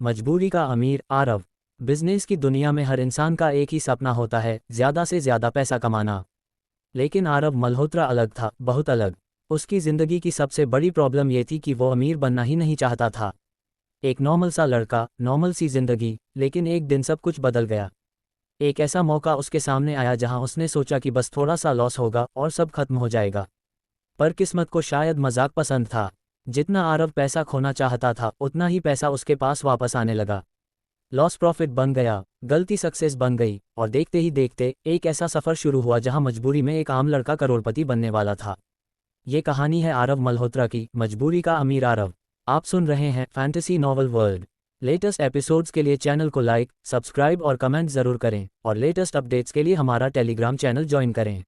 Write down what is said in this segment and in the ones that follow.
मजबूरी का अमीर आरव। बिजनेस की दुनिया में हर इंसान का एक ही सपना होता है, ज़्यादा से ज़्यादा पैसा कमाना। लेकिन आरव मल्होत्रा अलग था, बहुत अलग। उसकी ज़िंदगी की सबसे बड़ी प्रॉब्लम ये थी कि वो अमीर बनना ही नहीं चाहता था। एक नॉर्मल सा लड़का, नॉर्मल सी ज़िंदगी, लेकिन एक दिन सब कुछ बदल गया। एक ऐसा मौका उसके सामने आया जहां उसने सोचा कि बस थोड़ा सा लॉस होगा और सब खत्म हो जाएगा। पर किस्मत को शायद मजाक पसंद था। जितना आरव पैसा खोना चाहता था, उतना ही पैसा उसके पास वापस आने लगा। लॉस प्रॉफिट बन गया, गलती सक्सेस बन गई, और देखते ही देखते एक ऐसा सफ़र शुरू हुआ जहां मजबूरी में एक आम लड़का करोड़पति बनने वाला था। ये कहानी है आरव मल्होत्रा की, मजबूरी का अमीर आरव। आप सुन रहे हैं fantasy novel world. Latest episodes के लिए चैनल को लाइक, सब्सक्राइब और कमेंट ज़रूर करें, और लेटेस्ट अपडेट्स के लिए हमारा टेलीग्राम चैनल ज्वाइन करें।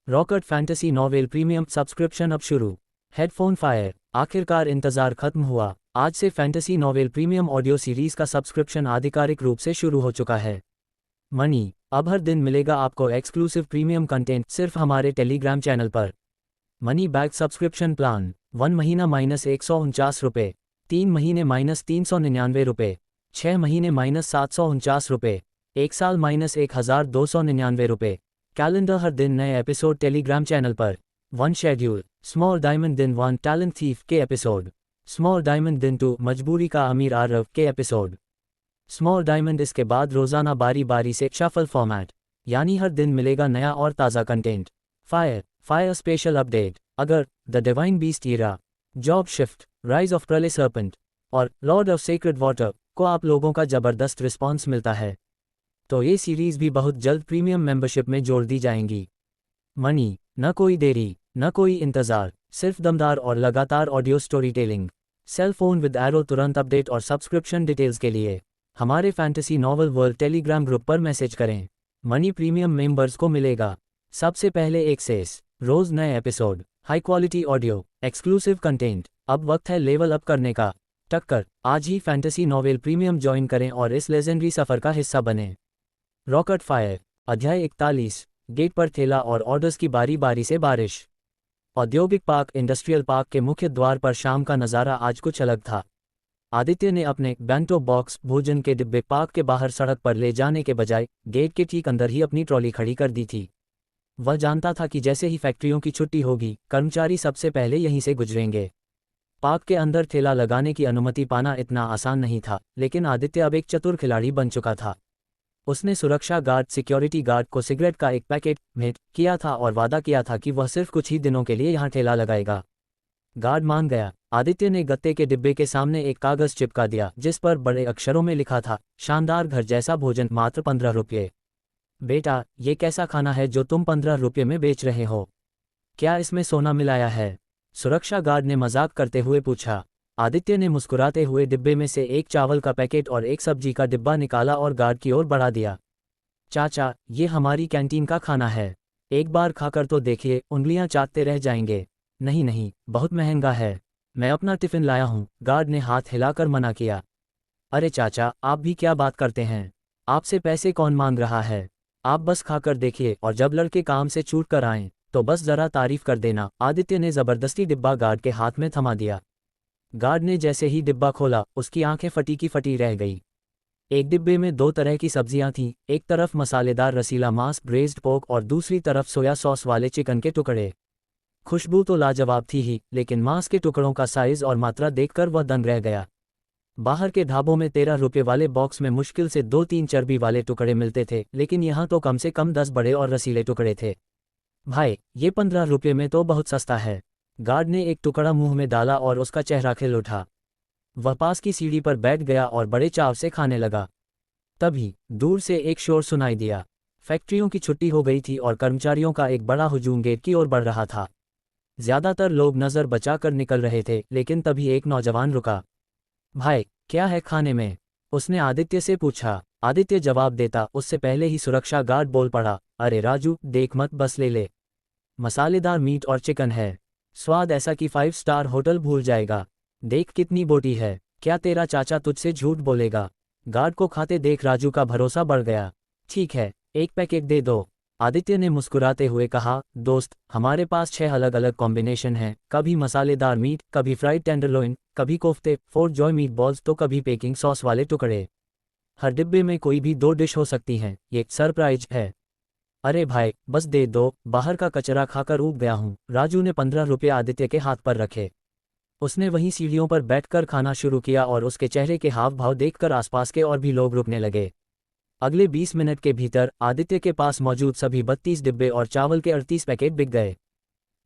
Rocket fantasy novel premium subscription अब शुरू। हेडफोन फायर, आखिरकार इंतज़ार खत्म हुआ। आज से fantasy novel premium audio series का सब्सक्रिप्शन आधिकारिक रूप से शुरू हो चुका है। मनी, अब हर दिन मिलेगा आपको एक्सक्लूसिव प्रीमियम कंटेंट सिर्फ हमारे टेलीग्राम चैनल पर। मनी बैक सब्सक्रिप्शन प्लान, 1 महीना -149 रुपये, 3 महीने -399 रुपये, 6 महीने -749 रुपये, 1 साल -1299 रुपये। कैलेंडर, हर दिन नए एपिसोड टेलीग्राम चैनल पर। 1 शेड्यूल, स्मॉल डायमंड दिन 1 टैलेंट थीफ के एपिसोड। स्मॉल डायमंड दिन 2 मजबूरी का अमीर आरव के एपिसोड। स्मॉल डायमंड इसके बाद रोज़ाना बारी बारी से शफल फॉर्मेट, यानी हर दिन मिलेगा नया और ताज़ा कंटेंट। फायर स्पेशल अपडेट, अगर the divine beast era, job shift, rise of Pralay serpent और लॉर्ड ऑफ सेक्रेड वाटर को आप लोगों का ज़बरदस्त रिस्पॉन्स मिलता है, तो ये सीरीज़ भी बहुत जल्द प्रीमियम मेंबरशिप में जोड़ दी जाएंगी। मनी, न कोई देरी, न कोई इंतज़ार, सिर्फ दमदार और लगातार ऑडियो स्टोरी टेलिंग। सेल फोन विद एरो, तुरंत अपडेट और सब्सक्रिप्शन डिटेल्स के लिए हमारे fantasy novel world Telegram group पर मैसेज करें। मनी प्रीमियम मेंबर्स को मिलेगा सबसे पहले एक्सेस, रोज़ नए episode, high quality audio, exclusive content. अब वक्त है लेवल अप करने का। टक्कर, आज ही फैंटेसी नॉवेल प्रीमियम ज्वाइन करें और इस लेजेंडरी सफ़र का हिस्सा बनें। रॉकेट फायर, अध्याय 41, गेट पर ठेला और ऑर्डर्स की बारी बारी से बारिश। औद्योगिक पार्क इंडस्ट्रियल पार्क के मुख्य द्वार पर शाम का नज़ारा आज कुछ अलग था। आदित्य ने अपने बैंटो बॉक्स भोजन के डिब्बे पार्क के बाहर सड़क पर ले जाने के बजाय गेट के ठीक अंदर ही अपनी ट्रॉली खड़ी कर दी थी। वह जानता था कि जैसे ही फैक्ट्रियों की छुट्टी होगी, कर्मचारी सबसे पहले यहीं से गुजरेंगे। पार्क के अंदर ठेला लगाने की अनुमति पाना इतना आसान नहीं था, लेकिन आदित्य अब एक चतुर खिलाड़ी बन चुका था। उसने सुरक्षा गार्ड, सिक्योरिटी गार्ड को सिगरेट का एक पैकेट भेंट किया था और वादा किया था कि वह सिर्फ कुछ ही दिनों के लिए यहाँ ठेला लगाएगा। गार्ड मान गया। आदित्य ने गत्ते के डिब्बे के सामने एक कागज़ चिपका दिया जिस पर बड़े अक्षरों में लिखा था, शानदार घर जैसा भोजन, मात्र 15 रुपये। बेटा, ये कैसा खाना है जो तुम 15 रुपये में बेच रहे हो? क्या इसमें सोना मिलाया है? सुरक्षा गार्ड ने मजाक करते हुए पूछा। आदित्य ने मुस्कुराते हुए डिब्बे में से एक चावल का पैकेट और एक सब्जी का डिब्बा निकाला और गार्ड की ओर बढ़ा दिया। चाचा, ये हमारी कैंटीन का खाना है, एक बार खाकर तो देखिए, उंगलियां चाटते रह जाएंगे। नहीं नहीं, बहुत महंगा है, मैं अपना टिफ़िन लाया हूँ, गार्ड ने हाथ हिलाकर मना किया। अरे चाचा, आप भी क्या बात करते हैं? आपसे पैसे कौन मांग रहा है? आप बस खाकर देखिए, और जब लड़के काम से छूट कर आएं तो बस ज़रा तारीफ कर देना। आदित्य ने ज़बरदस्ती डिब्बा गार्ड के हाथ में थमा दिया। गार्ड ने जैसे ही डिब्बा खोला, उसकी आंखें फटी की फटी रह गई। एक डिब्बे में 2 तरह की सब्जियां थीं, एक तरफ मसालेदार रसीला मांस, ब्रेज्ड पोर्क, और दूसरी तरफ सोया सॉस वाले चिकन के टुकड़े। खुशबू तो लाजवाब थी ही, लेकिन मांस के टुकड़ों का साइज और मात्रा देखकर वह दंग रह गया। बाहर के ढाबों में 13 रुपये वाले बॉक्स में मुश्किल से 2-3 चर्बी वाले टुकड़े मिलते थे, लेकिन यहाँ तो कम से कम 10 बड़े और रसीले टुकड़े थे। भाई, ये 15 रुपये में तो बहुत सस्ता है। गार्ड ने एक टुकड़ा मुंह में डाला और उसका चेहरा खिल उठा। वह पास की सीढ़ी पर बैठ गया और बड़े चाव से खाने लगा। तभी दूर से एक शोर सुनाई दिया। फैक्ट्रियों की छुट्टी हो गई थी और कर्मचारियों का एक बड़ा हुजूम गेट की ओर बढ़ रहा था। ज़्यादातर लोग नज़र बचाकर निकल रहे थे, लेकिन तभी एक नौजवान रुका। भाई, क्या है खाने में? उसने आदित्य से पूछा। आदित्य जवाब देता उससे पहले ही सुरक्षा गार्ड बोल पड़ा, अरे राजू, देख मत, बस ले ले। मसालेदार मीट और चिकन है, स्वाद ऐसा कि 5 स्टार होटल भूल जाएगा। देख कितनी बोटी है, क्या तेरा चाचा तुझसे झूठ बोलेगा? गार्ड को खाते देख राजू का भरोसा बढ़ गया। ठीक है, एक पैकेट दे दो। आदित्य ने मुस्कुराते हुए कहा, दोस्त, हमारे पास 6 अलग अलग कॉम्बिनेशन हैं, कभी मसालेदार मीट, कभी फ्राइड टेंडरलोइन, कभी कोफ्ते, 4 जॉय मीट बॉल्स तो कभी पेकिंग सॉस वाले टुकड़े। हर डिब्बे में कोई भी 2 डिश हो सकती हैं, ये सरप्राइज है। अरे भाई, बस दे दो, बाहर का कचरा खाकर ऊब गया हूँ। राजू ने 15 रुपये आदित्य के हाथ पर रखे। उसने वहीं सीढ़ियों पर बैठकर खाना शुरू किया और उसके चेहरे के हाव भाव देखकर आसपास के और भी लोग रुकने लगे। अगले 20 मिनट के भीतर आदित्य के पास मौजूद सभी 32 डिब्बे और चावल के 38 पैकेट बिक गए।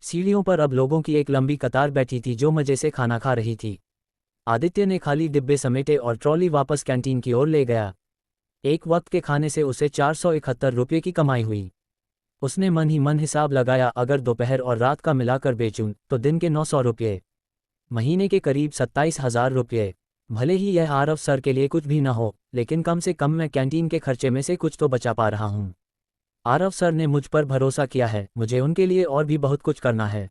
सीढ़ियों पर अब लोगों की एक लंबी कतार बैठी थी जो मजे से खाना खा रही थी। आदित्य ने खाली डिब्बे समेटे और ट्रॉली वापस कैंटीन की ओर ले गया। एक वक्त के खाने से उसे 471 रुपये की कमाई हुई। उसने मन ही मन हिसाब लगाया, अगर दोपहर और रात का मिलाकर बेचूं तो दिन के 900 रुपये, महीने के करीब 27,000 रुपये। भले ही यह आरव सर के लिए कुछ भी न हो, लेकिन कम से कम मैं कैंटीन के खर्चे में से कुछ तो बचा पा रहा हूँ। आरव सर ने मुझ पर भरोसा किया है, मुझे उनके लिए और भी बहुत कुछ करना है।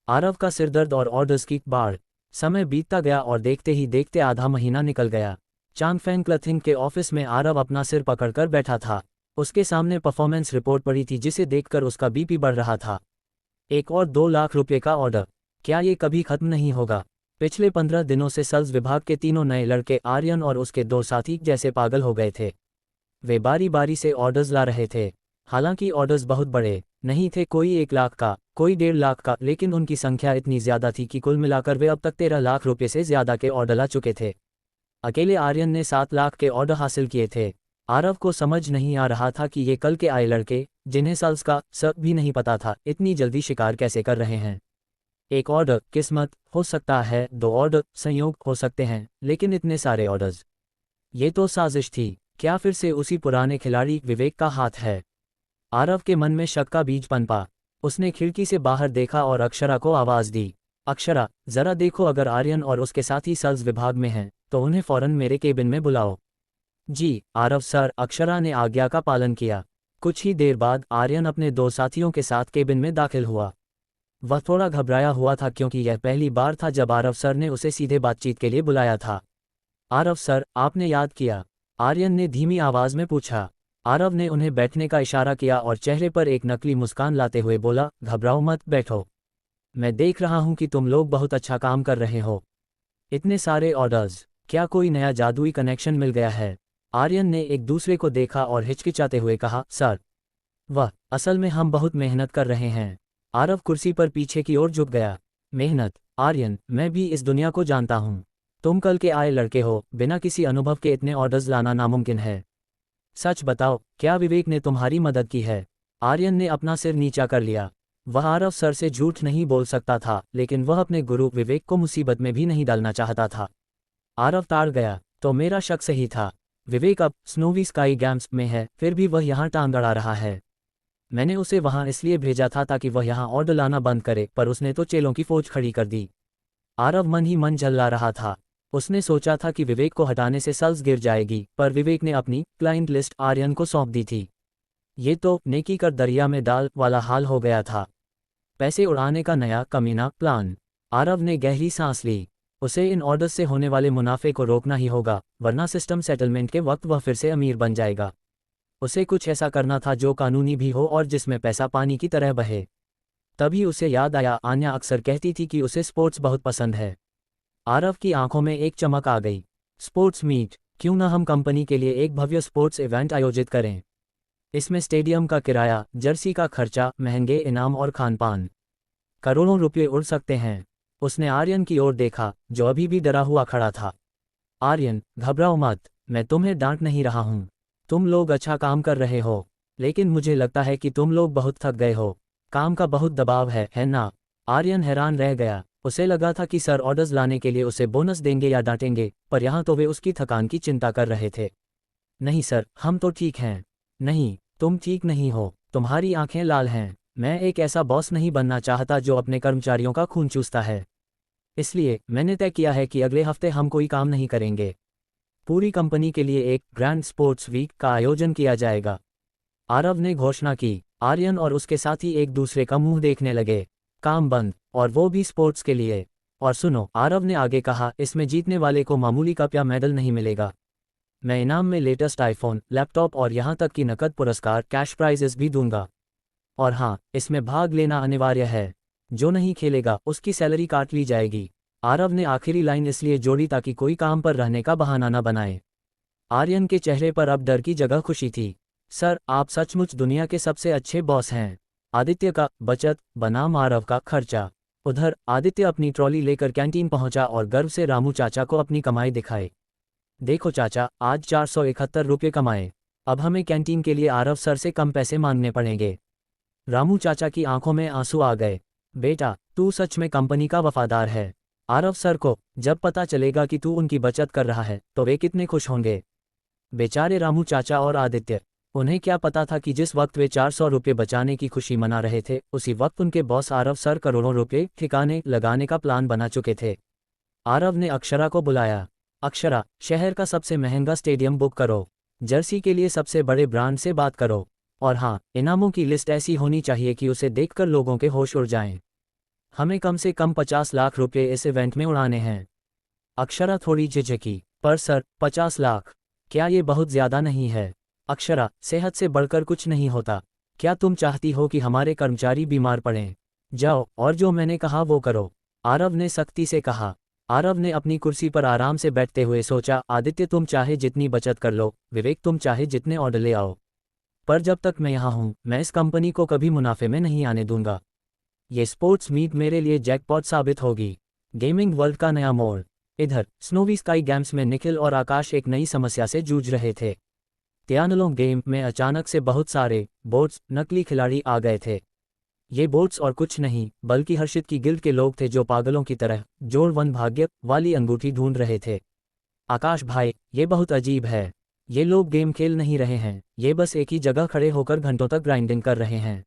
आरव का सिरदर्द और ऑर्डर्स की बाढ़। समय बीतता गया और देखते ही देखते आधा महीना निकल गया। चांगफेंग क्लथिंग के ऑफिस में आरव अपना सिर पकड़कर बैठा था। उसके सामने परफॉर्मेंस रिपोर्ट पड़ी थी जिसे देखकर उसका बीपी बढ़ रहा था। एक और 2 लाख रुपये का ऑर्डर, क्या ये कभी खत्म नहीं होगा? पिछले 15 दिनों से सेल्स विभाग के तीनों नए लड़के आर्यन और उसके 2 साथी जैसे पागल हो गए थे। वे बारी बारी से ऑर्डर्स ला रहे थे। हालांकि ऑर्डर्स बहुत बड़े नहीं थे, कोई 1 लाख का, कोई 1.5 लाख का, लेकिन उनकी संख्या इतनी ज्यादा थी कि कुल मिलाकर वे अब तक 13 लाख रुपये से ज्यादा के ऑर्डर ला चुके थे। अकेले आर्यन ने 7 लाख के ऑर्डर हासिल किए थे। आरव को समझ नहीं आ रहा था कि ये कल के आए लड़के, जिन्हें सेल्स का सब भी नहीं पता था, इतनी जल्दी शिकार कैसे कर रहे हैं। एक ऑर्डर किस्मत हो सकता है, 2 ऑर्डर संयोग हो सकते हैं, लेकिन इतने सारे ऑर्डर्स, ये तो साजिश थी। क्या फिर से उसी पुराने खिलाड़ी विवेक का हाथ है? आरव के मन में शक का बीज पनपा। उसने खिड़की से बाहर देखा और अक्षरा को आवाज दी, अक्षरा, जरा देखो, अगर आर्यन और उसके साथी सेल्स विभाग में हैं तो उन्हें फौरन मेरे केबिन में बुलाओ। जी आरव सर, अक्षरा ने आज्ञा का पालन किया। कुछ ही देर बाद आर्यन अपने 2 साथियों के साथ केबिन में दाखिल हुआ। वह थोड़ा घबराया हुआ था क्योंकि यह पहली बार था जब आरव सर ने उसे सीधे बातचीत के लिए बुलाया था। आरव सर, आपने याद किया? आर्यन ने धीमी आवाज में पूछा। आरव ने उन्हें बैठने का इशारा किया और चेहरे पर एक नकली मुस्कान लाते हुए बोला, घबराओ मत, बैठो। मैं देख रहा हूं कि तुम लोग बहुत अच्छा काम कर रहे हो। इतने सारे ऑर्डर्स, क्या कोई नया जादुई कनेक्शन मिल गया है? आर्यन ने एक दूसरे को देखा और हिचकिचाते हुए कहा, सर, वह असल में हम बहुत मेहनत कर रहे हैं। आरव कुर्सी पर पीछे की ओर झुक गया। मेहनत? आर्यन, मैं भी इस दुनिया को जानता हूँ। तुम कल के आए लड़के हो, बिना किसी अनुभव के इतने ऑर्डर्स लाना नामुमकिन है। सच बताओ, क्या विवेक ने तुम्हारी मदद की है? आर्यन ने अपना सिर नीचा कर लिया। वह आरव सर से झूठ नहीं बोल सकता था, लेकिन वह अपने गुरु विवेक को मुसीबत में भी नहीं डालना चाहता था। आरव ताड़ गया, तो मेरा शक सही था। विवेक अब स्नोवी स्काई गेम्स में है, फिर भी वह यहाँ टांग अड़ा रहा है। मैंने उसे वहाँ इसलिए भेजा था ताकि वह यहाँ ऑर्डर लाना बंद करे, पर उसने तो चेलों की फौज खड़ी कर दी। आरव मन ही मन झल्ला रहा था। उसने सोचा था कि विवेक को हटाने से सेल्स गिर जाएगी, पर विवेक ने अपनी क्लाइंट लिस्ट आर्यन को सौंप दी थी। ये तो नेकी कर दरिया में डाल वाला हाल हो गया था। पैसे उड़ाने का नया कमीना प्लान। आरव ने गहरी सांस ली। उसे इन ऑर्डर्स से होने वाले मुनाफे को रोकना ही होगा, वरना सिस्टम सेटलमेंट के वक्त वह फिर से अमीर बन जाएगा। उसे कुछ ऐसा करना था जो कानूनी भी हो और जिसमें पैसा पानी की तरह बहे। तभी उसे याद आया, आन्या अक्सर कहती थी कि उसे स्पोर्ट्स बहुत पसंद है। आरव की आंखों में एक चमक आ गई। स्पोर्ट्स मीट, क्यों ना हम कंपनी के लिए एक भव्य स्पोर्ट्स इवेंट आयोजित करें। इसमें स्टेडियम का किराया, जर्सी का खर्चा, महंगे इनाम और खानपान, करोड़ों रुपये उड़ सकते हैं। उसने आर्यन की ओर देखा, जो अभी भी डरा हुआ खड़ा था। आर्यन, घबराओ मत, मैं तुम्हें डांट नहीं रहा हूँ। तुम लोग अच्छा काम कर रहे हो, लेकिन मुझे लगता है कि तुम लोग बहुत थक गए हो। काम का बहुत दबाव है ना? आर्यन हैरान रह गया। उसे लगा था कि सर ऑर्डर्स लाने के लिए उसे बोनस देंगे या डांटेंगे, पर यहाँ तो वे उसकी थकान की चिंता कर रहे थे। नहीं सर, हम तो ठीक हैं। नहीं, तुम ठीक नहीं हो, तुम्हारी आंखें लाल हैं। मैं एक ऐसा बॉस नहीं बनना चाहता जो अपने कर्मचारियों का खून चूसता है। इसलिए मैंने तय किया है कि अगले हफ्ते हम कोई काम नहीं करेंगे। पूरी कंपनी के लिए एक ग्रैंड स्पोर्ट्स वीक का आयोजन किया जाएगा। आरव ने घोषणा की। आर्यन और उसके साथी एक दूसरे का मुंह देखने लगे। काम बंद, और वो भी स्पोर्ट्स के लिए। और सुनो, आरव ने आगे कहा, इसमें जीतने वाले को मामूली कप या मेडल नहीं मिलेगा। मैं इनाम में लेटेस्ट आईफोन, लैपटॉप और यहाँ तक कि नकद पुरस्कार कैश प्राइजेस भी दूंगा। और हाँ, इसमें भाग लेना अनिवार्य है। जो नहीं खेलेगा उसकी सैलरी काट ली जाएगी। आरव ने आखिरी लाइन इसलिए जोड़ी ताकि कोई काम पर रहने का बहाना न बनाए। आर्यन के चेहरे पर अब डर की जगह खुशी थी। सर, आप सचमुच दुनिया के सबसे अच्छे बॉस हैं। आदित्य का बचत बनाम आरव का खर्चा। उधर आदित्य अपनी ट्रॉली लेकर कैंटीन पहुंचा और गर्व से रामू चाचा को अपनी कमाई दिखाई। देखो चाचा, आज 471 रुपये कमाए। अब हमें कैंटीन के लिए आरव सर से कम पैसे मांगने पड़ेंगे। रामू चाचा की आंखों में आंसू आ गए। बेटा, तू सच में कंपनी का वफादार है। आरव सर को जब पता चलेगा कि तू उनकी बचत कर रहा है तो वे कितने खुश होंगे। बेचारे रामू चाचा और आदित्य, उन्हें क्या पता था कि जिस वक्त वे 400 रुपये बचाने की खुशी मना रहे थे उसी वक्त उनके बॉस आरव सर करोड़ों रुपये ठिकाने लगाने का प्लान बना चुके थे। आरव ने अक्षरा को बुलाया। अक्षरा, शहर का सबसे महंगा स्टेडियम बुक करो। जर्सी के लिए सबसे बड़े ब्रांड से बात करो। और हाँ, इनामों की लिस्ट ऐसी होनी चाहिए कि उसे देखकर लोगों के होश उड़ जाएं। हमें कम से कम 50 लाख रुपये इस इवेंट में उड़ाने हैं। अक्षरा थोड़ी झिझकी, पर सर, 50 लाख, क्या ये बहुत ज़्यादा नहीं है? अक्षरा, सेहत से बढ़कर कुछ नहीं होता। क्या तुम चाहती हो कि हमारे कर्मचारी बीमार पड़ें? जाओ और जो मैंने कहा वो करो, आरव ने सख्ती से कहा। आरव ने अपनी कुर्सी पर आराम से बैठते हुए सोचा, आदित्य तुम चाहे जितनी बचत कर लो, विवेक तुम चाहे जितने ऑर्डर ले आओ, पर जब तक मैं यहाँ हूँ मैं इस कंपनी को कभी मुनाफे में नहीं आने दूंगा। ये स्पोर्ट्स मीट मेरे लिए जैकपॉट साबित होगी। गेमिंग वर्ल्ड का नया मोड़। इधर स्नोवी स्काई गेम्स में निखिल और आकाश एक नई समस्या से जूझ रहे थे। त्यानलों गेम में अचानक से बहुत सारे बोट्स नकली खिलाड़ी आ गए थे। ये बोट्स और कुछ नहीं बल्कि हर्षित की गिल्ड के लोग थे जो पागलों की तरह जोड़ वन भाग्य वाली अंगूठी ढूंढ रहे थे। आकाश भाई, ये बहुत अजीब है। ये लोग गेम खेल नहीं रहे हैं, ये बस एक ही जगह खड़े होकर घंटों तक ग्राइंडिंग कर रहे हैं।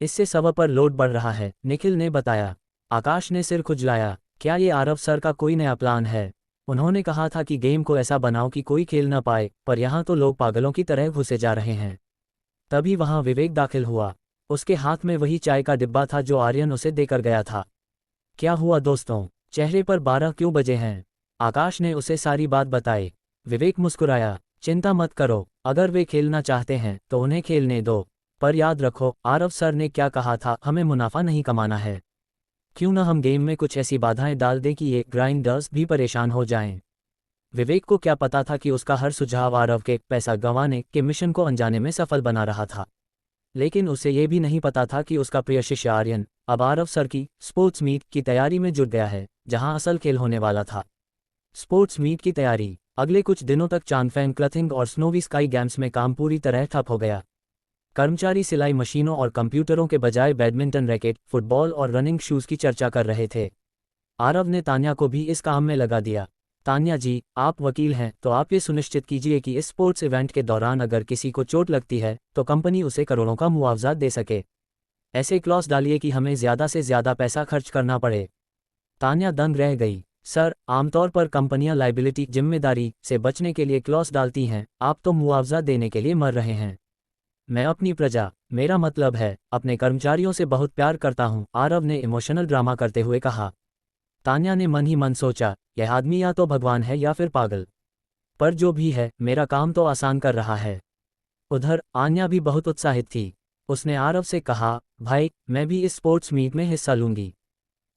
इससे सर्वर पर लोड बढ़ रहा है, निखिल ने बताया। आकाश ने सिर खुजलाया। क्या ये आरव सर का कोई नया प्लान है? उन्होंने कहा था कि गेम को ऐसा बनाओ कि कोई खेल न पाए, पर यहाँ तो लोग पागलों की तरह घुसे जा रहे हैं। तभी वहाँ विवेक दाखिल हुआ। उसके हाथ में वही चाय का डिब्बा था जो आर्यन उसे देकर गया था। क्या हुआ दोस्तों, चेहरे पर 12 क्यों बजे हैं? आकाश ने उसे सारी बात बताई। विवेक मुस्कुराया। चिंता मत करो, अगर वे खेलना चाहते हैं तो उन्हें खेलने दो, पर याद रखो आरव सर ने क्या कहा था, हमें मुनाफा नहीं कमाना है। क्यों ना हम गेम में कुछ ऐसी बाधाएं डाल दें कि ये ग्राइंडर्स भी परेशान हो जाएं। विवेक को क्या पता था कि उसका हर सुझाव आरव के पैसा गंवाने के मिशन को अनजाने में सफल बना रहा था। लेकिन उसे ये भी नहीं पता था कि उसका प्रिय शिष्य आर्यन अब आरव सर की स्पोर्ट्स मीट की तैयारी में जुट गया है, जहां असल खेल होने वाला था। स्पोर्ट्स मीट की तैयारी। अगले कुछ दिनों तक चांगफेंग क्लथिंग और स्नोवी स्काई गेम्स में काम पूरी तरह ठप हो गया। कर्मचारी सिलाई मशीनों और कंप्यूटरों के बजाय बैडमिंटन रैकेट, फुटबॉल और रनिंग शूज़ की चर्चा कर रहे थे। आरव ने तान्या को भी इस काम में लगा दिया। तान्या जी, आप वकील हैं तो आप ये सुनिश्चित कीजिए कि इस स्पोर्ट्स इवेंट के दौरान अगर किसी को चोट लगती है तो कंपनी उसे करोड़ों का मुआवजा दे सके। ऐसे क्लॉज डालिए कि हमें ज़्यादा से ज़्यादा पैसा खर्च करना पड़े। तान्या दंग रह गई। सर, आमतौर पर कंपनियां लायबिलिटी जिम्मेदारी से बचने के लिए क्लॉज डालती हैं, आप तो मुआवजा देने के लिए मर रहे हैं। मैं अपनी प्रजा, मेरा मतलब है अपने कर्मचारियों से बहुत प्यार करता हूं, आरव ने इमोशनल ड्रामा करते हुए कहा। तान्या ने मन ही मन सोचा, यह आदमी या तो भगवान है या फिर पागल। पर जो भी है, मेरा काम तो आसान कर रहा है। उधर आन्या भी बहुत उत्साहित थी। उसने आरव से कहा, भाई, मैं भी इस स्पोर्ट्स मीट में हिस्सा लूंगी।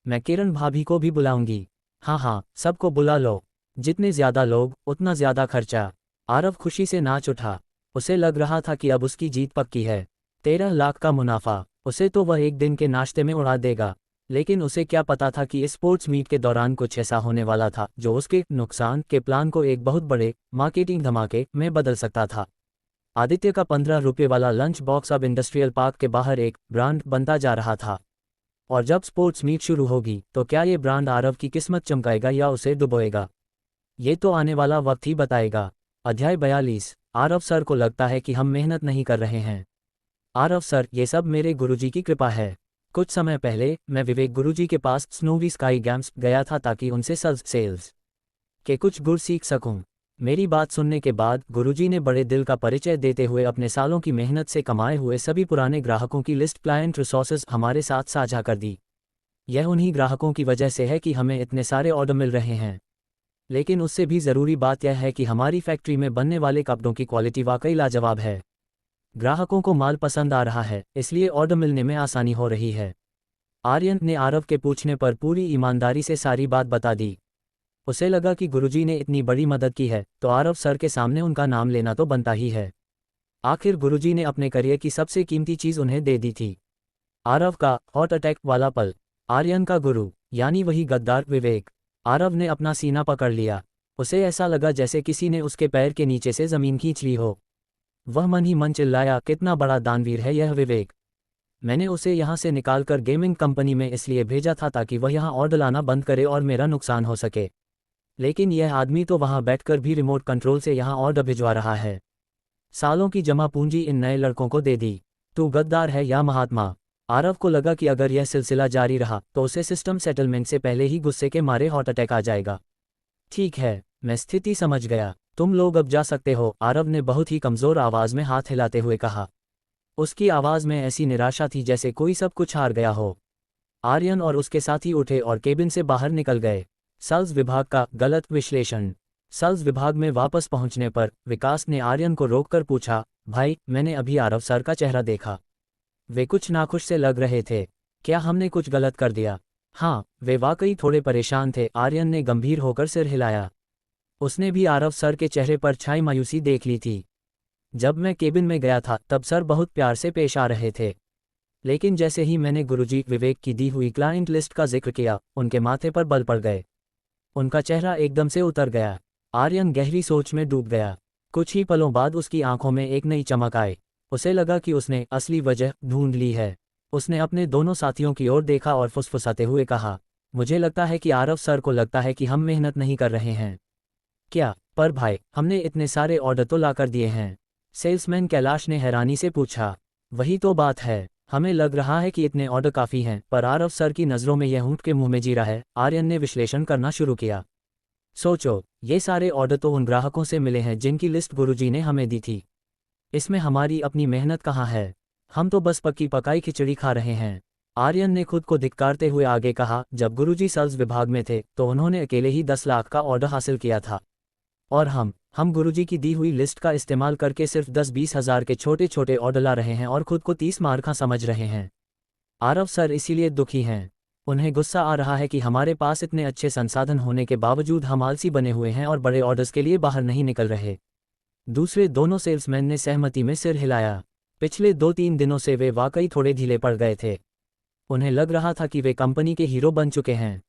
मैं किरण भाभी को भी बुलाऊंगी। हाँ हाँ, सबको बुला लो। जितने ज़्यादा लोग उतना ज़्यादा खर्चा। आरव खुशी से नाच उठा। उसे लग रहा था कि अब उसकी जीत पक्की है। 13 लाख का मुनाफा, उसे तो वह एक दिन के नाश्ते में उड़ा देगा। लेकिन उसे क्या पता था कि इस स्पोर्ट्स मीट के दौरान कुछ ऐसा होने वाला था जो उसके नुकसान के प्लान को एक बहुत बड़े मार्केटिंग धमाके में बदल सकता था। आदित्य का 15 रुपये वाला लंच बॉक्स अब इंडस्ट्रियल पार्क के बाहर एक ब्रांड बनता जा रहा था। और जब स्पोर्ट्स मीट शुरू होगी तो क्या ये ब्रांड आरव की किस्मत चमकाएगा या उसे डुबोएगा? ये तो आने वाला वक्त ही बताएगा। अध्याय 42। आरव सर को लगता है कि हम मेहनत नहीं कर रहे हैं। आरव सर, ये सब मेरे गुरुजी की कृपा है। कुछ समय पहले मैं विवेक गुरुजी के पास स्नोवी स्काई गेम्स गया था ताकि उनसे सेल्स के कुछ गुर सीख सकूं। मेरी बात सुनने के बाद गुरुजी ने बड़े दिल का परिचय देते हुए अपने सालों की मेहनत से कमाए हुए सभी पुराने ग्राहकों की लिस्ट क्लाइंट रिसोर्सेज हमारे साथ साझा कर दी। यह उन्हीं ग्राहकों की वजह से है कि हमें इतने सारे ऑर्डर मिल रहे हैं। लेकिन उससे भी ज़रूरी बात यह है कि हमारी फैक्ट्री में बनने वाले कपड़ों की क्वालिटी वाकई लाजवाब है। ग्राहकों को माल पसंद आ रहा है, इसलिए ऑर्डर मिलने में आसानी हो रही है। आर्यन ने आरव के पूछने पर पूरी ईमानदारी से सारी बात बता दी। उसे लगा कि गुरुजी ने इतनी बड़ी मदद की है तो आरव सर के सामने उनका नाम लेना तो बनता ही है। आखिर गुरुजी ने अपने करियर की सबसे कीमती चीज़ उन्हें दे दी थी। आरव का हार्ट अटैक वाला पल। आर्यन का गुरु यानी वही गद्दार विवेक। आरव ने अपना सीना पकड़ लिया। उसे ऐसा लगा जैसे किसी ने उसके पैर के नीचे से ज़मीन खींच ली हो। वह मन ही मन चिल्लाया, कितना बड़ा दानवीर है यह विवेक। मैंने उसे यहाँ से निकालकर गेमिंग कंपनी में इसलिए भेजा था ताकि वह यहाँ ऑर्डर लाना बंद करे और मेरा नुकसान हो सके, लेकिन यह आदमी तो वहाँ बैठकर भी रिमोट कंट्रोल से यहाँ ऑर्डर भिजवा रहा है। सालों की जमा पूंजी इन नए लड़कों को दे दी। तू गद्दार है या महात्मा? आरव को लगा कि अगर यह सिलसिला जारी रहा तो उसे सिस्टम सेटलमेंट से पहले ही गुस्से के मारे हार्ट अटैक आ जाएगा। ठीक है, मैं स्थिति समझ गया, तुम लोग अब जा सकते हो, आरव ने बहुत ही कमज़ोर आवाज़ में हाथ हिलाते हुए कहा। उसकी आवाज़ में ऐसी निराशा थी जैसे कोई सब कुछ हार गया हो। आर्यन और उसके साथी उठे और केबिन से बाहर निकल गए। सेल्स विभाग का गलत विश्लेषण। सेल्स विभाग में वापस पहुंचने पर विकास ने आर्यन को रोककर पूछा, भाई, मैंने अभी आरव सर का चेहरा देखा। वे कुछ नाखुश से लग रहे थे। क्या हमने कुछ गलत कर दिया? हाँ, वे वाकई थोड़े परेशान थे। आर्यन ने गंभीर होकर सिर हिलाया। उसने भी आरव सर के चेहरे पर छाई मायूसी देख ली थी। जब मैं केबिन में गया था तब सर बहुत प्यार से पेश आ रहे थे, लेकिन जैसे ही मैंने गुरुजी विवेक की दी हुई क्लाइंट लिस्ट का जिक्र किया, उनके माथे पर बल पड़ गए। उनका चेहरा एकदम से उतर गया। आर्यन गहरी सोच में डूब गया। कुछ ही पलों बाद उसकी आंखों में एक नई चमक आई। उसे लगा कि उसने असली वजह ढूंढ ली है। उसने अपने दोनों साथियों की ओर देखा और फुसफुसाते हुए कहा, मुझे लगता है कि आरव सर को लगता है कि हम मेहनत नहीं कर रहे हैं। क्या? पर भाई, हमने इतने सारे ऑर्डर तो लाकर दिए हैं। सेल्समैन कैलाश ने हैरानी से पूछा। वही तो बात है, हमें लग रहा है कि इतने ऑर्डर काफ़ी हैं, पर आरव सर की नज़रों में यह ऊँट के मुंह में जीरा है। आर्यन ने विश्लेषण करना शुरू किया। सोचो, ये सारे ऑर्डर तो उन ग्राहकों से मिले हैं जिनकी लिस्ट गुरुजी ने हमें दी थी। इसमें हमारी अपनी मेहनत कहाँ है? हम तो बस पक्की पकाई खिचड़ी खा रहे हैं। आर्यन ने खुद को धिक्कारते हुए आगे कहा, जब गुरुजी सेल्स विभाग में थे तो उन्होंने अकेले ही 10 लाख का ऑर्डर हासिल किया था, और हम गुरुजी की दी हुई लिस्ट का इस्तेमाल करके सिर्फ 10-20 हज़ार के छोटे छोटे ऑर्डर ला रहे हैं और खुद को 30 मार्का समझ रहे हैं। आरव सर इसीलिए दुखी हैं। उन्हें गुस्सा आ रहा है कि हमारे पास इतने अच्छे संसाधन होने के बावजूद हम आलसी बने हुए हैं और बड़े ऑर्डर्स के लिए बाहर नहीं निकल रहे। दूसरे दोनों सेल्समैन ने सहमति में सिर हिलाया। पिछले 2-3 दिनों से वे वाकई थोड़े ढीले पड़ गए थे। उन्हें लग रहा था कि वे कंपनी के हीरो बन चुके हैं।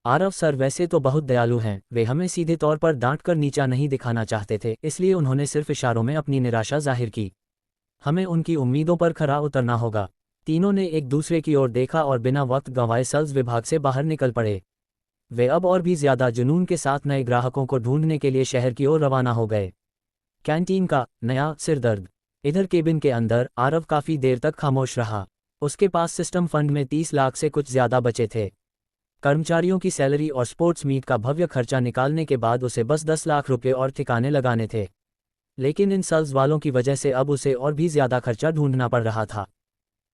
आरव सर वैसे तो बहुत दयालु हैं, वे हमें सीधे तौर पर डांटकर नीचा नहीं दिखाना चाहते थे, इसलिए उन्होंने सिर्फ इशारों में अपनी निराशा जाहिर की। हमें उनकी उम्मीदों पर खरा उतरना होगा। तीनों ने एक दूसरे की ओर देखा और बिना वक्त गंवाए सेल्स विभाग से बाहर निकल पड़े। वे अब और भी ज्यादा जुनून के साथ नए ग्राहकों को ढूंढने के लिए शहर की ओर रवाना हो गए। कैंटीन का नया सिरदर्द। इधर केबिन के अंदर आरव काफ़ी देर तक खामोश रहा। उसके पास सिस्टम फंड में 30 लाख से कुछ ज़्यादा बचे थे। कर्मचारियों की सैलरी और स्पोर्ट्स मीट का भव्य खर्चा निकालने के बाद उसे बस 10 लाख रुपये और ठिकाने लगाने थे। लेकिन इन सेल्स वालों की वजह से अब उसे और भी ज़्यादा खर्चा ढूंढना पड़ रहा था।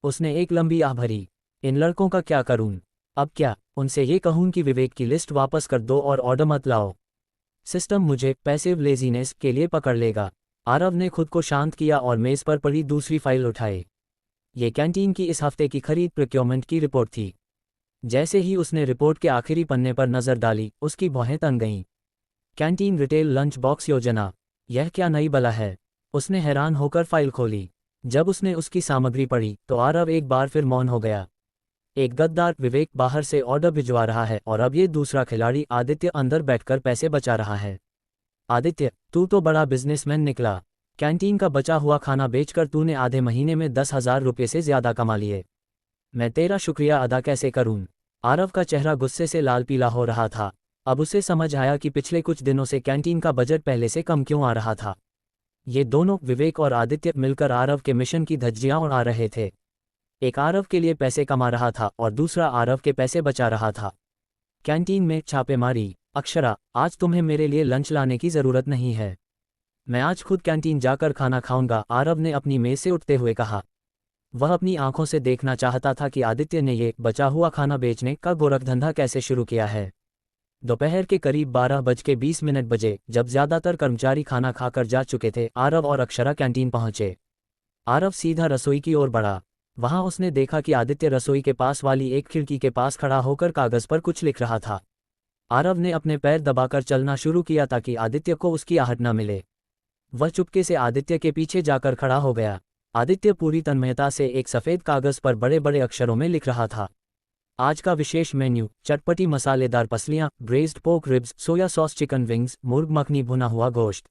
उसने एक लंबी आह भरी। इन लड़कों का क्या करूं? अब क्या उनसे ये कहूं कि विवेक की लिस्ट वापस कर दो और ऑर्डर मत लाओ? सिस्टम मुझे पैसिव लेजीनेस के लिए पकड़ लेगा। आरव ने खुद को शांत किया और मेज़ पर पड़ी दूसरी फाइल उठाई। ये कैंटीन की इस हफ्ते की खरीद प्रोक्योरमेंट की रिपोर्ट थी। जैसे ही उसने रिपोर्ट के आखिरी पन्ने पर नज़र डाली, उसकी भौहें तन गईं। कैंटीन रिटेल लंच बॉक्स योजना, यह क्या नई बला है? उसने हैरान होकर फाइल खोली। जब उसने उसकी सामग्री पढ़ी तो आरव एक बार फिर मौन हो गया। एक गद्दार विवेक बाहर से ऑर्डर भिजवा रहा है और अब ये दूसरा खिलाड़ी आदित्य अंदर बैठकर पैसे बचा रहा है। आदित्य, तू तो बड़ा बिजनेसमैन निकला। कैंटीन का बचा हुआ खाना बेचकर तूने आधे महीने में 10,000 रुपये से ज़्यादा कमा लिए। मैं तेरा शुक्रिया अदा कैसे करूं? आरव का चेहरा गुस्से से लाल पीला हो रहा था। अब उसे समझ आया कि पिछले कुछ दिनों से कैंटीन का बजट पहले से कम क्यों आ रहा था। ये दोनों विवेक और आदित्य मिलकर आरव के मिशन की धज्जियां उड़ा रहे थे। एक आरव के लिए पैसे कमा रहा था और दूसरा आरव के पैसे बचा रहा था। कैंटीन में छापेमारी। अक्षरा, आज तुम्हें मेरे लिए लंच लाने की ज़रूरत नहीं है। मैं आज खुद कैंटीन जाकर खाना खाऊंगा, आरव ने अपनी मेज़ से उठते हुए कहा। वह अपनी आंखों से देखना चाहता था कि आदित्य ने ये बचा हुआ खाना बेचने का गोरखधंधा कैसे शुरू किया है। दोपहर के करीब 12:20 बजे, जब ज़्यादातर कर्मचारी खाना खाकर जा चुके थे, आरव और अक्षरा कैंटीन पहुंचे। आरव सीधा रसोई की ओर बढ़ा। वहां उसने देखा कि आदित्य रसोई के पास वाली एक खिड़की के पास खड़ा होकर कागज पर कुछ लिख रहा था। आरव ने अपने पैर दबाकर चलना शुरू किया ताकि आदित्य को उसकी आहट न मिले। वह चुपके से आदित्य के पीछे जाकर खड़ा हो गया। आदित्य पूरी तन्मयता से एक सफ़ेद कागज पर बड़े बड़े अक्षरों में लिख रहा था। आज का विशेष मेन्यू: चटपटी मसालेदार पसलियां, braised pork ribs, soya sauce chicken wings, murgh makhani, भुना हुआ गोश्त।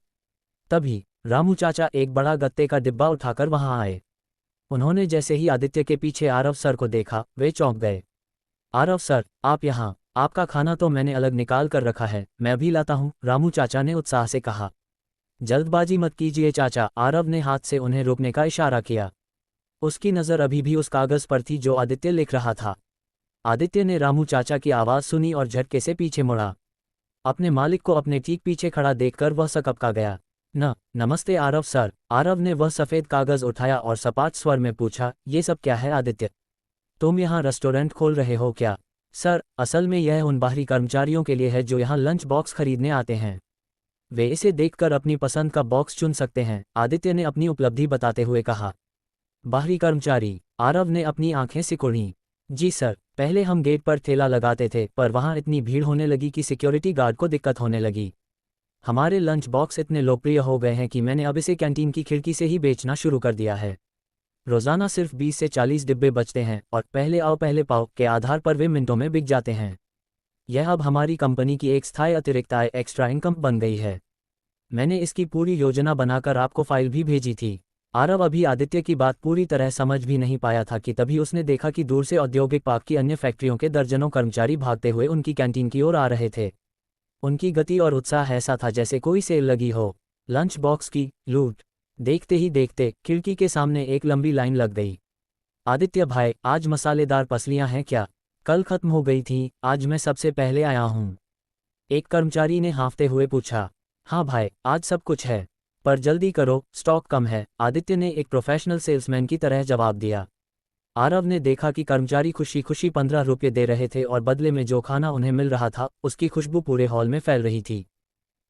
तभी रामू चाचा एक बड़ा गत्ते का डिब्बा उठाकर वहां आए। उन्होंने जैसे ही आदित्य के पीछे आरव सर को देखा, वे चौंक गए। आरव सर, आप यहाँ? आपका खाना तो मैंने अलग निकाल कर रखा है, मैं अभी लाता हूँ, रामू चाचा ने उत्साह से कहा। जल्दबाजी मत कीजिए चाचा, आरव ने हाथ से उन्हें रोकने का इशारा किया। उसकी नज़र अभी भी उस कागज़ पर थी जो आदित्य लिख रहा था। आदित्य ने रामू चाचा की आवाज़ सुनी और झटके से पीछे मुड़ा। अपने मालिक को अपने ठीक पीछे खड़ा देखकर वह सकपका गया। नमस्ते आरव सर। आरव ने वह सफ़ेद कागज़ उठाया और सपाट स्वर में पूछा, ये सब क्या है आदित्य? तुम यहाँ रेस्टोरेंट खोल रहे हो क्या? सर, असल में यह उन बाहरी कर्मचारियों के लिए है जो यहाँ लंच बॉक्स खरीदने आते हैं। वे इसे देखकर अपनी पसंद का बॉक्स चुन सकते हैं, आदित्य ने अपनी उपलब्धि बताते हुए कहा। बाहरी कर्मचारी? आरव ने अपनी आंखें सिकुड़ीं। जी सर, पहले हम गेट पर ठेला लगाते थे, पर वहाँ इतनी भीड़ होने लगी कि सिक्योरिटी गार्ड को दिक्कत होने लगी। हमारे लंच बॉक्स इतने लोकप्रिय हो गए हैं कि मैंने अब इसे कैंटीन की खिड़की से ही बेचना शुरू कर दिया है। रोज़ाना सिर्फ 20 से 40 डिब्बे बचते हैं और पहले आओ पहले पाओ के आधार पर वे मिनटों में बिक जाते हैं। यह अब हमारी कंपनी की एक स्थायी अतिरिक्त आय, एक्स्ट्रा इनकम बन गई है। मैंने इसकी पूरी योजना बनाकर आपको फाइल भी भेजी थी। आरव अभी आदित्य की बात पूरी तरह समझ भी नहीं पाया था कि तभी उसने देखा कि दूर से औद्योगिक पार्क की अन्य फैक्ट्रियों के दर्जनों कर्मचारी भागते हुए उनकी कैंटीन की ओर आ रहे थे। उनकी गति और उत्साह ऐसा था जैसे कोई सेल लगी हो। लंच बॉक्स की लूट। देखते ही देखते खिड़की के सामने एक लंबी लाइन लग गई। आदित्य भाई, आज मसालेदार पसलियां हैं क्या? कल खत्म हो गई थी, आज मैं सबसे पहले आया हूँ। एक कर्मचारी ने हाँफते हुए पूछा। हाँ भाई, आज सब कुछ है, पर जल्दी करो, स्टॉक कम है, आदित्य ने एक प्रोफेशनल सेल्समैन की तरह जवाब दिया। आरव ने देखा कि कर्मचारी खुशी खुशी 15 रुपये दे रहे थे और बदले में जो खाना उन्हें मिल रहा था उसकी खुशबू पूरे हॉल में फैल रही थी।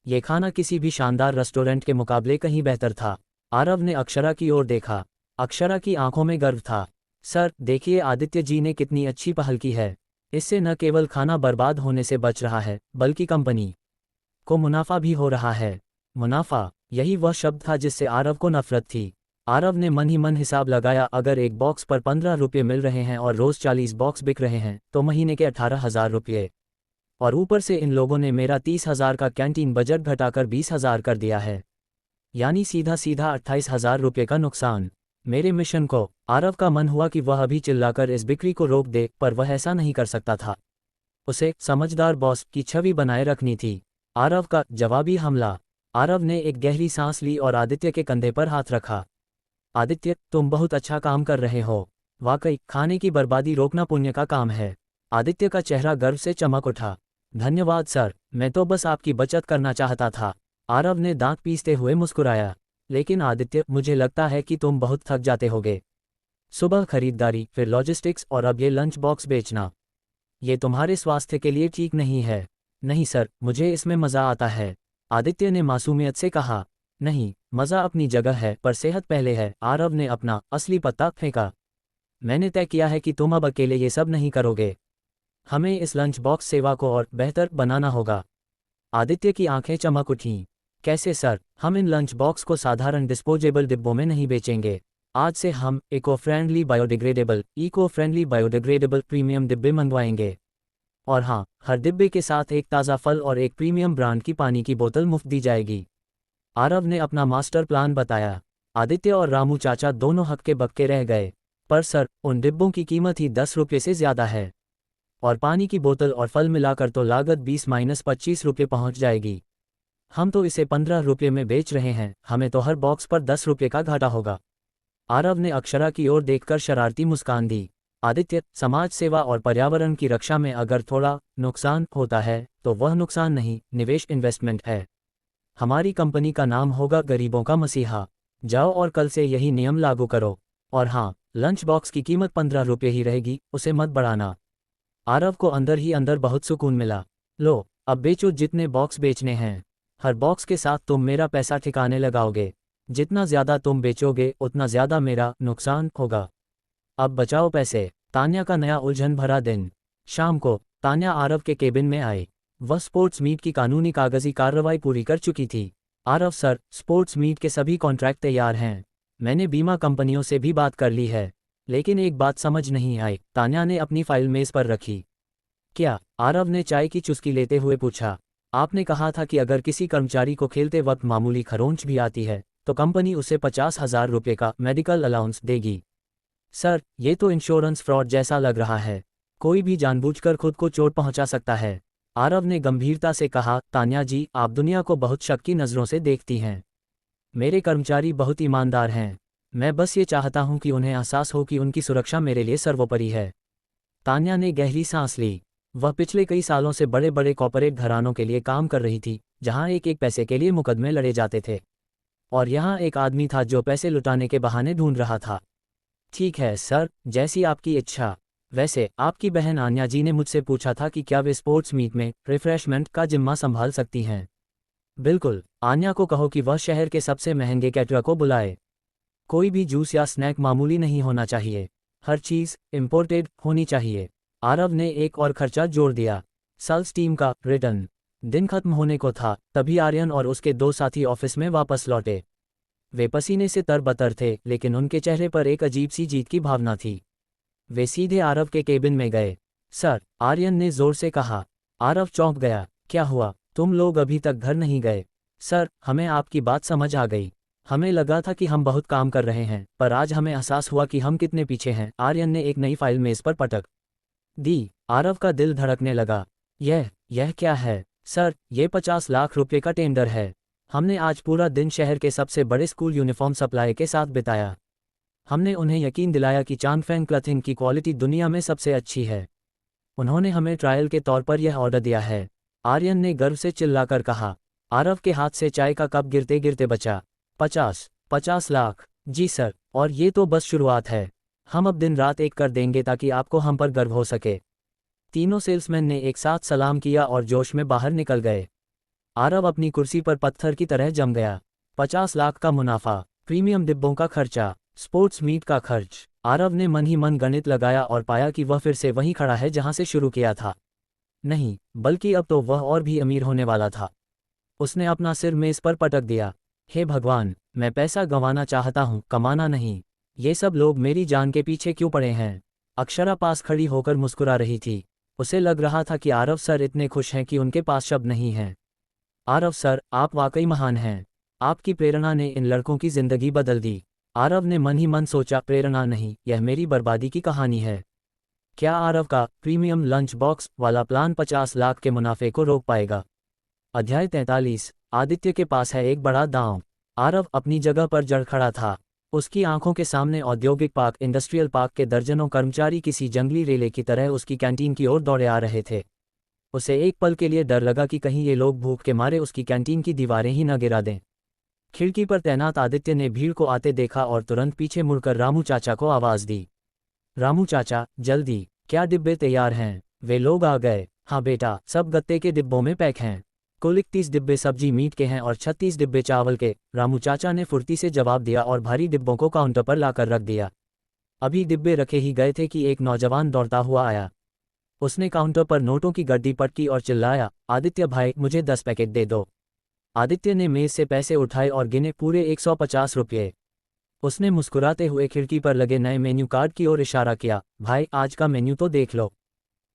ये खाना किसी भी शानदार रेस्टोरेंट के मुकाबले कहीं बेहतर था। आरव ने अक्षरा की ओर देखा। अक्षरा की आंखों में गर्व था। सर, देखिए आदित्य जी ने कितनी अच्छी पहल की है। इससे न केवल खाना बर्बाद होने से बच रहा है, बल्कि कंपनी को मुनाफा भी हो रहा है। मुनाफा, यही वह शब्द था जिससे आरव को नफरत थी। आरव ने मन ही मन हिसाब लगाया, अगर एक बॉक्स पर 15 रुपये मिल रहे हैं और रोज़ 40 बॉक्स बिक रहे हैं तो महीने के 18,000 रुपये। और ऊपर से इन लोगों ने मेरा 30,000 का कैंटीन बजट घटाकर 20,000 कर दिया है, यानी सीधा सीधा 28,000 रुपये का नुकसान। मेरे मिशन को। आरव का मन हुआ कि वह अभी चिल्लाकर इस बिक्री को रोक दे, पर वह ऐसा नहीं कर सकता था। उसे समझदार बॉस की छवि बनाए रखनी थी। आरव का जवाबी हमला। आरव ने एक गहरी सांस ली और आदित्य के कंधे पर हाथ रखा। आदित्य, तुम बहुत अच्छा काम कर रहे हो। वाकई, खाने की बर्बादी रोकना पुण्य का काम है। आदित्य का चेहरा गर्व से चमक उठा। धन्यवाद सर, मैं तो बस आपकी बचत करना चाहता था। आरव ने दांत पीसते हुए मुस्कुराया। लेकिन आदित्य, मुझे लगता है कि तुम बहुत थक जाते होगे। सुबह खरीदारी, फिर लॉजिस्टिक्स और अब ये लंच बॉक्स बेचना। ये तुम्हारे स्वास्थ्य के लिए ठीक नहीं है। नहीं सर, मुझे इसमें मज़ा आता है, आदित्य ने मासूमियत से कहा। नहीं, मज़ा अपनी जगह है, पर सेहत पहले है, आरव ने अपना असली पत्ता फेंका। मैंने तय किया है कि तुम अब अकेले ये सब नहीं करोगे। हमें इस लंच बॉक्स सेवा को और बेहतर बनाना होगा। आदित्य की आंखें चमक उठीं। कैसे सर? हम इन लंच बॉक्स को साधारण डिस्पोजेबल डिब्बों में नहीं बेचेंगे। आज से हम इको फ्रेंडली बायोडिग्रेडेबल प्रीमियम डिब्बे मंगवाएंगे। और हाँ, हर डिब्बे के साथ एक ताज़ा फल और एक प्रीमियम ब्रांड की पानी की बोतल मुफ्त दी जाएगी। आरव ने अपना मास्टर प्लान बताया। आदित्य और रामू चाचा दोनों हक्के बक्के रह गए। पर सर, उन डिब्बों की कीमत ही 10 रुपये से ज़्यादा है, और पानी की बोतल और फल मिलाकर तो लागत 20-25 रुपये पहुंच जाएगी। हम तो इसे 15 रुपये में बेच रहे हैं, हमें तो हर बॉक्स पर 10 रुपये का घाटा होगा। आरव ने अक्षरा की ओर देखकर शरारती मुस्कान दी। आदित्य, समाज सेवा और पर्यावरण की रक्षा में अगर थोड़ा नुकसान होता है तो वह नुकसान नहीं, निवेश इन्वेस्टमेंट है। हमारी कंपनी का नाम होगा गरीबों का मसीहा। जाओ और कल से यही नियम लागू करो। और हाँ, लंच बॉक्स की कीमत 15 रुपये ही रहेगी, उसे मत बढ़ाना। आरव को अंदर ही अंदर बहुत सुकून मिला। लो, अब बेचो जितने बॉक्स बेचने हैं। हर बॉक्स के साथ तुम मेरा पैसा ठिकाने लगाओगे। जितना ज़्यादा तुम बेचोगे उतना ज़्यादा मेरा नुकसान होगा। अब बचाओ पैसे। तान्या का नया उलझन भरा दिन। शाम को तान्या आरव के केबिन में आई। वह स्पोर्ट्स मीट की कानूनी कागजी कार्रवाई पूरी कर चुकी थी। आरव सर, स्पोर्ट्स मीट के सभी कॉन्ट्रैक्ट तैयार हैं। मैंने बीमा कंपनियों से भी बात कर ली है। लेकिन एक बात समझ नहीं आई। तान्या ने अपनी फाइल मेज पर रखी। क्या? आरव ने चाय की चुस्की लेते हुए पूछा। आपने कहा था कि अगर किसी कर्मचारी को खेलते वक्त मामूली खरोंच भी आती है तो कंपनी उसे 50,000 रुपये का मेडिकल अलाउंस देगी। सर, ये तो इंश्योरेंस फ्रॉड जैसा लग रहा है। कोई भी जानबूझकर खुद को चोट पहुंचा सकता है। आरव ने गंभीरता से कहा, तान्या जी, आप दुनिया को बहुत शक की नज़रों से देखती हैं। मेरे कर्मचारी बहुत ईमानदार हैं। मैं बस ये चाहता हूं कि उन्हें एहसास हो कि उनकी सुरक्षा मेरे लिए सर्वोपरि है। तान्या ने गहरी सांस ली। वह पिछले कई सालों से बड़े बड़े कॉर्पोरेट घरानों के लिए काम कर रही थी, जहां एक एक पैसे के लिए मुकदमे लड़े जाते थे। और यहाँ एक आदमी था जो पैसे लुटाने के बहाने ढूंढ रहा था। ठीक है सर, जैसी आपकी इच्छा। वैसे आपकी बहन आन्या जी ने मुझसे पूछा था कि क्या वे स्पोर्ट्स मीट में रिफ्रेशमेंट का जिम्मा संभाल सकती हैं। बिल्कुल, आन्या को कहो कि वह शहर के सबसे महंगे कैटरर को बुलाए। कोई भी जूस या स्नैक मामूली नहीं होना चाहिए। हर चीज़ इम्पोर्टेड होनी चाहिए। आरव ने एक और खर्चा जोड़ दिया, सेल्स टीम का रिटर्न। दिन खत्म होने को था, तभी आर्यन और उसके दो साथी ऑफिस में वापस लौटे। वे पसीने से तरबतर थे, लेकिन उनके चेहरे पर एक अजीब सी जीत की भावना थी। वे सीधे आरव के केबिन में गए। सर, आर्यन ने जोर से कहा। आरव चौंक गया। क्या हुआ? तुम लोग अभी तक घर नहीं गए? सर, हमें आपकी बात समझ आ गई। हमें लगा था कि हम बहुत काम कर रहे हैं, पर आज हमें एहसास हुआ कि हम कितने पीछे हैं। आर्यन ने एक नई फाइल मेज पर पटक दी। आरव का दिल धड़कने लगा। यह क्या है? सर, ये 50 लाख रुपये का टेंडर है। हमने आज पूरा दिन शहर के सबसे बड़े स्कूल यूनिफॉर्म सप्लाई के साथ बिताया। हमने उन्हें यकीन दिलाया कि चांगफेंग क्लॉथिंग की क्वालिटी दुनिया में सबसे अच्छी है। उन्होंने हमें ट्रायल के तौर पर यह ऑर्डर दिया है। आर्यन ने गर्व से चिल्लाकर कहा। आरव के हाथ से चाय का कप गिरते गिरते बचा। 50 लाख? जी सर, और ये तो बस शुरुआत है। हम अब दिन रात एक कर देंगे ताकि आपको हम पर गर्व हो सके। तीनों सेल्समैन ने एक साथ सलाम किया और जोश में बाहर निकल गए। आरव अपनी कुर्सी पर पत्थर की तरह जम गया। 50 लाख का मुनाफा, प्रीमियम डिब्बों का खर्चा, स्पोर्ट्स मीट का खर्च। आरव ने मन ही मन गणित लगाया और पाया कि वह फिर से वहीं खड़ा है जहां से शुरू किया था। नहीं, बल्कि अब तो वह और भी अमीर होने वाला था। उसने अपना सिर मेज पर पटक दिया। हे भगवान, मैं पैसा गंवाना चाहता हूँ, कमाना नहीं। ये सब लोग मेरी जान के पीछे क्यों पड़े हैं? अक्षरा पास खड़ी होकर मुस्कुरा रही थी। उसे लग रहा था कि आरव सर इतने खुश हैं कि उनके पास शब्द नहीं हैं। आरव सर, आप वाकई महान हैं। आपकी प्रेरणा ने इन लड़कों की जिंदगी बदल दी। आरव ने मन ही मन सोचा, प्रेरणा नहीं, यह मेरी बर्बादी की कहानी है। क्या आरव का प्रीमियम लंच बॉक्स वाला प्लान 50 लाख के मुनाफे को रोक पाएगा? अध्याय 43। आदित्य के पास है एक बड़ा दांव। आरव अपनी जगह पर जड़ खड़ा था। उसकी आंखों के सामने औद्योगिक पार्क, इंडस्ट्रियल पार्क के दर्जनों कर्मचारी किसी जंगली रेले की तरह उसकी कैंटीन की ओर दौड़े आ रहे थे। उसे एक पल के लिए डर लगा कि कहीं ये लोग भूख के मारे उसकी कैंटीन की दीवारें ही न गिरा दें। खिड़की पर तैनात आदित्य ने भीड़ को आते देखा और तुरंत पीछे मुड़कर रामू चाचा को आवाज दी। रामू चाचा, जल्दी, क्या डिब्बे तैयार हैं? वे लोग आ गए। हाँ बेटा, सब गत्ते के डिब्बों में पैक हैं। कुल 31 डिब्बे सब्जी मीट के हैं और 36 डिब्बे चावल के। रामू चाचा ने फुर्ती से जवाब दिया और भारी डिब्बों को काउंटर पर लाकर रख दिया। अभी डिब्बे रखे ही गए थे कि एक नौजवान दौड़ता हुआ आया। उसने काउंटर पर नोटों की गड्डी पटकी और चिल्लाया, आदित्य भाई, मुझे 10 पैकेट दे दो। आदित्य ने मेज से पैसे उठाए और गिने, पूरे 150 रुपये। उसने मुस्कुराते हुए खिड़की पर लगे नए मेन्यू कार्ड की ओर इशारा किया। भाई, आज का मेन्यू तो देख लो।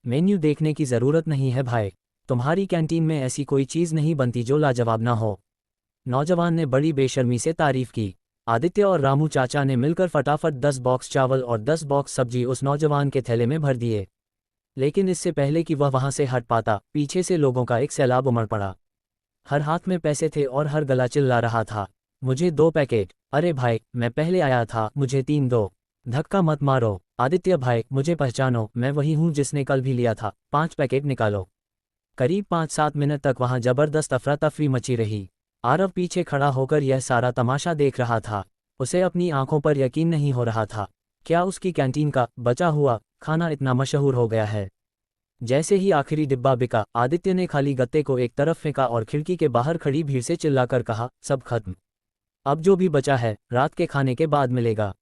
मेन्यू देखने की ज़रूरत नहीं है भाई, तुम्हारी कैंटीन में ऐसी कोई चीज़ नहीं बनती जो लाजवाब ना हो। नौजवान ने बड़ी बेशर्मी से तारीफ की। आदित्य और रामू चाचा ने मिलकर फटाफट 10 बॉक्स चावल और 10 बॉक्स सब्जी उस नौजवान के थैले में भर दिए। लेकिन इससे पहले कि वह वहां से हट पाता, पीछे से लोगों का एक सैलाब उमड़ पड़ा। हर हाथ में पैसे थे और हर गला चिल्ला रहा था, मुझे 2 पैकेट। अरे भाई, मैं पहले आया था, मुझे 3 दो। धक्का मत मारो। आदित्य भाई, मुझे पहचानो, मैं वही हूँ जिसने कल भी लिया था। 5 पैकेट निकालो। करीब 5-7 मिनट तक वहां जबरदस्त अफरा तफरी मची रही। आरव पीछे खड़ा होकर यह सारा तमाशा देख रहा था। उसे अपनी आंखों पर यकीन नहीं हो रहा था। क्या उसकी कैंटीन का बचा हुआ खाना इतना मशहूर हो गया है? जैसे ही आखिरी डिब्बा बिका, आदित्य ने खाली गत्ते को एक तरफ फेंका और खिड़की के बाहर खड़ी भीड़ से चिल्लाकर कहा, सब खत्म। अब जो भी बचा है रात के खाने के बाद मिलेगा।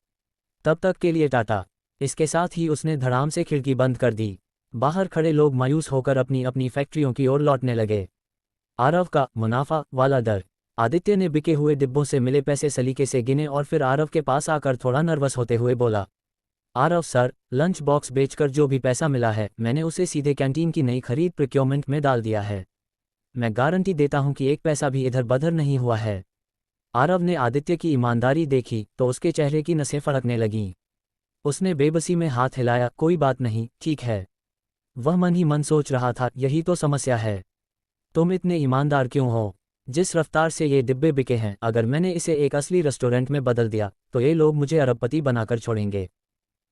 तब तक के लिए टाटा। इसके साथ ही उसने धड़ाम से खिड़की बंद कर दी। बाहर खड़े लोग मायूस होकर अपनी अपनी फैक्ट्रियों की ओर लौटने लगे। आरव का मुनाफा वाला डर। आदित्य ने बिके हुए डिब्बों से मिले पैसे सलीके से गिने और फिर आरव के पास आकर थोड़ा नर्वस होते हुए बोला, आरव सर, लंच बॉक्स बेचकर जो भी पैसा मिला है मैंने उसे सीधे कैंटीन की नई खरीद प्रोक्योरमेंट में डाल दिया है। मैं गारंटी देता हूं कि एक पैसा भी इधर बधर नहीं हुआ है। आरव ने आदित्य की ईमानदारी देखी तो उसके चेहरे की नसें फड़कने लगीं। उसने बेबसी में हाथ हिलाया, कोई बात नहीं, ठीक है। वह मन ही मन सोच रहा था, यही तो समस्या है। तुम इतने ईमानदार क्यों हो? जिस रफ्तार से ये डिब्बे बिके हैं, अगर मैंने इसे एक असली रेस्टोरेंट में बदल दिया तो ये लोग मुझे अरबपति बनाकर छोड़ेंगे।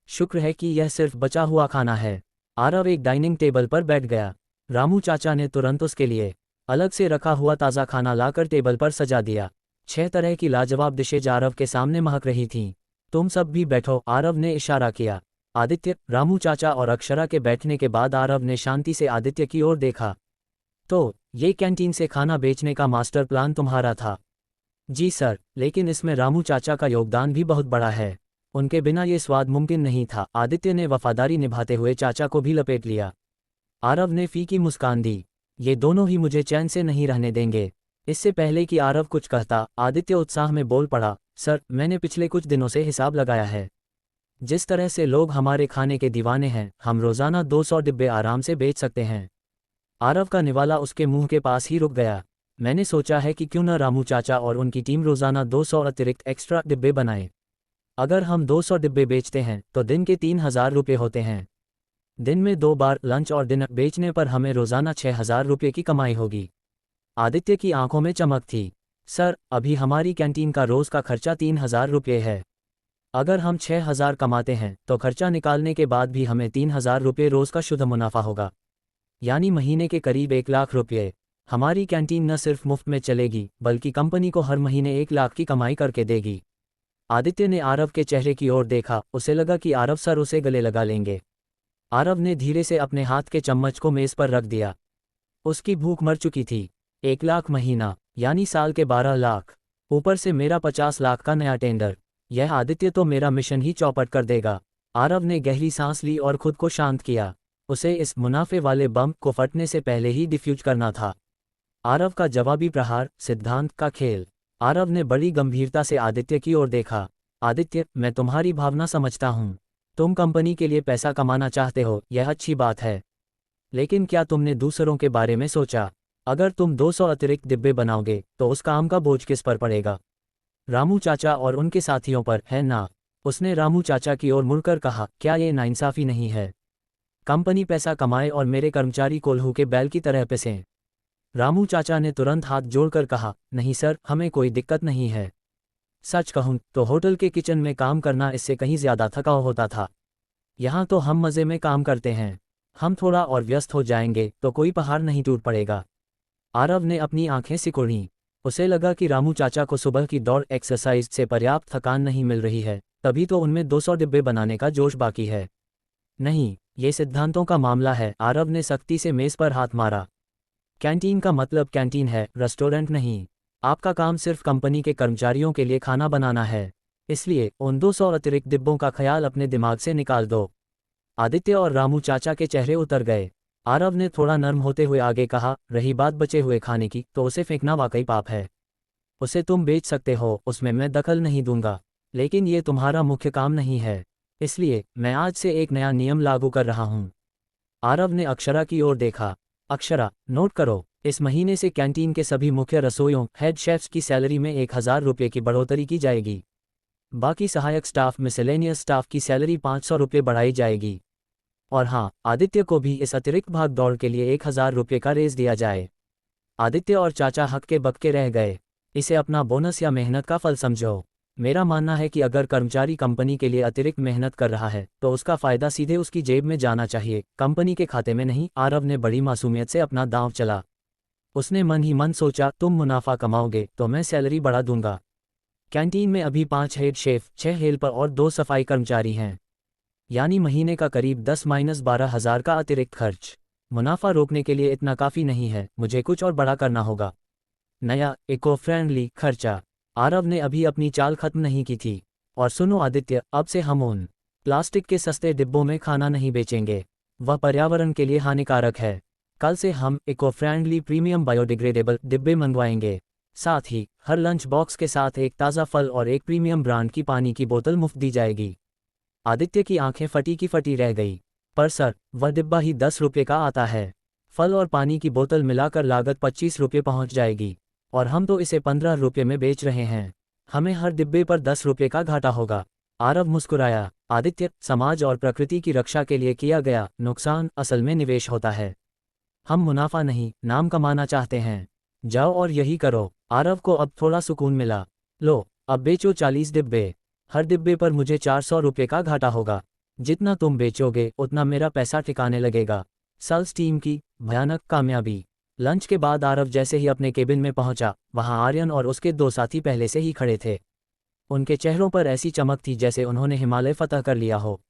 शुक्र है कि यह सिर्फ बचा हुआ खाना है। आरव एक डाइनिंग टेबल पर बैठ गया। रामू चाचा ने तुरंत उसके लिए अलग से रखा हुआ ताज़ा खाना लाकर टेबल पर सजा दिया। 6 तरह की लाजवाब डिशेज आरव के सामने महक रही थीं। तुम सब भी बैठो, आरव ने इशारा किया। आदित्य, रामू चाचा और अक्षरा के बैठने के बाद आरव ने शांति से आदित्य की ओर देखा। तो ये कैंटीन से खाना बेचने का मास्टर प्लान तुम्हारा था? जी सर, लेकिन इसमें रामू चाचा का योगदान भी बहुत बड़ा है। उनके बिना ये स्वाद मुमकिन नहीं था। आदित्य ने वफादारी निभाते हुए चाचा को भी लपेट लिया। आरव ने फीकी मुस्कान दी। ये दोनों ही मुझे चैन से नहीं रहने देंगे। इससे पहले कि आरव कुछ कहता, आदित्य उत्साह में बोल पड़ा, सर, मैंने पिछले कुछ दिनों से हिसाब लगाया है। जिस तरह से लोग हमारे खाने के दीवाने हैं, हम रोज़ाना 200 डिब्बे आराम से बेच सकते हैं। आरव का निवाला उसके मुंह के पास ही रुक गया। मैंने सोचा है कि क्यों न रामू चाचा और उनकी टीम रोज़ाना 200 अतिरिक्त एक्स्ट्रा डिब्बे बनाए। अगर हम 200 डिब्बे बेचते हैं तो दिन के 3000 रुपये होते हैं। दिन में 2 बार लंच और डिनर बेचने पर हमें रोज़ाना 6000 रुपये की कमाई होगी। आदित्य की आंखों में चमक थी। सर, अभी हमारी कैंटीन का रोज़ का खर्चा 3000 रुपये है। अगर हम 6000 कमाते हैं तो खर्चा निकालने के बाद भी हमें 3000 रुपये रोज़ का शुद्ध मुनाफा होगा, यानी महीने के करीब 1 लाख रुपये। हमारी कैंटीन न सिर्फ मुफ्त में चलेगी बल्कि कंपनी को हर महीने 1 लाख की कमाई करके देगी। आदित्य ने आरव के चेहरे की ओर देखा। उसे लगा कि आरव सर उसे गले लगा लेंगे। आरव ने धीरे से अपने हाथ के चम्मच को मेज़ पर रख दिया। उसकी भूख मर चुकी थी। 1 लाख महीना, यानी साल के 12 लाख। ऊपर से मेरा 50 लाख का नया टेंडर। यह आदित्य तो मेरा मिशन ही चौपट कर देगा। आरव ने गहरी सांस ली और खुद को शांत किया। उसे इस मुनाफे वाले बम को फटने से पहले ही डिफ्यूज करना था। आरव का जवाबी प्रहार, सिद्धांत का खेल। आरव ने बड़ी गंभीरता से आदित्य की ओर देखा। आदित्य, मैं तुम्हारी भावना समझता हूँ। तुम कंपनी के लिए पैसा कमाना चाहते हो, यह अच्छी बात है। लेकिन क्या तुमने दूसरों के बारे में सोचा? अगर तुम 200 अतिरिक्त डिब्बे बनाओगे तो उस काम का बोझ किस पर पड़ेगा? रामू चाचा और उनके साथियों पर, है ना? उसने रामू चाचा की ओर मुड़कर कहा, क्या ये नाइंसाफी नहीं है? कंपनी पैसा कमाए और मेरे कर्मचारी कोल्हू के बैल की तरह पिसें। रामू चाचा ने तुरंत हाथ जोड़कर कहा, नहीं सर, हमें कोई दिक्कत नहीं है। सच कहूं तो होटल के किचन में काम करना इससे कहीं ज़्यादा थकाऊ होता था। यहाँ तो हम मज़े में काम करते हैं। हम थोड़ा और व्यस्त हो जाएंगे तो कोई पहाड़ नहीं टूट पड़ेगा। आरव ने अपनी आंखें सिकुड़ीं। उसे लगा कि रामू चाचा को सुबह की दौड़ एक्सरसाइज से पर्याप्त थकान नहीं मिल रही है, तभी तो उनमें 200 डिब्बे बनाने का जोश बाकी है। नहीं, ये सिद्धांतों का मामला है। आरव ने सख्ती से मेज़ पर हाथ मारा। कैंटीन का मतलब कैंटीन है, रेस्टोरेंट नहीं। आपका काम सिर्फ कंपनी के कर्मचारियों के लिए खाना बनाना है। इसलिए उन 200 अतिरिक्त डिब्बों का ख्याल अपने दिमाग से निकाल दो। आदित्य और रामू चाचा के चेहरे उतर गए। आरव ने थोड़ा नर्म होते हुए आगे कहा, रही बात बचे हुए खाने की, तो उसे फेंकना वाकई पाप है। उसे तुम बेच सकते हो, उसमें मैं दखल नहीं दूंगा। लेकिन ये तुम्हारा मुख्य काम नहीं है। इसलिए मैं आज से एक नया नियम लागू कर रहा हूँ। आरव ने अक्षरा की ओर देखा। अक्षरा, नोट करो, इस महीने से कैंटीन के सभी मुख्य रसोइयों, हेड शेफ्स की सैलरी में 1000 रुपये की बढ़ोतरी की जाएगी। बाकी सहायक स्टाफ, मिसेलेनियस स्टाफ की सैलरी 500 रुपये बढ़ाई जाएगी। और हाँ, आदित्य को भी इस अतिरिक्त भाग दौड़ के लिए 1000 रुपये का रेज दिया जाए। आदित्य और चाचा हक्के बक्के रह गए। इसे अपना बोनस या मेहनत का फल समझो। मेरा मानना है कि अगर कर्मचारी कंपनी के लिए अतिरिक्त मेहनत कर रहा है तो उसका फायदा सीधे उसकी जेब में जाना चाहिए, कंपनी के खाते में नहीं। आरव ने बड़ी मासूमियत से अपना दांव चला। उसने मन ही मन सोचा, तुम मुनाफा कमाओगे तो मैं सैलरी बढ़ा दूंगा। कैंटीन में अभी 5 हेड शेफ, 6 हेल्पर और 2 सफाई कर्मचारी हैं, यानी महीने का करीब 10-12 हज़ार का अतिरिक्त खर्च। मुनाफा रोकने के लिए इतना काफ़ी नहीं है, मुझे कुछ और बड़ा करना होगा। नया, इको फ्रेंडली खर्चा। आरव ने अभी अपनी चाल खत्म नहीं की थी। और सुनो आदित्य, अब से हम उन प्लास्टिक के सस्ते डिब्बों में खाना नहीं बेचेंगे, वह पर्यावरण के लिए हानिकारक है। कल से हम इको फ्रेंडली प्रीमियम बायोडिग्रेडेबल डिब्बे मंगवाएंगे। साथ ही हर लंच बॉक्स के साथ एक ताज़ा फल और एक प्रीमियम ब्रांड की पानी की बोतल मुफ्त दी जाएगी। आदित्य की आंखें फटी की फटी रह गई। पर सर, वह डिब्बा ही 10 रुपये का आता है। फल और पानी की बोतल मिलाकर लागत 25 रुपये पहुंच जाएगी, और हम तो इसे 15 रुपये में बेच रहे हैं। हमें हर डिब्बे पर 10 रुपये का घाटा होगा। आरव मुस्कुराया। आदित्य, समाज और प्रकृति की रक्षा के लिए किया गया नुकसान असल में निवेश होता है। हम मुनाफा नहीं, नाम कमाना चाहते हैं। जाओ और यही करो। आरव को अब थोड़ा सुकून मिला। लो, अब बेचो 40 डिब्बे। हर डिब्बे पर मुझे 400 रुपये का घाटा होगा। जितना तुम बेचोगे उतना मेरा पैसा ठिकाने लगेगा। सेल्स टीम की भयानक कामयाबी। लंच के बाद आरव जैसे ही अपने केबिन में पहुंचा, वहां आर्यन और उसके 2 साथी पहले से ही खड़े थे। उनके चेहरों पर ऐसी चमक थी जैसे उन्होंने हिमालय फतह कर लिया हो।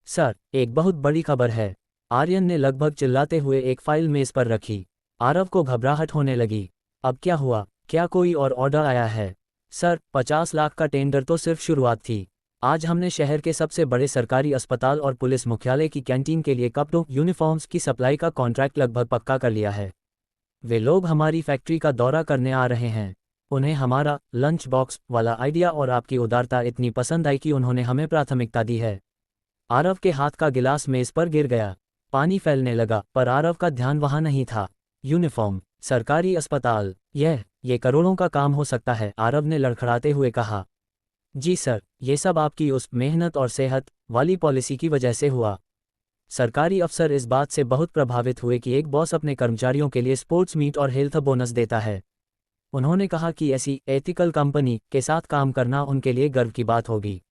सर, एक बहुत बड़ी खबर है। आर्यन ने लगभग चिल्लाते हुए एक फाइल मेज पर रखी। आरव को घबराहट होने लगी। अब क्या हुआ? क्या कोई और ऑर्डर आया है? सर, 50 लाख का टेंडर तो सिर्फ शुरुआत थी। आज हमने शहर के सबसे बड़े सरकारी अस्पताल और पुलिस मुख्यालय की कैंटीन के लिए कपड़ों यूनिफॉर्म्स की सप्लाई का कॉन्ट्रैक्ट लगभग पक्का कर लिया है। वे लोग हमारी फैक्ट्री का दौरा करने आ रहे हैं। उन्हें हमारा लंच बॉक्स वाला आइडिया और आपकी उदारता इतनी पसंद आई कि उन्होंने हमें प्राथमिकता दी है। आरव के हाथ का गिलास मेज पर गिर गया। पानी फैलने लगा, पर आरव का ध्यान वहां नहीं था। यूनिफॉर्म, सरकारी अस्पताल, ये करोड़ों का काम हो सकता है, आरव ने लड़खड़ाते हुए कहा। जी सर, ये सब आपकी उस मेहनत और सेहत वाली पॉलिसी की वजह से हुआ। सरकारी अफसर इस बात से बहुत प्रभावित हुए कि एक बॉस अपने कर्मचारियों के लिए स्पोर्ट्स मीट और हेल्थ बोनस देता है। उन्होंने कहा कि ऐसी एथिकल कंपनी के साथ काम करना उनके लिए गर्व की बात होगी।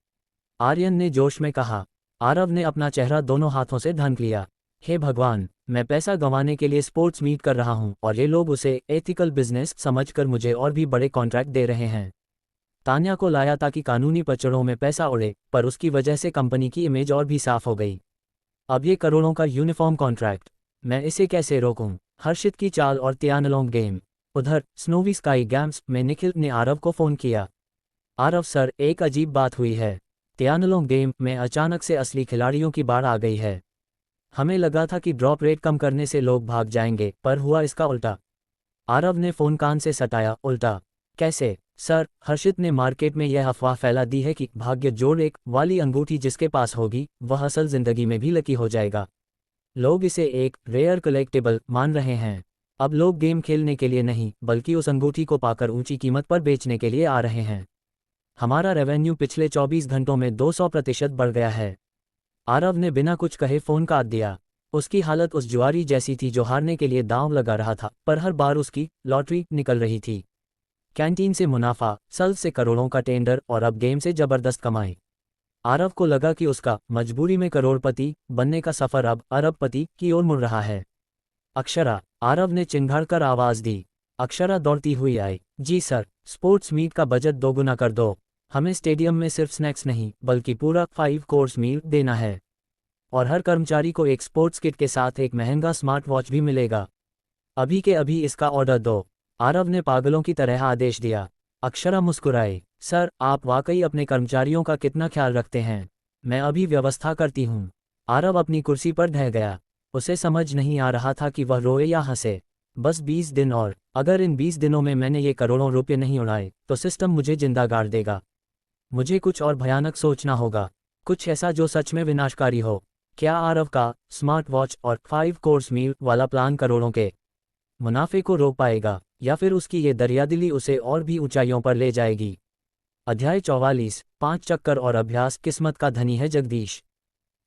आर्यन ने जोश में कहा। आरव ने अपना चेहरा दोनों हाथों से ढक लिया। हे भगवान, मैं पैसा गंवाने के लिए स्पोर्ट्स मीट कर रहा हूं और ये लोग उसे एथिकल बिजनेस समझकर मुझे और भी बड़े कॉन्ट्रैक्ट दे रहे हैं। तान्या को लाया ताकि कानूनी पचड़ों में पैसा उड़े, पर उसकी वजह से कंपनी की इमेज और भी साफ हो गई। अब ये करोड़ों का यूनिफॉर्म कॉन्ट्रैक्ट, मैं इसे कैसे रोकूं? हर्षित की चाल और तियानलोंग गेम। उधर स्नोवी स्काई गेम्स में निखिल ने आरव को फ़ोन किया। आरव सर, एक अजीब बात हुई है। तियानलोंग गेम में अचानक से असली खिलाड़ियों की बाढ़ आ गई है। हमें लगा था कि ड्रॉप रेट कम करने से लोग भाग जाएंगे, पर हुआ इसका उल्टा। आरव ने फ़ोन कान से सटाया। उल्टा कैसे? सर, हर्षित ने मार्केट में यह अफवाह फैला दी है कि भाग्य जोड़ एक वाली अंगूठी जिसके पास होगी वह असल जिंदगी में भी लकी हो जाएगा। लोग इसे एक रेयर कलेक्टेबल मान रहे हैं। अब लोग गेम खेलने के लिए नहीं, बल्कि उस अंगूठी को पाकर ऊंची कीमत पर बेचने के लिए आ रहे हैं। हमारा रेवेन्यू पिछले 24 घंटों में 200% बढ़ गया है। आरव ने बिना कुछ कहे फ़ोन काट दिया। उसकी हालत उस जुआरी जैसी थी जो हारने के लिए दांव लगा रहा था, पर हर बार उसकी लॉटरी निकल रही थी। कैंटीन से मुनाफा, सेल्स से करोड़ों का टेंडर और अब गेम से जबरदस्त कमाई। आरव को लगा कि उसका मजबूरी में करोड़पति बनने का सफ़र अब अरबपति की ओर मुड़ रहा है। अक्षरा, आरव ने चिंघाड़कर आवाज़ दी। अक्षरा दौड़ती हुई आई। जी सर, स्पोर्ट्स मीट का बजट दोगुना कर दो। हमें स्टेडियम में सिर्फ स्नैक्स नहीं बल्कि पूरा 5 कोर्स मील देना है। और हर कर्मचारी को एक स्पोर्ट्स किट के साथ एक महंगा स्मार्ट वॉच भी मिलेगा। अभी के अभी इसका ऑर्डर दो। आरव ने पागलों की तरह आदेश दिया। अक्षरा मुस्कुराई। सर, आप वाकई अपने कर्मचारियों का कितना ख्याल रखते हैं। मैं अभी व्यवस्था करती हूँ। आरव अपनी कुर्सी पर ढह गया। उसे समझ नहीं आ रहा था कि वह रोए या हंसे। बस 20 दिन और, अगर इन 20 दिनों में मैंने ये करोड़ों रुपये नहीं उड़ाए तो सिस्टम मुझे जिंदा गाड़ देगा। मुझे कुछ और भयानक सोचना होगा, कुछ ऐसा जो सच में विनाशकारी हो। क्या आरव का स्मार्ट वॉच और 5 कोर्स मील वाला प्लान करोड़ों के मुनाफे को रोक पाएगा, या फिर उसकी ये दरियादिली उसे और भी ऊंचाइयों पर ले जाएगी? अध्याय 44, 5 चक्कर और अभ्यास। किस्मत का धनी है जगदीश।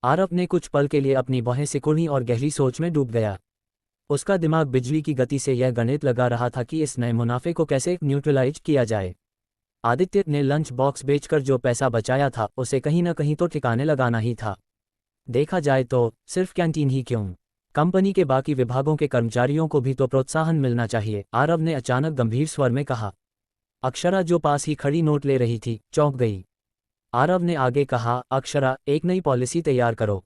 आरव ने कुछ पल के लिए अपनी बाहें सिकुड़ी और गहरी सोच में डूब गया। उसका दिमाग बिजली की गति से यह गणित लगा रहा था कि इस नए मुनाफे को कैसे न्यूट्रलाइज किया जाए। आदित्य ने लंच बॉक्स बेचकर जो पैसा बचाया था उसे कहीं न कहीं तो ठिकाने लगाना ही था। देखा जाए तो सिर्फ कैंटीन ही क्यों, कंपनी के बाकी विभागों के कर्मचारियों को भी तो प्रोत्साहन मिलना चाहिए, आरव ने अचानक गंभीर स्वर में कहा। अक्षरा, जो पास ही खड़ी नोट ले रही थी, चौंक गई। आरव ने आगे कहा, अक्षरा, एक नई पॉलिसी तैयार करो।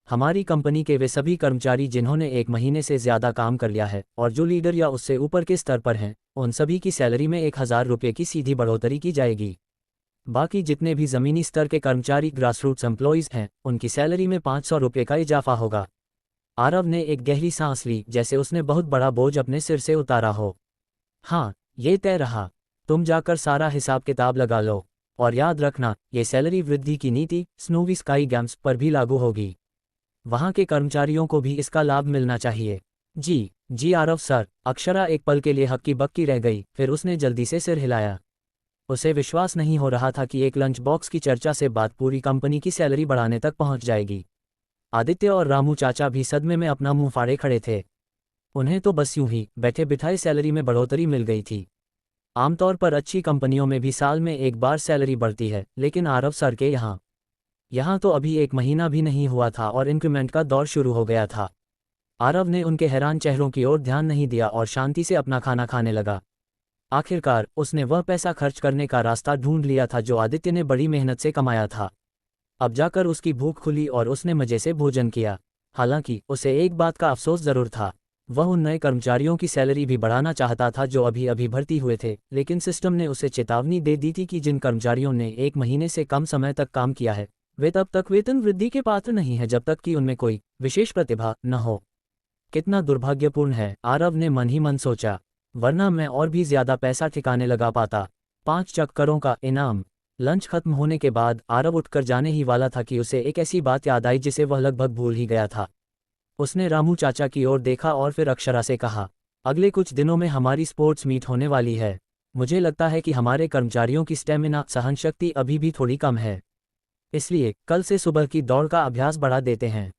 हमारी कंपनी के वे सभी कर्मचारी जिन्होंने 1 महीने से ज़्यादा काम कर लिया है और जो लीडर या उससे ऊपर के स्तर पर हैं, उन सभी की सैलरी में 1,000 रुपये की सीधी बढ़ोतरी की जाएगी। बाकी जितने भी ज़मीनी स्तर के कर्मचारी ग्रासरूट्स एम्प्लॉइज़ हैं, उनकी सैलरी में 500 रुपये का इजाफा होगा। आरव ने एक गहरी सांस ली, जैसे उसने बहुत बड़ा बोझ अपने सिर से उतारा हो। हाँ, ये तय रहा। तुम जाकर सारा हिसाब किताब लगा लो, और याद रखना, ये सैलरी वृद्धि की नीति स्नोवी स्काई गेम्स पर भी लागू होगी। वहाँ के कर्मचारियों को भी इसका लाभ मिलना चाहिए। जी आरव सर। अक्षरा एक पल के लिए हक्की बक्की रह गई, फिर उसने जल्दी से सिर हिलाया। उसे विश्वास नहीं हो रहा था कि एक लंच बॉक्स की चर्चा से बात पूरी कंपनी की सैलरी बढ़ाने तक पहुंच जाएगी। आदित्य और रामू चाचा भी सदमे में अपना मुंह फाड़े खड़े थे। उन्हें तो बस यूं ही बैठे बिठाए सैलरी में बढ़ोतरी मिल गई थी। आमतौर पर अच्छी कंपनियों में भी साल में एक बार सैलरी बढ़ती है, लेकिन आरव सर के यहाँ तो अभी 1 महीना भी नहीं हुआ था और इंक्रीमेंट का दौर शुरू हो गया था। आरव ने उनके हैरान चेहरों की ओर ध्यान नहीं दिया और शांति से अपना खाना खाने लगा। आखिरकार उसने वह पैसा खर्च करने का रास्ता ढूंढ लिया था जो आदित्य ने बड़ी मेहनत से कमाया था। अब जाकर उसकी भूख खुली और उसने मजे से भोजन किया। हालांकि उसे एक बात का अफसोस जरूर था। वह उन नए कर्मचारियों की सैलरी भी बढ़ाना चाहता था जो अभी अभी भर्ती हुए थे, लेकिन सिस्टम ने उसे चेतावनी दे दी थी कि जिन कर्मचारियों ने 1 महीने से कम समय तक काम किया है, वे तब तक वेतन वृद्धि के पात्र नहीं है जब तक कि उनमें कोई विशेष प्रतिभा न हो। कितना दुर्भाग्यपूर्ण है, आरव ने मन ही मन सोचा, वरना मैं और भी ज्यादा पैसा ठिकाने लगा पाता। 5 चक्करों का इनाम। लंच खत्म होने के बाद आरव उठकर जाने ही वाला था कि उसे एक ऐसी बात याद आई जिसे वह लगभग भूल ही गया था। उसने रामू चाचा की ओर देखा और फिर अक्षरा से कहा, अगले कुछ दिनों में हमारी स्पोर्ट्स मीट होने वाली है। मुझे लगता है कि हमारे कर्मचारियों की स्टेमिना सहनशक्ति अभी भी थोड़ी कम है। इसलिए कल से सुबह की दौड़ का अभ्यास बढ़ा देते हैं।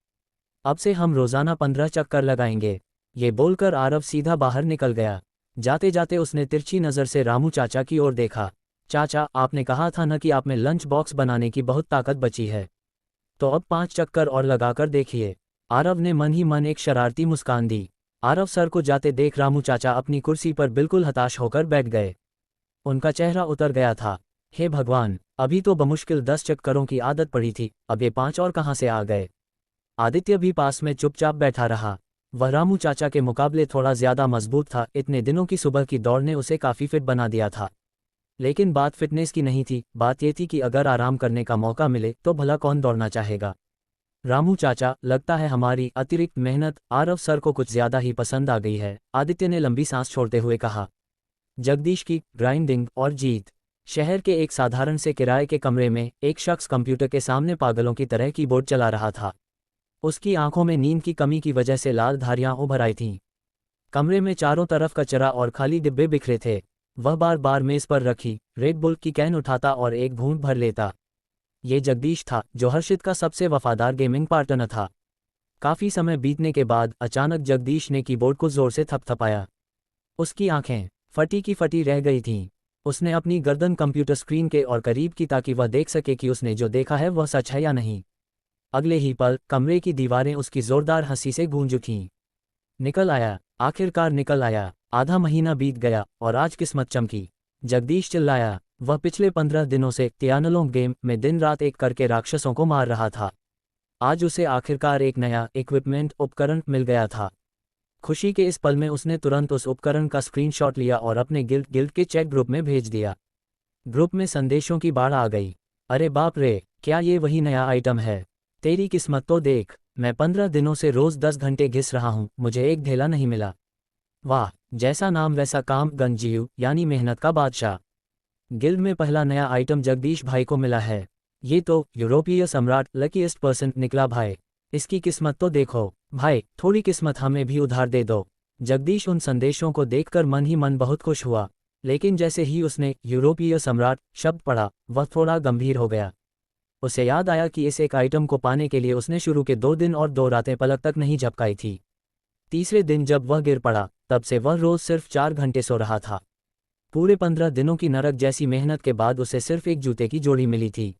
अब से हम रोजाना 15 चक्कर लगाएंगे। ये बोलकर आरव सीधा बाहर निकल गया। जाते जाते उसने तिरछी नज़र से रामू चाचा की ओर देखा। चाचा, आपने कहा था न कि आप में लंच बॉक्स बनाने की बहुत ताकत बची है। तो अब 5 चक्कर और लगाकर देखिए। आरव ने मन ही मन एक शरारती मुस्कान दी। आरव सर को जाते देख रामू चाचा अपनी कुर्सी पर बिल्कुल हताश होकर बैठ गए। उनका चेहरा उतर गया था। हे भगवान, अभी तो बमुश्किल 10 चक्करों की आदत पड़ी थी, अब ये 5 और कहाँ से आ गए। आदित्य भी पास में चुपचाप बैठा रहा। वह रामू चाचा के मुकाबले थोड़ा ज्यादा मजबूत था। इतने दिनों की सुबह की दौड़ ने उसे काफी फिट बना दिया था। लेकिन बात फिटनेस की नहीं थी, बात ये थी कि अगर आराम करने का मौका मिले तो भला कौन दौड़ना चाहेगा। रामू चाचा, लगता है हमारी अतिरिक्त मेहनत आरव सर को कुछ ज्यादा ही पसंद आ गई है, आदित्य ने लंबी सांस छोड़ते हुए कहा। जगदीश की ग्राइंडिंग और जीत। शहर के एक साधारण से किराए के कमरे में एक शख्स कंप्यूटर के सामने पागलों की तरह कीबोर्ड चला रहा था। उसकी आंखों में नींद की कमी की वजह से लाल धारियां उभर आई थीं। कमरे में चारों तरफ कचरा और खाली डिब्बे बिखरे थे। वह बार बार मेज पर रखी रेड बुल की कैन उठाता और एक घूंट भर लेता। ये जगदीश था, जो हर्षित का सबसे वफादार गेमिंग पार्टनर था। काफी समय बीतने के बाद अचानक जगदीश ने कीबोर्ड को जोर से थपथपाया। उसकी आंखें फटी की फटी रह गई थीं। उसने अपनी गर्दन कंप्यूटर स्क्रीन के और करीब की ताकि वह देख सके कि उसने जो देखा है वह सच है या नहीं। अगले ही पल कमरे की दीवारें उसकी जोरदार हंसी से गूंज उठीं। निकल आया, आखिरकार निकल आया। आधा महीना बीत गया और आज किस्मत चमकी। जगदीश चिल्लाया। वह पिछले 15 दिनों से त्यानलोंग गेम में दिन रात एक करके राक्षसों को मार रहा था। आज उसे आखिरकार एक नया इक्विपमेंट उपकरण मिल गया था। खुशी के इस पल में उसने तुरंत उस उपकरण का स्क्रीनशॉट लिया और अपने गिल्ड के चैट ग्रुप में भेज दिया। ग्रुप में संदेशों की बाढ़ आ गई। अरे बाप रे, क्या ये वही नया आइटम है? तेरी किस्मत तो देख, मैं 15 दिनों से रोज 10 घंटे घिस रहा हूँ, मुझे एक ढेला नहीं मिला। वाह, जैसा नाम वैसा काम, गंजीव यानी मेहनत का बादशाह। गिल्ड में पहला नया आइटम जगदीश भाई को मिला है। ये तो यूरोपीय सम्राट लकीएस्ट पर्सन निकला भाई। इसकी किस्मत तो देखो भाई, थोड़ी किस्मत हमें भी उधार दे दो। जगदीश उन संदेशों को देखकर मन ही मन बहुत खुश हुआ, लेकिन जैसे ही उसने यूरोपीय सम्राट शब्द पढ़ा, वह थोड़ा गंभीर हो गया। उसे याद आया कि इस एक आइटम को पाने के लिए उसने शुरू के 2 दिन और 2 रातें पलक तक नहीं झपकाई थी। तीसरे दिन जब वह गिर पड़ा, तब से वह रोज सिर्फ 4 घंटे सो रहा था। पूरे 15 दिनों की नरक जैसी मेहनत के बाद उसे सिर्फ एक जूते की जोड़ी मिली थी।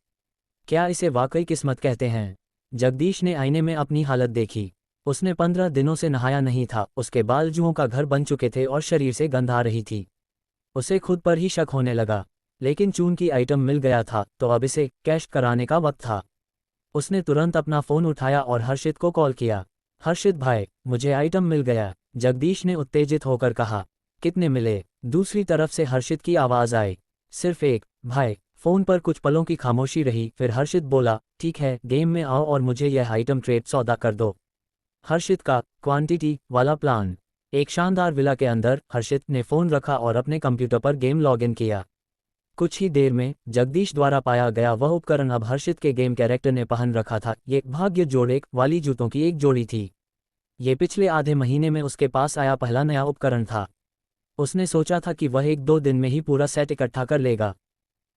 क्या इसे वाकई किस्मत कहते हैं? जगदीश ने आईने में अपनी हालत देखी। उसने 15 दिनों से नहाया नहीं था, उसके बाल जुओं का घर बन चुके थे और शरीर से गंध आ रही थी। उसे खुद पर ही शक होने लगा, लेकिन चून की आइटम मिल गया था तो अब इसे कैश कराने का वक्त था। उसने तुरंत अपना फ़ोन उठाया और हर्षित को कॉल किया। हर्षित भाई, मुझे आइटम मिल गया, जगदीश ने उत्तेजित होकर कहा। कितने मिले? दूसरी तरफ से हर्षित की आवाज़ आई। सिर्फ एक, भाई। फ़ोन पर कुछ पलों की खामोशी रही, फिर हर्षित बोला, ठीक है, गेम में आओ और मुझे यह आइटम ट्रेड सौदा कर दो। हर्षित का क्वांटिटी वाला प्लान। एक शानदार विला के अंदर हर्षित ने फ़ोन रखा और अपने कंप्यूटर पर गेम लॉगिन किया। कुछ ही देर में जगदीश द्वारा पाया गया वह उपकरण अब हर्षित के गेम कैरेक्टर ने पहन रखा था। ये भाग्य जोड़े वाली जूतों की एक जोड़ी थी। ये पिछले आधे महीने में उसके पास आया पहला नया उपकरण था। उसने सोचा था कि वह 1-2 दिन में ही पूरा सेट इकट्ठा कर लेगा।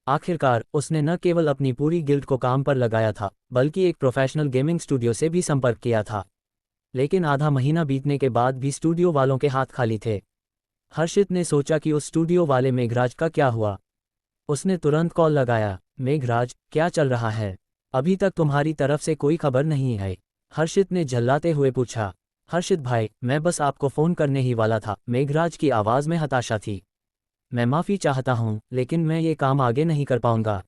आखिरकार उसने न केवल अपनी पूरी गिल्ड को काम पर लगाया था, बल्कि एक प्रोफेशनल गेमिंग स्टूडियो से भी संपर्क किया था। लेकिन आधा महीना बीतने के बाद भी स्टूडियो वालों के हाथ खाली थे। हर्षित ने सोचा कि उस स्टूडियो वाले मेघराज का क्या हुआ। उसने तुरंत कॉल लगाया। मेघराज, क्या चल रहा है? अभी तक तुम्हारी तरफ से कोई खबर नहीं आई, हर्षित ने झल्लाते हुए पूछा। हर्षित भाई, मैं बस आपको फ़ोन करने ही वाला था, मेघराज की आवाज़ में हताशा थी। मैं माफ़ी चाहता हूँ, लेकिन मैं ये काम आगे नहीं कर पाऊंगा।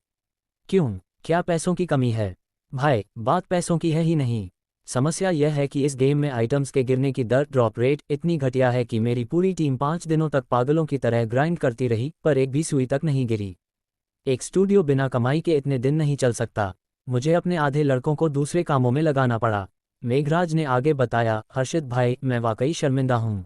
क्यों? क्या पैसों की कमी है? भाई, बात पैसों की है ही नहीं। समस्या यह है कि इस गेम में आइटम्स के गिरने की दर, ड्रॉप रेट इतनी घटिया है कि मेरी पूरी टीम 5 दिनों तक पागलों की तरह ग्राइंड करती रही, पर एक भी सुई तक नहीं गिरी। एक स्टूडियो बिना कमाई के इतने दिन नहीं चल सकता। मुझे अपने आधे लड़कों को दूसरे कामों में लगाना पड़ा। मेघराज ने आगे बताया। हर्षित भाई, मैं वाकई शर्मिंदा हूँ,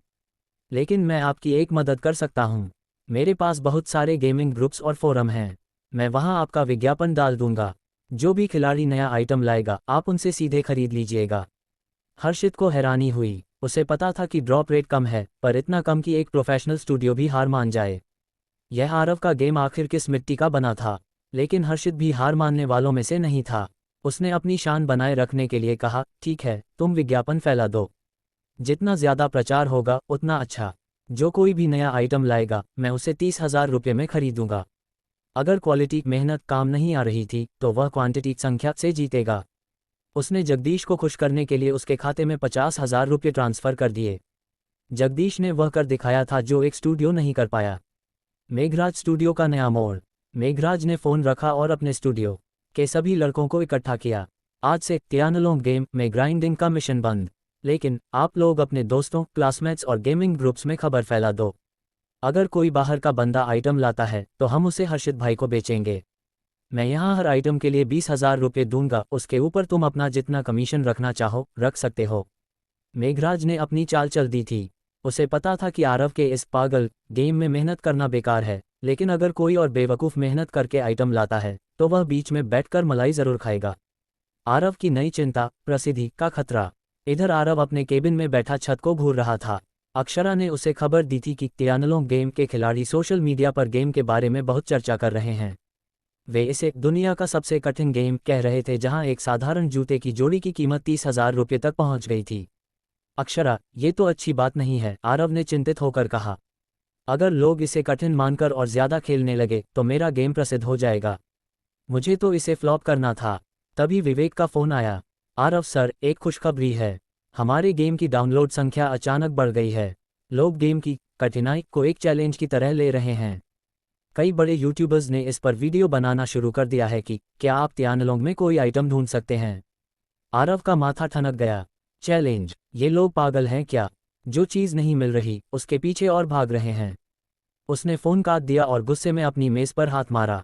लेकिन मैं आपकी एक मदद कर सकता हूँ। मेरे पास बहुत सारे गेमिंग ग्रुप्स और फोरम हैं। मैं वहाँ आपका विज्ञापन डाल दूंगा। जो भी खिलाड़ी नया आइटम लाएगा, आप उनसे सीधे खरीद लीजिएगा। हर्षित को हैरानी हुई। उसे पता था कि ड्रॉप रेट कम है, पर इतना कम कि एक प्रोफेशनल स्टूडियो भी हार मान जाए। यह आरव का गेम आखिर किस मिट्टी का बना था? लेकिन हर्षित भी हार मानने वालों में से नहीं था। उसने अपनी शान बनाए रखने के लिए कहा, ठीक है, तुम विज्ञापन फैला दो। जितना ज़्यादा प्रचार होगा उतना अच्छा। जो कोई भी नया आइटम लाएगा, मैं उसे 30,000 रुपये में खरीदूंगा। अगर क्वालिटी मेहनत काम नहीं आ रही थी, तो वह क्वांटिटी संख्या से जीतेगा। उसने जगदीश को खुश करने के लिए उसके खाते में 50,000 रुपये ट्रांसफ़र कर दिए। जगदीश ने वह कर दिखाया था जो एक स्टूडियो नहीं कर पाया। मेघराज स्टूडियो का नया मोड़। मेघराज ने फ़ोन रखा और अपने स्टूडियो के सभी लड़कों को इकट्ठा किया। आज से त्यानलोंग गेम में ग्राइंडिंग का मिशन बंद, लेकिन आप लोग अपने दोस्तों, क्लासमेट्स और गेमिंग ग्रुप्स में खबर फैला दो। अगर कोई बाहर का बंदा आइटम लाता है, तो हम उसे हर्षित भाई को बेचेंगे। मैं यहाँ हर आइटम के लिए 20,000 रुपये दूंगा, उसके ऊपर तुम अपना जितना कमीशन रखना चाहो रख सकते हो। मेघराज ने अपनी चाल चल दी थी। उसे पता था कि आरव के इस पागल गेम में मेहनत करना बेकार है, लेकिन अगर कोई और बेवकूफ़ मेहनत करके आइटम लाता है, तो वह बीच में बैठकर मलाई ज़रूर खाएगा। आरव की नई चिंता, प्रसिद्धि का खतरा। इधर आरव अपने केबिन में बैठा छत को घूर रहा था। अक्षरा ने उसे खबर दी थी कि त्यानलोंग गेम के खिलाड़ी सोशल मीडिया पर गेम के बारे में बहुत चर्चा कर रहे हैं। वे इसे दुनिया का सबसे कठिन गेम कह रहे थे, जहां एक साधारण जूते की जोड़ी की कीमत 30,000 रुपये तक पहुंच गई थी। अक्षरा, ये तो अच्छी बात नहीं है, आरव ने चिंतित होकर कहा। अगर लोग इसे कठिन मानकर और ज़्यादा खेलने लगे, तो मेरा गेम प्रसिद्ध हो जाएगा। मुझे तो इसे फ्लॉप करना था। तभी विवेक का फ़ोन आया। आरव सर, एक खुशखबरी है। हमारे गेम की डाउनलोड संख्या अचानक बढ़ गई है। लोग गेम की कठिनाई को एक चैलेंज की तरह ले रहे हैं। कई बड़े यूट्यूबर्स ने इस पर वीडियो बनाना शुरू कर दिया है कि क्या आप त्यानलोंग में कोई आइटम ढूंढ सकते हैं। आरव का माथा ठनक गया। चैलेंज? ये लोग पागल हैं क्या? जो चीज़ नहीं मिल रही, उसके पीछे और भाग रहे हैं। उसने फ़ोन काट दिया और गुस्से में अपनी मेज़ पर हाथ मारा।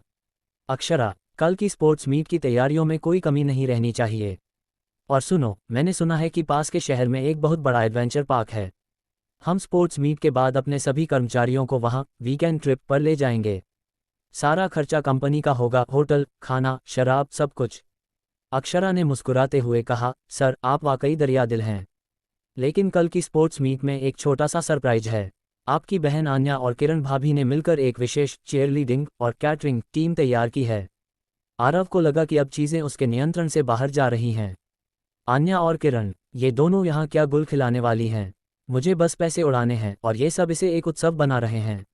अक्षरा, कल की स्पोर्ट्स मीट की तैयारियों में कोई कमी नहीं रहनी चाहिए। और सुनो, मैंने सुना है कि पास के शहर में एक बहुत बड़ा एडवेंचर पार्क है। हम स्पोर्ट्स मीट के बाद अपने सभी कर्मचारियों को वहाँ वीकेंड ट्रिप पर ले जाएंगे। सारा खर्चा कंपनी का होगा, होटल, खाना, शराब, सब कुछ। अक्षरा ने मुस्कुराते हुए कहा, सर, आप वाकई दरियादिल हैं। लेकिन कल की स्पोर्ट्स मीट में एक छोटा सा सरप्राइज है। आपकी बहन आन्या और किरण भाभी ने मिलकर एक विशेष चीयरलीडिंग और कैटरिंग टीम तैयार की है। आरव को लगा कि अब चीज़ें उसके नियंत्रण से बाहर जा रही हैं। आन्या और किरण, ये दोनों यहाँ क्या गुल खिलाने वाली हैं? मुझे बस पैसे उड़ाने हैं और ये सब इसे एक उत्सव बना रहे हैं।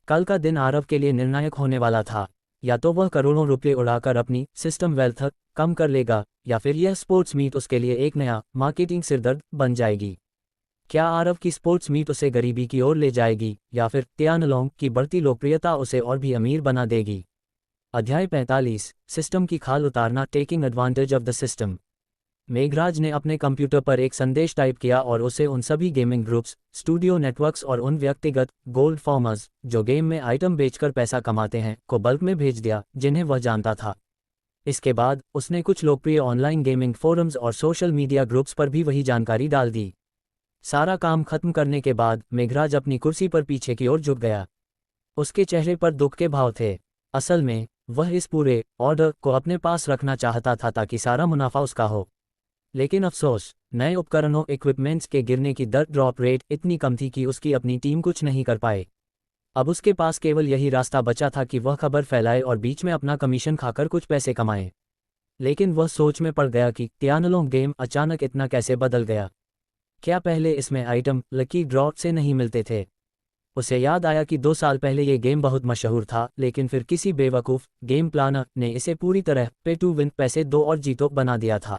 कल का दिन आरव के लिए निर्णायक होने वाला था। या तो वह करोड़ों रुपये उड़ाकर अपनी सिस्टम वेल्थ कम कर लेगा, या फिर यह स्पोर्ट्स मीट उसके लिए एक नया मार्केटिंग सिरदर्द बन जाएगी। क्या आरव की स्पोर्ट्स मीट उसे गरीबी की ओर ले जाएगी, या फिर त्यानलोंग की बढ़ती लोकप्रियता उसे और भी अमीर बना देगी? अध्याय 45 सिस्टम की खाल उतारना, taking advantage of the system. Meghraj ने अपने कंप्यूटर पर एक संदेश टाइप किया और उसे उन सभी गेमिंग ग्रुप्स, स्टूडियो नेटवर्क्स और उन व्यक्तिगत गोल्ड फॉर्मर्स जो गेम में आइटम बेचकर पैसा कमाते हैं को बल्क में भेज दिया जिन्हें वह जानता था। इसके बाद उसने कुछ लोकप्रिय ऑनलाइन गेमिंग फोरम्स और सोशल मीडिया ग्रुप्स पर भी वही जानकारी डाल दी। सारा काम खत्म करने के बाद मेघराज अपनी कुर्सी पर पीछे की ओर झुक गया। उसके चेहरे पर दुख के भाव थे। असल में वह इस पूरे ऑर्डर को अपने पास रखना चाहता था ताकि सारा मुनाफा उसका हो। लेकिन अफसोस, नए उपकरणों इक्विपमेंट्स के गिरने की दर ड्रॉप रेट इतनी कम थी कि उसकी अपनी टीम कुछ नहीं कर पाए। अब उसके पास केवल यही रास्ता बचा था कि वह खबर फैलाए और बीच में अपना कमीशन खाकर कुछ पैसे कमाए। लेकिन वह सोच में पड़ गया कि टियानलोंग गेम अचानक इतना कैसे बदल गया। क्या पहले इसमें आइटम लकी ड्रॉ से नहीं मिलते थे? उसे याद आया कि 2 साल पहले ये गेम बहुत मशहूर था, लेकिन फिर किसी बेवकूफ़ गेम प्लानर ने इसे पूरी तरह पे टू विन, पैसे दो और जीतो बना दिया था।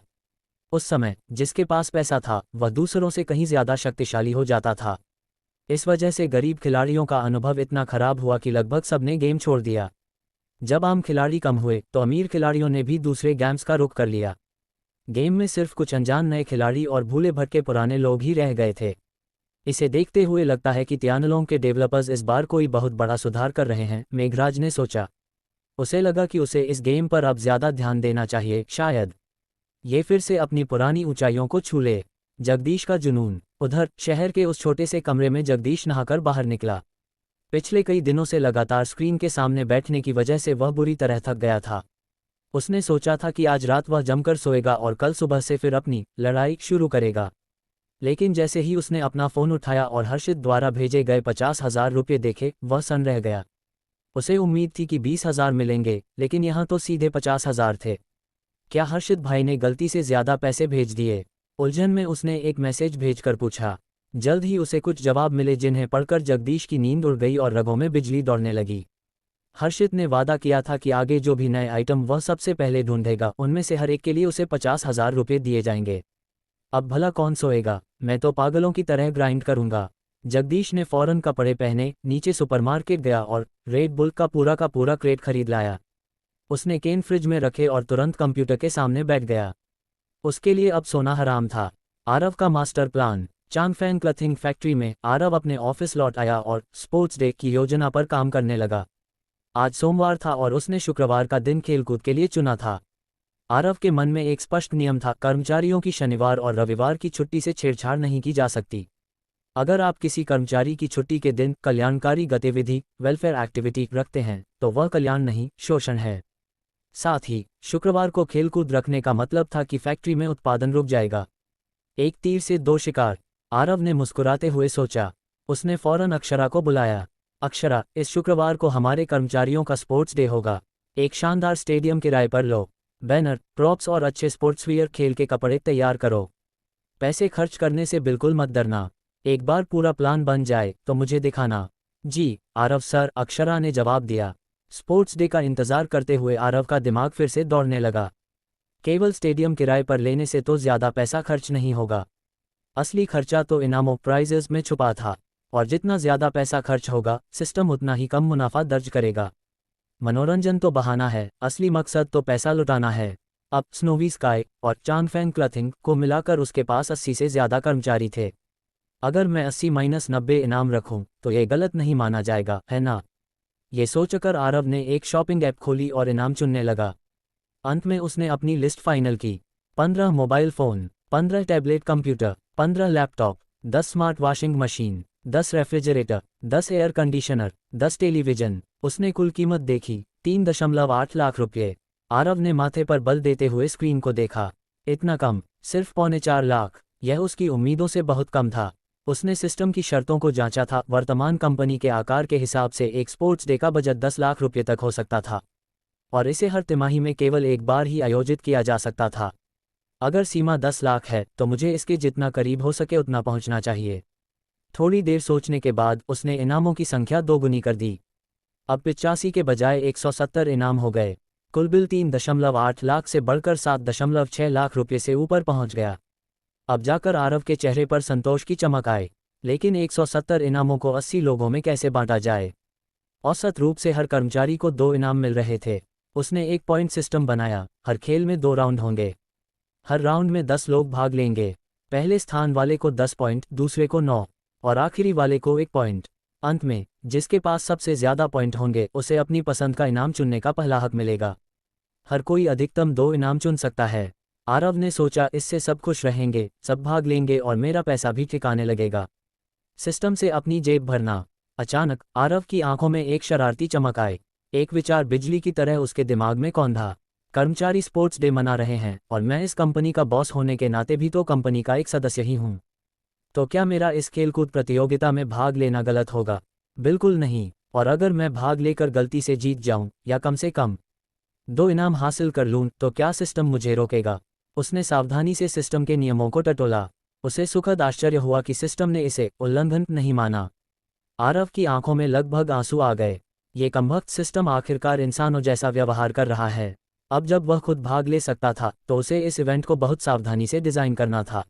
उस समय जिसके पास पैसा था वह दूसरों से कहीं ज़्यादा शक्तिशाली हो जाता था। इस वजह से गरीब खिलाड़ियों का अनुभव इतना खराब हुआ कि लगभग सबने गेम छोड़ दिया। जब आम खिलाड़ी कम हुए तो अमीर खिलाड़ियों ने भी दूसरे गेम्स का रुख कर लिया। गेम में सिर्फ कुछ अनजान नए खिलाड़ी और भूले भटके पुराने लोग ही रह गए थे। इसे देखते हुए लगता है कि टियानलोंग के डेवलपर्स इस बार कोई बहुत बड़ा सुधार कर रहे हैं, मेघराज ने सोचा। उसे लगा कि उसे इस गेम पर अब ज़्यादा ध्यान देना चाहिए, शायद ये फिर से अपनी पुरानी ऊंचाइयों को छू ले। जगदीश का जुनून। उधर शहर के उस छोटे से कमरे में जगदीश नहाकर बाहर निकला। पिछले कई दिनों से लगातार स्क्रीन के सामने बैठने की वजह से वह बुरी तरह थक गया था। उसने सोचा था कि आज रात वह जमकर सोएगा और कल सुबह से फिर अपनी लड़ाई शुरू करेगा। लेकिन जैसे ही उसने अपना फ़ोन उठाया और हर्षित द्वारा भेजे गए 50,000 रुपये देखे, वह सन्न रह गया। उसे उम्मीद थी कि 20,000 मिलेंगे, लेकिन यहाँ तो सीधे 50,000 थे। क्या हर्षित भाई ने गलती से ज़्यादा पैसे भेज दिए? उलझन में उसने एक मैसेज भेजकर पूछा। जल्द ही उसे कुछ जवाब मिले जिन्हें पढ़कर जगदीश की नींद उड़ गई और रगों में बिजली दौड़ने लगी। हर्षित ने वादा किया था कि आगे जो भी नए आइटम वह सबसे पहले ढूंढेगा उनमें से हर एक के लिए उसे 50,000 रुपये दिए जाएंगे। अब भला कौन सोएगा? मैं तो पागलों की तरह ग्राइंड करूंगा। जगदीश ने फौरन कपड़े पहने, नीचे सुपरमार्केट गया और रेड बुल का पूरा क्रेट खरीद लाया। उसने केन फ्रिज में रखे और तुरंत कंप्यूटर के सामने बैठ गया। उसके लिए अब सोना हराम था। आरव का master plan. Changfeng clothing factory में आरव अपने ऑफिस लौट आया और स्पोर्ट्स डे की योजना पर काम करने लगा। आज सोमवार था और उसने शुक्रवार का दिन खेलकूद के लिए चुना था। आरव के मन में एक स्पष्ट नियम था, कर्मचारियों की शनिवार और रविवार की छुट्टी से छेड़छाड़ नहीं की जा सकती। अगर आप किसी कर्मचारी की छुट्टी के दिन कल्याणकारी गतिविधि, वेलफेयर एक्टिविटी रखते हैं तो वह कल्याण नहीं, शोषण है। साथ ही शुक्रवार को खेलकूद रखने का मतलब था कि फैक्ट्री में उत्पादन रुक जाएगा। एक तीर से दो शिकार, आरव ने मुस्कुराते हुए सोचा। उसने फौरन अक्षरा को बुलाया। अक्षरा, इस शुक्रवार को हमारे कर्मचारियों का स्पोर्ट्स डे होगा। एक शानदार स्टेडियम किराए पर लो। बैनर, प्रॉप्स और अच्छे स्पोर्ट्सवियर खेल के कपड़े तैयार करो। पैसे खर्च करने से बिल्कुल मत डरना। एक बार पूरा प्लान बन जाए तो मुझे दिखाना। जी आरव सर, अक्षरा ने जवाब दिया। स्पोर्ट्स डे का इंतज़ार करते हुए आरव का दिमाग फिर से दौड़ने लगा। केवल स्टेडियम किराए पर लेने से तो ज़्यादा पैसा खर्च नहीं होगा। असली खर्चा तो इनामों, प्राइजेस में छुपा था। और जितना ज़्यादा पैसा खर्च होगा, सिस्टम उतना ही कम मुनाफा दर्ज करेगा। मनोरंजन तो बहाना है, असली मकसद तो पैसा लुटाना है। अब स्नोवी स्काई और चांगफेंग क्लॉथिंग को मिलाकर उसके पास 80 से ज़्यादा कर्मचारी थे। अगर मैं 80-90 इनाम रखूं तो ये गलत नहीं माना जाएगा, है ना? ये सोचकर आरव ने एक शॉपिंग ऐप खोली और इनाम चुनने लगा। अंत में उसने अपनी लिस्ट फाइनल की। 15 mobile phone, 15 tablet computer, 15 laptop, 10 smart washing machine, 10 refrigerator, 10 air conditioner, 10 television. उसने कुल कीमत देखी, 3.8 लाख रुपये। आरव ने माथे पर बल देते हुए स्क्रीन को देखा। इतना कम, सिर्फ 3.25 लाख। यह उसकी उम्मीदों से बहुत कम था। उसने सिस्टम की शर्तों को जांचा था। वर्तमान कंपनी के आकार के हिसाब से एक स्पोर्ट्स डे का बजट 10 लाख रुपये तक हो सकता था, और इसे हर तिमाही में केवल एक बार ही आयोजित किया जा सकता था। अगर सीमा 10 लाख है तो मुझे इसके जितना करीब हो सके उतना पहुंचना चाहिए। थोड़ी देर सोचने के बाद उसने इनामों की संख्या दोगुनी कर दी। अब 85 के बजाय 170 इनाम हो गए। कुल बिल 3.8 लाख से बढ़कर 7.6 लाख रुपये से ऊपर पहुंच गया। अब जाकर आरव के चेहरे पर संतोष की चमक आई। लेकिन 170 इनामों को 80 लोगों में कैसे बांटा जाए? औसत रूप से हर कर्मचारी को 2 इनाम मिल रहे थे। उसने एक पॉइंट सिस्टम बनाया, हर खेल में 2 राउंड होंगे। हर राउंड में 10 लोग भाग लेंगे। पहले स्थान वाले को 10 पॉइंट, दूसरे को 9 और आखिरी वाले को 1 पॉइंट। अंत में जिसके पास सबसे ज़्यादा पॉइंट होंगे उसे अपनी पसंद का इनाम चुनने का पहला हक मिलेगा। हर कोई अधिकतम 2 इनाम चुन सकता है। आरव ने सोचा, इससे सब खुश रहेंगे, सब भाग लेंगे और मेरा पैसा भी ठिकाने लगेगा। सिस्टम से अपनी जेब भरना। अचानक आरव की आंखों में एक शरारती चमक आई। एक विचार बिजली की तरह उसके दिमाग में कौंधा। कर्मचारी स्पोर्ट्स डे मना रहे हैं और मैं इस कंपनी का बॉस होने के नाते भी तो कंपनी का एक सदस्य ही हूँ। तो क्या मेरा इस खेलकूद प्रतियोगिता में भाग लेना गलत होगा? बिल्कुल नहीं। और अगर मैं भाग लेकर गलती से जीत जाऊं या कम से कम 2 इनाम हासिल कर लूं तो क्या सिस्टम मुझे रोकेगा? उसने सावधानी से सिस्टम के नियमों को टटोला। उसे सुखद आश्चर्य हुआ कि सिस्टम ने इसे उल्लंघन नहीं माना। आरव की आंखों में लगभग आंसू आ गए। ये कमबख्त सिस्टम आखिरकार इंसानों जैसा व्यवहार कर रहा है। अब जब वह खुद भाग ले सकता था तो उसे इस इवेंट को बहुत सावधानी से डिज़ाइन करना था।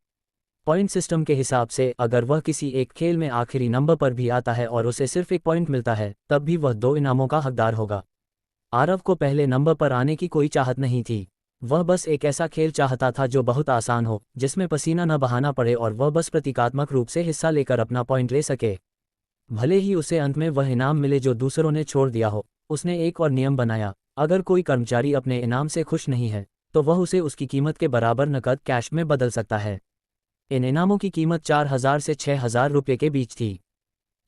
पॉइंट सिस्टम के हिसाब से अगर वह किसी एक खेल में आखिरी नंबर पर भी आता है और उसे सिर्फ 1 पॉइंट मिलता है, तब भी वह 2 इनामों का हकदार होगा। आरव को पहले नंबर पर आने की कोई चाहत नहीं थी। वह बस एक ऐसा खेल चाहता था जो बहुत आसान हो, जिसमें पसीना न बहाना पड़े और वह बस प्रतीकात्मक रूप से हिस्सा लेकर अपना पॉइंट ले सके। भले ही उसे अंत में वह इनाम मिले जो दूसरों ने छोड़ दिया हो। उसने एक और नियम बनाया, अगर कोई कर्मचारी अपने इनाम से खुश नहीं है तो वह उसे उसकी कीमत के बराबर नकद कैश में बदल सकता है। इन इनामों की कीमत 4,000 से 6,000 रुपये के बीच थी।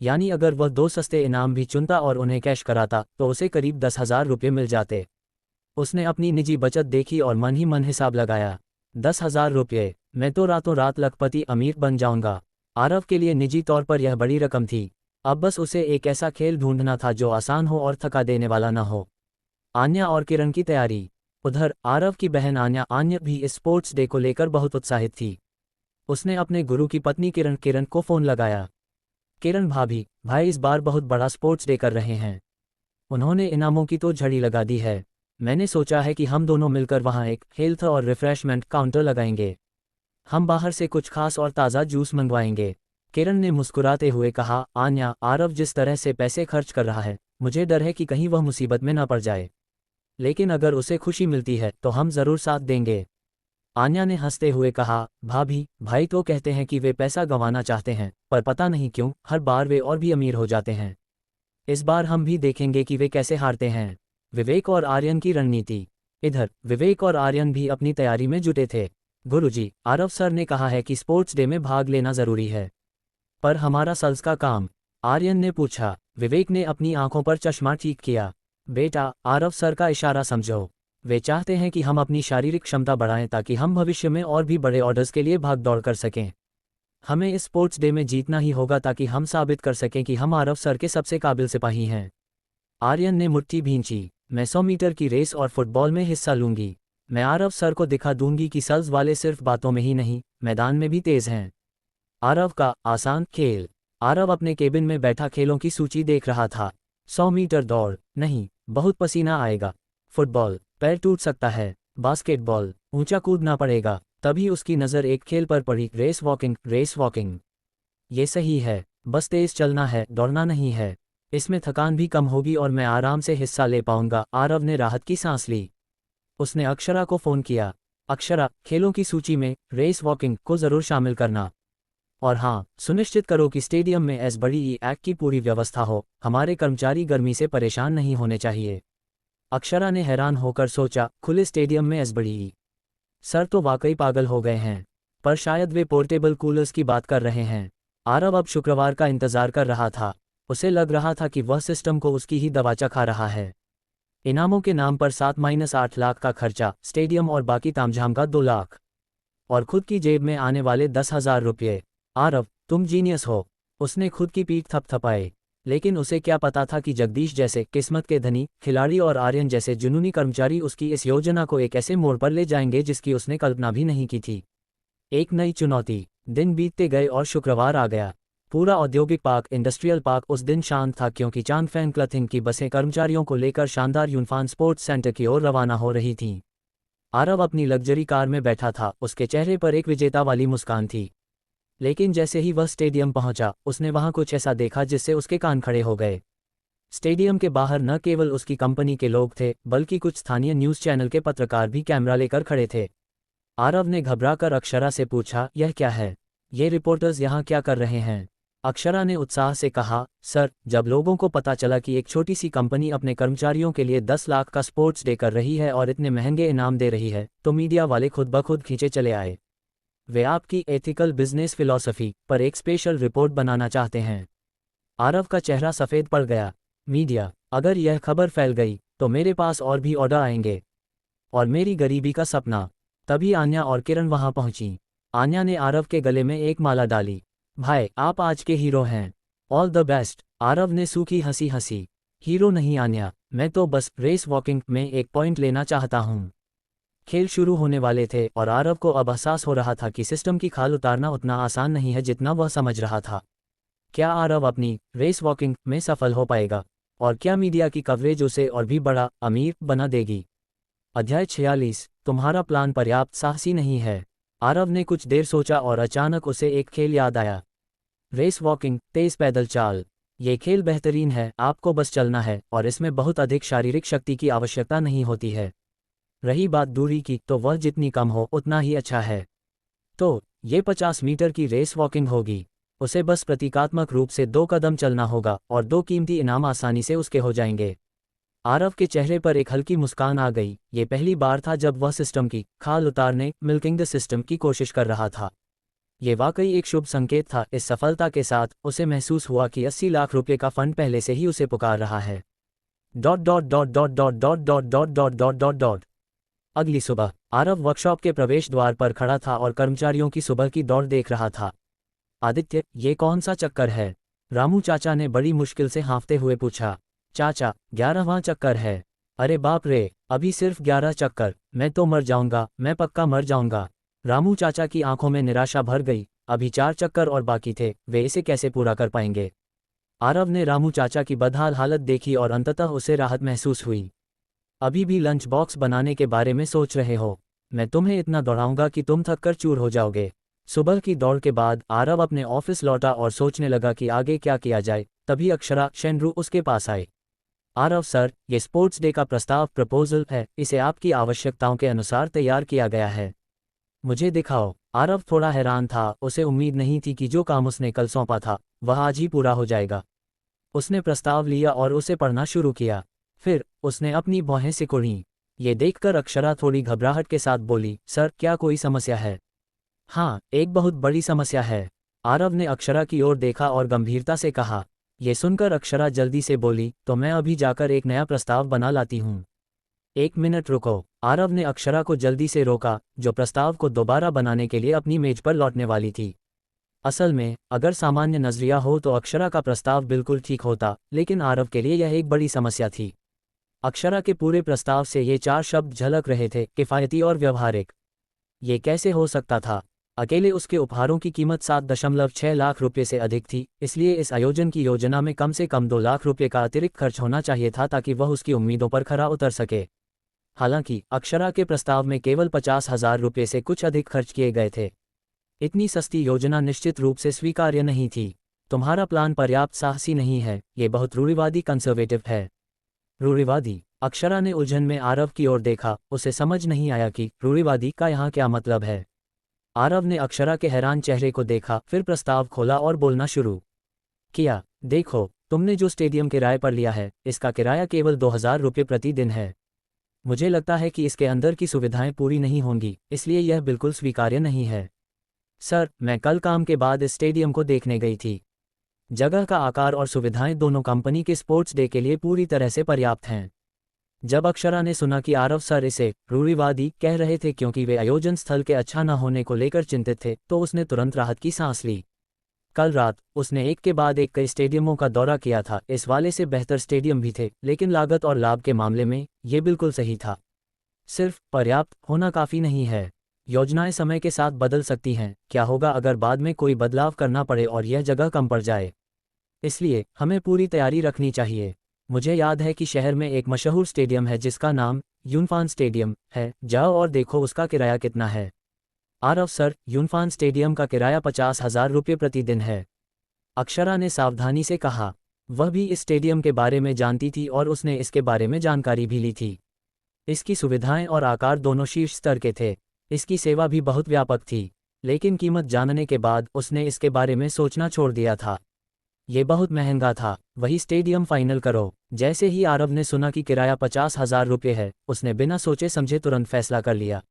यानी अगर वह 2 सस्ते इनाम भी चुनता और उन्हें कैश कराता तो उसे करीब 10,000 रुपये मिल जाते। उसने अपनी निजी बचत देखी और मन ही मन हिसाब लगाया। 10,000 रुपये, मैं तो रातों रात लखपति अमीर बन जाऊंगा। आरव के लिए निजी तौर पर यह बड़ी रकम थी। अब बस उसे एक ऐसा खेल ढूंढना था जो आसान हो और थका देने वाला न हो। आन्या और किरण की तैयारी। उधर आरव की बहन आन्या भी इस स्पोर्ट्स डे को लेकर बहुत उत्साहित थी। उसने अपने गुरु की पत्नी किरण को फ़ोन लगाया। किरण भाभी, भाई इस बार बहुत बड़ा स्पोर्ट्स डे कर रहे हैं। उन्होंने इनामों की तो झड़ी लगा दी है। मैंने सोचा है कि हम दोनों मिलकर वहाँ एक हेल्थ और रिफ्रेशमेंट काउंटर लगाएंगे। हम बाहर से कुछ खास और ताज़ा जूस मंगवाएंगे। किरण ने मुस्कुराते हुए कहा, आन्या, आरव जिस तरह से पैसे खर्च कर रहा है, मुझे डर है कि कहीं वह मुसीबत में न पड़ जाए। लेकिन अगर उसे खुशी मिलती है तो हम ज़रूर साथ देंगे। आन्या ने हंसते हुए कहा, भाभी, भाई तो कहते हैं कि वे पैसा गंवाना चाहते हैं, पर पता नहीं क्यों हर बार वे और भी अमीर हो जाते हैं। इस बार हम भी देखेंगे कि वे कैसे हारते हैं। विवेक और आर्यन की रणनीति। इधर विवेक और आर्यन भी अपनी तैयारी में जुटे थे। गुरुजी, आरव सर ने कहा है कि स्पोर्ट्स डे में भाग लेना ज़रूरी है, पर हमारा सल्स का काम? आर्यन ने पूछा। विवेक ने अपनी आंखों पर चश्मा ठीक किया। बेटा, आरव सर का इशारा समझो। वे चाहते हैं कि हम अपनी शारीरिक क्षमता बढ़ाएं ताकि हम भविष्य में और भी बड़े ऑर्डर्स के लिए भाग दौड़ कर सकें। हमें इस स्पोर्ट्स डे में जीतना ही होगा ताकि हम साबित कर सकें कि हम आरव सर के सबसे काबिल सिपाही हैं। आर्यन ने मुट्ठी भींची। मैं 100 मीटर की रेस और फुटबॉल में हिस्सा लूंगी। मैं आरव सर को दिखा दूंगी कि सल्स वाले सिर्फ बातों में ही नहीं, मैदान में भी तेज हैं। आरव का आसान खेल। आरव अपने केबिन में बैठा खेलों की सूची देख रहा था। 100 मीटर दौड़, नहीं, बहुत पसीना आएगा। फुटबॉल, पैर टूट सकता है। बास्केटबॉल, ऊंचा कूदना पड़ेगा। तभी उसकी नज़र एक खेल पर पड़ी, रेस वॉकिंग। ये सही है, बस तेज चलना है, दौड़ना नहीं है। इसमें थकान भी कम होगी और मैं आराम से हिस्सा ले पाऊंगा। आरव ने राहत की सांस ली। उसने अक्षरा को फ़ोन किया। अक्षरा, खेलों की सूची में रेस वॉकिंग को ज़रूर शामिल करना। और हाँ, सुनिश्चित करो कि स्टेडियम में एस बड़ी ई एक्ट की पूरी व्यवस्था हो। हमारे कर्मचारी गर्मी से परेशान नहीं होने चाहिए। अक्षरा ने हैरान होकर सोचा, खुले स्टेडियम में एस बड़ी ई? सर तो वाकई पागल हो गए हैं। पर शायद वे पोर्टेबल कूलर्स की बात कर रहे हैं। आरव अब शुक्रवार का इंतज़ार कर रहा था। उसे लग रहा था कि वह सिस्टम को उसकी ही दवा चखा रहा है। इनामों के नाम पर 7-8 लाख का खर्चा, स्टेडियम और बाकी तामझाम का 2 लाख, और खुद की जेब में आने वाले 10,000 रुपये। आरव, तुम जीनियस हो। उसने खुद की पीठ थपथपाई। लेकिन उसे क्या पता था कि जगदीश जैसे किस्मत के धनी खिलाड़ी और आर्यन जैसे जुनूनी कर्मचारी उसकी इस योजना को एक ऐसे मोड़ पर ले जाएंगे जिसकी उसने कल्पना भी नहीं की थी। एक नई चुनौती। दिन बीतते गए और शुक्रवार आ गया। पूरा औद्योगिक पार्क, इंडस्ट्रियल पार्क उस दिन शांत था क्योंकि चांगफेंग क्लथिंग की बसें कर्मचारियों को लेकर शानदार यूनफान स्पोर्ट्स सेंटर की ओर रवाना हो रही थीं। आरव अपनी लग्जरी कार में बैठा था। उसके चेहरे पर एक विजेता वाली मुस्कान थी। लेकिन जैसे ही वह स्टेडियम पहुंचा, उसने वहां कुछ ऐसा देखा जिससे उसके कान खड़े हो गए। स्टेडियम के बाहर न केवल उसकी कंपनी के लोग थे बल्कि कुछ स्थानीय न्यूज़ चैनल के पत्रकार भी कैमरा लेकर खड़े थे। आरव ने घबराकर अक्षरा से पूछा, यह क्या है? ये रिपोर्टर्स यहाँ क्या कर रहे हैं? अक्षरा ने उत्साह से कहा, सर, जब लोगों को पता चला कि एक छोटी सी कंपनी अपने कर्मचारियों के लिए 10 लाख का स्पोर्ट्स डे कर रही है और इतने महंगे इनाम दे रही है, तो मीडिया वाले खुद ब खुद खींचे चले आए। वे आपकी एथिकल बिजनेस फिलॉसफी पर एक स्पेशल रिपोर्ट बनाना चाहते हैं। आरव का चेहरा सफ़ेद पड़ गया। मीडिया, अगर यह खबर फैल गई तो मेरे पास और भी ऑर्डर आएंगे, और मेरी गरीबी का सपना। तभी आन्या और किरण वहां पहुंची। आन्या ने आरव के गले में एक माला डाली। भाई, आप आज के हीरो हैं। All the best. आरव ने सूखी हंसी हंसी। हीरो नहीं आन्या, मैं तो बस रेस वॉकिंग में एक पॉइंट लेना चाहता हूँ। खेल शुरू होने वाले थे और आरव को अब एहसास हो रहा था कि सिस्टम की खाल उतारना उतना आसान नहीं है जितना वह समझ रहा था। क्या आरव अपनी रेस वॉकिंग में सफल हो पाएगा? और क्या मीडिया की कवरेज उसे और भी बड़ा अमीर बना देगी? अध्याय 46, तुम्हारा प्लान पर्याप्त साहसी नहीं है। आरव ने कुछ देर सोचा और अचानक उसे एक खेल याद आया। रेस वॉकिंग, तेज पैदल चाल। ये खेल बेहतरीन है, आपको बस चलना है और इसमें बहुत अधिक शारीरिक शक्ति की आवश्यकता नहीं होती है। रही बात दूरी की, तो वह जितनी कम हो उतना ही अच्छा है। तो ये 50 मीटर की रेस वॉकिंग होगी। उसे बस प्रतीकात्मक रूप से 2 कदम चलना होगा और 2 कीमती इनाम आसानी से उसके हो जाएंगे। आरव के चेहरे पर एक हल्की मुस्कान आ गई। ये पहली बार था जब वह सिस्टम की खाल उतारने, मिल्किंग द सिस्टम की कोशिश कर रहा था। ये वाकई एक शुभ संकेत था। इस सफलता के साथ उसे महसूस हुआ कि 80 लाख रुपये का फंड पहले से ही उसे पुकार रहा है। Dot dot dot dot dot dot dot dot dot dot dot dot. अगली सुबह आरव वर्कशॉप के प्रवेश द्वार पर खड़ा था और कर्मचारियों की सुबह की दौड़ देख रहा था। आदित्य, ये कौन सा चक्कर है? रामू चाचा ने बड़ी मुश्किल से हाँफते हुए पूछा। चाचा, 11वां चक्कर है। अरे बाप रे, अभी सिर्फ 11 चक्कर? मैं तो मर जाऊंगा, मैं पक्का मर जाऊंगा। रामू चाचा की आंखों में निराशा भर गई। अभी 4 चक्कर और बाकी थे, वे इसे कैसे पूरा कर पाएंगे? आरव ने रामू चाचा की बदहाल हालत देखी और अंततः उसे राहत महसूस हुई। अभी भी लंच बॉक्स बनाने के बारे में सोच रहे हो? मैं तुम्हें इतना दौड़ाऊंगा कि तुम थक कर चूर हो जाओगे। सुबह की दौड़ के बाद आरव अपने ऑफिस लौटा और सोचने लगा कि आगे क्या किया जाए। तभी अक्षरा, शेनरू उसके पास आए। आरव सर, ये स्पोर्ट्स डे का प्रपोजल है, इसे आपकी आवश्यकताओं के अनुसार तैयार किया गया है। मुझे दिखाओ। आरव थोड़ा हैरान था। उसे उम्मीद नहीं थी कि जो काम उसने कल सौंपा था वह आज ही पूरा हो जाएगा। उसने प्रस्ताव लिया और उसे पढ़ना शुरू किया। फिर उसने अपनी भौहें सिकुड़ीं। ये देखकर अक्षरा थोड़ी घबराहट के साथ बोली, सर, क्या कोई समस्या है? हाँ, एक बहुत बड़ी समस्या है। आरव ने अक्षरा की ओर देखा और गंभीरता से कहा। ये सुनकर अक्षरा जल्दी से बोली, तो मैं अभी जाकर एक नया प्रस्ताव बना लाती हूँ। 1 मिनट रुको। आरव ने अक्षरा को जल्दी से रोका, जो प्रस्ताव को दोबारा बनाने के लिए अपनी मेज पर लौटने वाली थी। असल में, अगर सामान्य नजरिया हो तो अक्षरा का प्रस्ताव बिल्कुल ठीक होता, लेकिन आरव के लिए यह एक बड़ी समस्या थी। अक्षरा के पूरे प्रस्ताव से ये 4 शब्द झलक रहे थे, किफ़ायती और व्यवहारिक। ये कैसे हो सकता था? अकेले उसके उपहारों की कीमत 7.6 लाख रुपये से अधिक थी, इसलिए इस आयोजन की योजना में कम से कम 2 लाख रुपये का अतिरिक्त खर्च होना चाहिए था ताकि वह उसकी उम्मीदों पर खरा उतर सके। हालांकि अक्षरा के प्रस्ताव में केवल 50,000 रुपये से कुछ अधिक खर्च किए गए थे। इतनी सस्ती योजना निश्चित रूप से स्वीकार्य नहीं थी। तुम्हारा प्लान पर्याप्त साहसी नहीं है, ये बहुत रूढ़िवादी कंजर्वेटिव है। रूढ़िवादी? अक्षरा ने उलझन में आरव की ओर देखा। उसे समझ नहीं आया कि रूढ़िवादी का यहाँ क्या मतलब है। आरव ने अक्षरा के हैरान चेहरे को देखा, फिर प्रस्ताव खोला और बोलना शुरू किया। देखो, तुमने जो स्टेडियम किराए पर लिया है, इसका किराया केवल 2,000 रुपये प्रतिदिन है। मुझे लगता है कि इसके अंदर की सुविधाएं पूरी नहीं होंगी, इसलिए यह बिल्कुल स्वीकार्य नहीं है। सर, मैं कल काम के बाद इस स्टेडियम को देखने गई थी। जगह का आकार और सुविधाएं दोनों कंपनी के स्पोर्ट्स डे के लिए पूरी तरह से पर्याप्त हैं। जब अक्षरा ने सुना कि आरव सर इसे रूढ़िवादी कह रहे थे क्योंकि वे आयोजन स्थल के अच्छा न होने को लेकर चिंतित थे, तो उसने तुरंत राहत की सांस ली। कल रात उसने एक के बाद एक कई स्टेडियमों का दौरा किया था। इस वाले से बेहतर स्टेडियम भी थे, लेकिन लागत और लाभ के मामले में ये बिल्कुल सही था। सिर्फ पर्याप्त होना काफ़ी नहीं है। योजनाएं समय के साथ बदल सकती हैं। क्या होगा अगर बाद में कोई बदलाव करना पड़े और यह जगह कम पड़ जाए? इसलिए हमें पूरी तैयारी रखनी चाहिए। मुझे याद है कि शहर में एक मशहूर स्टेडियम है जिसका नाम यूनफान स्टेडियम है। जाओ और देखो उसका किराया कितना है। आरव सर, यूनफान स्टेडियम का किराया 50,000 रुपये प्रतिदिन है। अक्षरा ने सावधानी से कहा। वह भी इस स्टेडियम के बारे में जानती थी और उसने इसके बारे में जानकारी भी ली थी। इसकी सुविधाएं और आकार दोनों शीर्ष स्तर के थे। इसकी सेवा भी बहुत व्यापक थी, लेकिन कीमत जानने के बाद उसने इसके बारे में सोचना छोड़ दिया था। ये बहुत महंगा था। वही स्टेडियम फाइनल करो। जैसे ही आरव ने सुना कि किराया 50,000 रुपये है, उसने बिना सोचे समझे तुरंत फैसला कर लिया।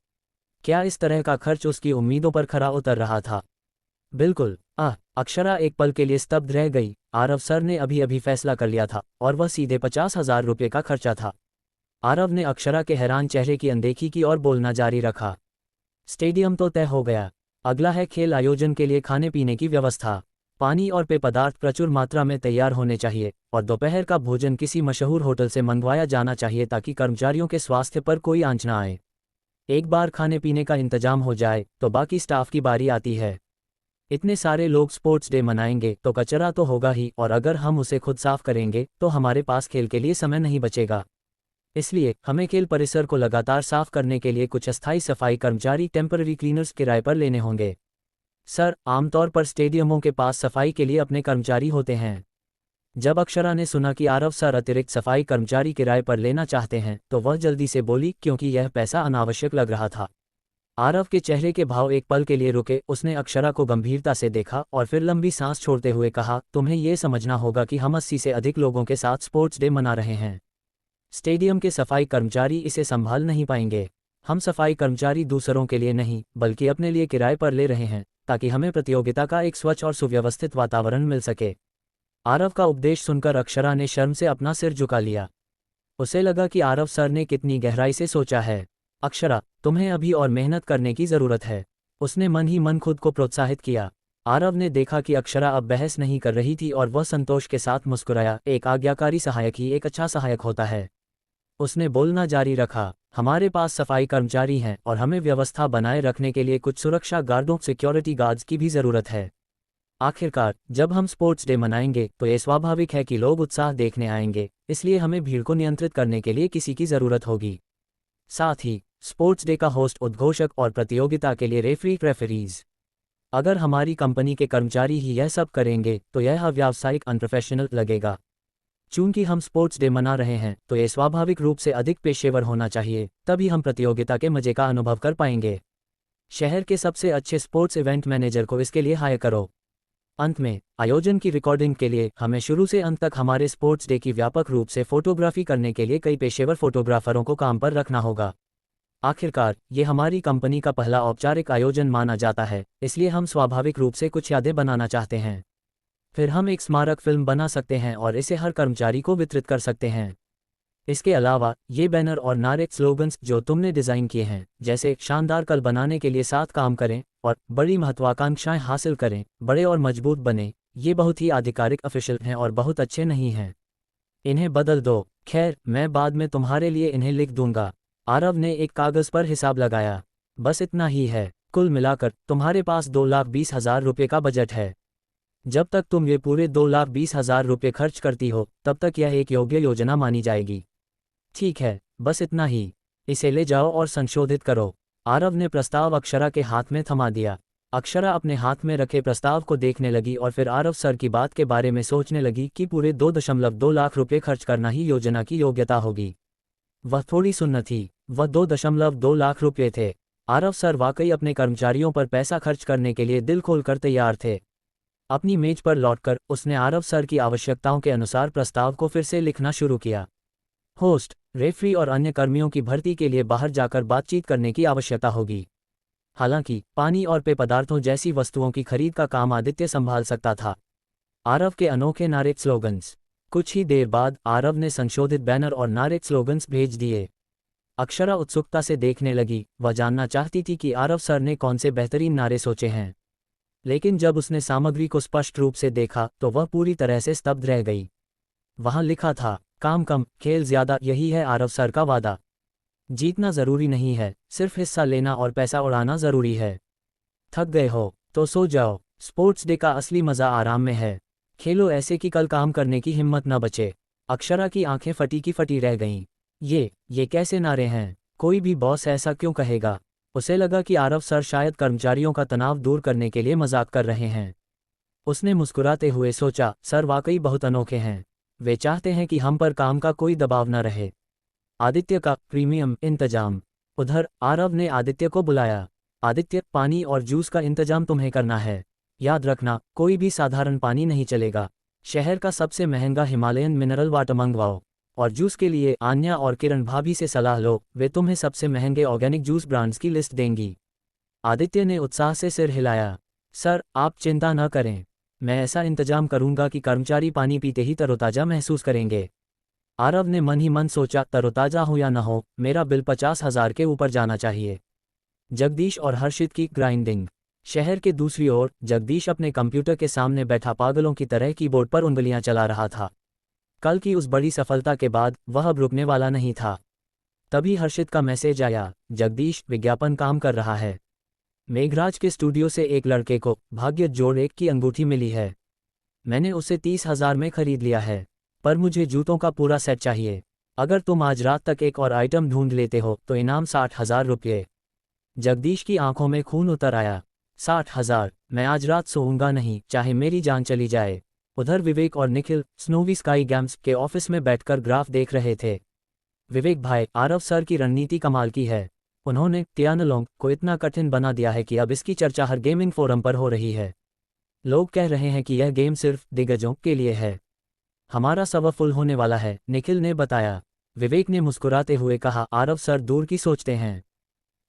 क्या इस तरह का खर्च उसकी उम्मीदों पर खरा उतर रहा था? बिल्कुल। अक्षरा एक पल के लिए स्तब्ध रह गई। आरव सर ने अभी अभी फैसला कर लिया था और वह सीधे 50,000 रुपये का खर्चा था। आरव ने अक्षरा के हैरान चेहरे की अनदेखी की और बोलना जारी रखा। स्टेडियम तो तय हो गया। अगला है खेल आयोजन के लिए खाने पीने की व्यवस्था। पानी और पेय पदार्थ प्रचुर मात्रा में तैयार होने चाहिए और दोपहर का भोजन किसी मशहूर होटल से मंगवाया जाना चाहिए ताकि कर्मचारियों के स्वास्थ्य पर कोई आंच न आए। एक बार खाने पीने का इंतजाम हो जाए तो बाकी स्टाफ की बारी आती है। इतने सारे लोग स्पोर्ट्स डे मनाएंगे तो कचरा तो होगा ही, और अगर हम उसे खुद साफ करेंगे तो हमारे पास खेल के लिए समय नहीं बचेगा। इसलिए हमें खेल परिसर को लगातार साफ करने के लिए कुछ अस्थायी सफाई कर्मचारी, टेम्पररी क्लीनर्स, किराए पर लेने होंगे। सर, आमतौर पर स्टेडियमों के पास सफाई के लिए अपने कर्मचारी होते हैं। जब अक्षरा ने सुना कि आरव सर अतिरिक्त सफाई कर्मचारी किराए पर लेना चाहते हैं तो वह जल्दी से बोली, क्योंकि यह पैसा अनावश्यक लग रहा था। आरव के चेहरे के भाव एक पल के लिए रुके। उसने अक्षरा को गंभीरता से देखा और फिर लंबी सांस छोड़ते हुए कहा, तुम्हें यह समझना होगा कि हम 80 से अधिक लोगों के साथ स्पोर्ट्स डे मना रहे हैं। स्टेडियम के सफाई कर्मचारी इसे संभाल नहीं पाएंगे। हम सफाई कर्मचारी दूसरों के लिए नहीं बल्कि अपने लिए किराए पर ले रहे हैं ताकि हमें प्रतियोगिता का एक स्वच्छ और सुव्यवस्थित वातावरण मिल सके। आरव का उपदेश सुनकर अक्षरा ने शर्म से अपना सिर झुका लिया। उसे लगा कि आरव सर ने कितनी गहराई से सोचा है। अक्षरा, तुम्हें अभी और मेहनत करने की ज़रूरत है। उसने मन ही मन खुद को प्रोत्साहित किया। आरव ने देखा कि अक्षरा अब बहस नहीं कर रही थी और वह संतोष के साथ मुस्कुराया। एक आज्ञाकारी सहायक ही एक अच्छा सहायक होता है। उसने बोलना जारी रखा, हमारे पास सफाई कर्मचारी हैं और हमें व्यवस्था बनाए रखने के लिए कुछ सुरक्षा गार्डों, सिक्योरिटी गार्ड्स की भी ज़रूरत है। आखिरकार जब हम स्पोर्ट्स डे मनाएंगे तो ये स्वाभाविक है कि लोग उत्साह देखने आएंगे, इसलिए हमें भीड़ को नियंत्रित करने के लिए किसी की ज़रूरत होगी। साथ ही स्पोर्ट्स डे का होस्ट, उद्घोषक और प्रतियोगिता के लिए रेफरीज। अगर हमारी कंपनी के कर्मचारी ही यह सब करेंगे तो यह अव्यावसायिक, अनप्रोफेशनल लगेगा। चूंकि हम स्पोर्ट्स डे मना रहे हैं तो ये स्वाभाविक रूप से अधिक पेशेवर होना चाहिए, तभी हम प्रतियोगिता के मजे का अनुभव कर पाएंगे। शहर के सबसे अच्छे स्पोर्ट्स इवेंट मैनेजर को इसके लिए हायर करो। अंत में, आयोजन की रिकॉर्डिंग के लिए हमें शुरू से अंत तक हमारे स्पोर्ट्स डे की व्यापक रूप से फोटोग्राफी करने के लिए कई पेशेवर फोटोग्राफरों को काम पर रखना होगा। आखिरकार ये हमारी कंपनी का पहला औपचारिक आयोजन माना जाता है, इसलिए हम स्वाभाविक रूप से कुछ यादें बनाना चाहते हैं। फिर हम एक स्मारक फिल्म बना सकते हैं और इसे हर कर्मचारी को वितरित कर सकते हैं। इसके अलावा ये बैनर और नारे, स्लोगन्स जो तुमने डिज़ाइन किए हैं, जैसे शानदार कल बनाने के लिए साथ काम करें और बड़ी महत्वाकांक्षाएं हासिल करें, बड़े और मजबूत बने, ये बहुत ही आधिकारिक, ऑफिशियल हैं और बहुत अच्छे नहीं हैं। इन्हें बदल दो। खैर, मैं बाद में तुम्हारे लिए इन्हें लिख दूंगा। आरव ने एक कागज़ पर हिसाब लगाया। बस इतना ही है। कुल मिलाकर तुम्हारे पास 2,20,000 रुपये का बजट है। जब तक तुम ये पूरे 2,20,000 रुपये खर्च करती हो तब तक यह एक योग्य योजना मानी जाएगी। ठीक है, बस इतना ही। इसे ले जाओ और संशोधित करो। आरव ने प्रस्ताव अक्षरा के हाथ में थमा दिया। अक्षरा अपने हाथ में रखे प्रस्ताव को देखने लगी और फिर आरव सर की बात के बारे में सोचने लगी कि पूरे 2.2 लाख रुपये खर्च करना ही योजना की योग्यता होगी। वह थोड़ी सुन्न थी। वह 2.2 लाख रुपये थे। आरव सर वाकई अपने कर्मचारियों पर पैसा खर्च करने के लिए दिल खोलकर तैयार थे। अपनी मेज पर लौटकर उसने आरव सर की आवश्यकताओं के अनुसार प्रस्ताव को फिर से लिखना शुरू किया। होस्ट, रेफरी और अन्य कर्मियों की भर्ती के लिए बाहर जाकर बातचीत करने की आवश्यकता होगी। हालांकि पानी और पेय पदार्थों जैसी वस्तुओं की खरीद का काम आदित्य संभाल सकता था। आरव के अनोखे नारे, स्लोगन्स। कुछ ही देर बाद आरव ने संशोधित बैनर और नारे, स्लोगन्स भेज दिए। अक्षरा उत्सुकता से देखने लगी। वह जानना चाहती थी कि आरव सर ने कौन से बेहतरीन नारे सोचे हैं, लेकिन जब उसने सामग्री को स्पष्ट रूप से देखा तो वह पूरी तरह से स्तब्ध रह गई। वहां लिखा था, काम कम, खेल ज्यादा, यही है आरव सर का वादा। जीतना जरूरी नहीं है, सिर्फ हिस्सा लेना और पैसा उड़ाना जरूरी है। थक गए हो तो सो जाओ। स्पोर्ट्स डे का असली मजा आराम में है। खेलो ऐसे कि कल काम करने की हिम्मत न बचे। अक्षरा की आंखें फटी की फटी रह गईं। ये कैसे नारे हैं? कोई भी बॉस ऐसा क्यों कहेगा? उसे लगा कि आरव सर शायद कर्मचारियों का तनाव दूर करने के लिए मजाक कर रहे हैं। उसने मुस्कुराते हुए सोचा, सर वाकई बहुत अनोखे हैं। वे चाहते हैं कि हम पर काम का कोई दबाव न रहे। आदित्य का प्रीमियम इंतजाम। उधर आरव ने आदित्य को बुलाया। आदित्य, पानी और जूस का इंतजाम तुम्हें करना है। याद रखना, कोई भी साधारण पानी नहीं चलेगा। शहर का सबसे महंगा हिमालयन मिनरल वाटर मंगवाओ। और जूस के लिए आन्या और किरण भाभी से सलाह लो, वे तुम्हें सबसे महंगे ऑर्गेनिक जूस ब्रांड्स की लिस्ट देंगी। आदित्य ने उत्साह से सिर हिलाया। सर, आप चिंता न करें, मैं ऐसा इंतजाम करूंगा कि कर्मचारी पानी पीते ही तरोताजा महसूस करेंगे। आरव ने मन ही मन सोचा, तरोताजा हो या न हो, मेरा बिल 50,000 के ऊपर जाना चाहिए। जगदीश और हर्षित की ग्राइंडिंग। शहर के दूसरी ओर जगदीश अपने कंप्यूटर के सामने बैठा पागलों की तरह कीबोर्ड पर उंगलियां चला रहा था। कल की उस बड़ी सफलता के बाद वह अब रुकने वाला नहीं था। तभी हर्षित का मैसेज आया, जगदीश, विज्ञापन काम कर रहा है। मेघराज के स्टूडियो से एक लड़के को भाग्य जोड़ 1 की अंगूठी मिली है। मैंने उसे 30,000 में खरीद लिया है, पर मुझे जूतों का पूरा सेट चाहिए। अगर तुम आज रात तक एक और आइटम ढूंढ लेते हो तो इनाम 60,000 रुपये। जगदीश की आंखों में खून उतर आया। 60,000? मैं आज रात सोऊंगा नहीं, चाहे मेरी जान चली जाए। उधर विवेक और निखिल स्नोवी स्काई गेम्स के ऑफिस में बैठकर ग्राफ देख रहे थे। विवेक भाई, आरव सर की रणनीति कमाल की है। उन्होंने तियानलोंग को इतना कठिन बना दिया है कि अब इसकी चर्चा हर गेमिंग फोरम पर हो रही है। लोग कह रहे हैं कि यह गेम सिर्फ दिग्गजों के लिए है। हमारा सर्वर फुल होने वाला है, निखिल ने बताया। विवेक ने मुस्कुराते हुए कहा, आरव सर दूर की सोचते हैं।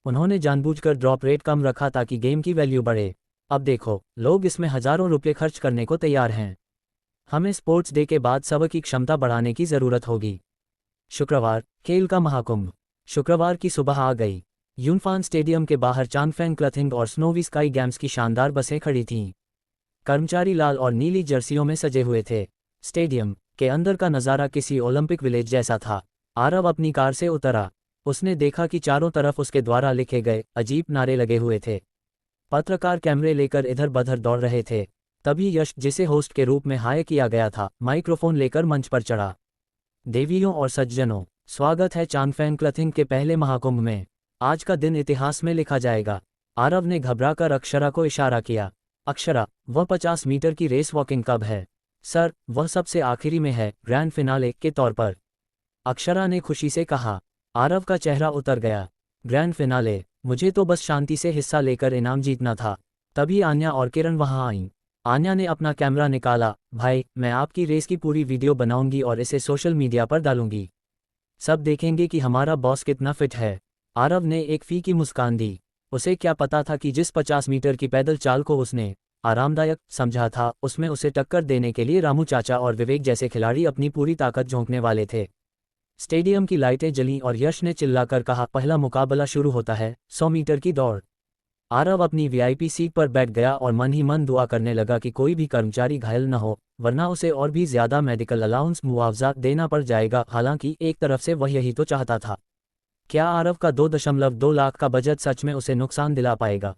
उन्होंने जानबूझकर ड्रॉप रेट कम रखा ताकि गेम की वैल्यू बढ़े। अब देखो, लोग इसमें हजारों रुपये खर्च करने को तैयार हैं। हमें स्पोर्ट्स डे के बाद सर्वर की क्षमता बढ़ाने की ज़रूरत होगी। शुक्रवार, खेल का महाकुंभ। शुक्रवार की सुबह आ गई। यूनफान स्टेडियम के बाहर चांगफेंग क्लथिंग और स्नोवी स्काई गेम्स की शानदार बसें खड़ी थीं। कर्मचारी लाल और नीली जर्सियों में सजे हुए थे। स्टेडियम के अंदर का नज़ारा किसी ओलंपिक विलेज जैसा था। आरव अपनी कार से उतरा। उसने देखा कि चारों तरफ उसके द्वारा लिखे गए अजीब नारे लगे हुए थे। पत्रकार कैमरे लेकर इधर बधर दौड़ रहे थे। तभी यश, जिसे होस्ट के रूप में हायर किया गया था, माइक्रोफोन लेकर मंच पर चढ़ा। देवियों और सज्जनों, स्वागत है चांगफेंग क्लथिंग के पहले महाकुंभ में। आज का दिन इतिहास में लिखा जाएगा। आरव ने घबराकर अक्षरा को इशारा किया। अक्षरा, वह 50 मीटर की रेस वॉकिंग कब है? सर, वह सबसे आखिरी में है, ग्रैंड फिनाले के तौर पर। अक्षरा ने खुशी से कहा। आरव का चेहरा उतर गया। Grand finale? मुझे तो बस शांति से हिस्सा लेकर इनाम जीतना था। तभी आन्या और किरण वहां आईं। आन्या ने अपना कैमरा निकाला। भाई, मैं आपकी रेस की पूरी वीडियो बनाऊंगी और इसे सोशल मीडिया पर डालूंगी। सब देखेंगे कि हमारा बॉस कितना फिट है। आरव ने एक फीकी मुस्कान दी। उसे क्या पता था कि जिस 50 मीटर की पैदल चाल को उसने आरामदायक समझा था, उसमें उसे टक्कर देने के लिए रामू चाचा और विवेक जैसे खिलाड़ी अपनी पूरी ताकत झोंकने वाले थे। स्टेडियम की लाइटें जलीं और यश ने चिल्लाकर कहा, पहला मुकाबला शुरू होता है, 100 मीटर की दौड़। आरव अपनी वीआईपी सीट पर बैठ गया और मन ही मन दुआ करने लगा कि कोई भी कर्मचारी घायल न हो, वरना उसे और भी ज्यादा मेडिकल अलाउंस मुआवजा देना पड़ जाएगा। हालांकि एक तरफ से वह यही तो चाहता था। क्या आरव का 2.2 लाख का बजट सच में उसे नुकसान दिला पाएगा?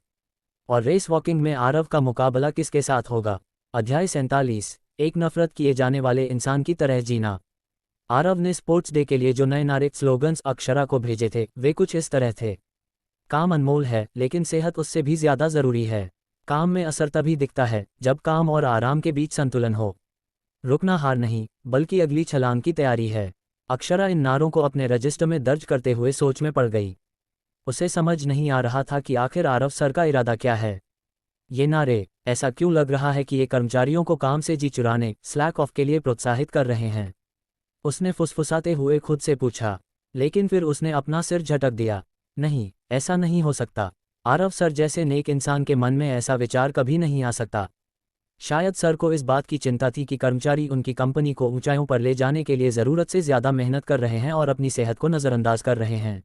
और रेस वॉकिंग में आरव का मुकाबला किसके साथ होगा? अध्याय 47, एक नफरत किए जाने वाले इंसान की तरह जीना। आरव ने स्पोर्ट्स डे के लिए जो नए नारे स्लोगन्स अक्षरा को भेजे थे, वे कुछ इस तरह थे। काम अनमोल है, लेकिन सेहत उससे भी ज्यादा जरूरी है। काम में असर तभी दिखता है जब काम और आराम के बीच संतुलन हो। रुकना हार नहीं, बल्कि अगली छलांग की तैयारी है। अक्षरा इन नारों को अपने रजिस्टर में दर्ज करते हुए सोच में पड़ गई। उसे समझ नहीं आ रहा था कि आखिर आरव सर का इरादा क्या है। ये नारे, ऐसा क्यों लग रहा है कि ये कर्मचारियों को काम से जी चुराने, स्लैक ऑफ के लिए प्रोत्साहित कर रहे हैं? उसने फुसफुसाते हुए खुद से पूछा, लेकिन फिर उसने अपना सिर झटक दिया। नहीं, ऐसा नहीं हो सकता। आरव सर जैसे नेक इंसान के मन में ऐसा विचार कभी नहीं आ सकता। शायद सर को इस बात की चिंता थी कि कर्मचारी उनकी कंपनी को ऊंचाइयों पर ले जाने के लिए ज़रूरत से ज़्यादा मेहनत कर रहे हैं और अपनी सेहत को नज़रअंदाज कर रहे हैं।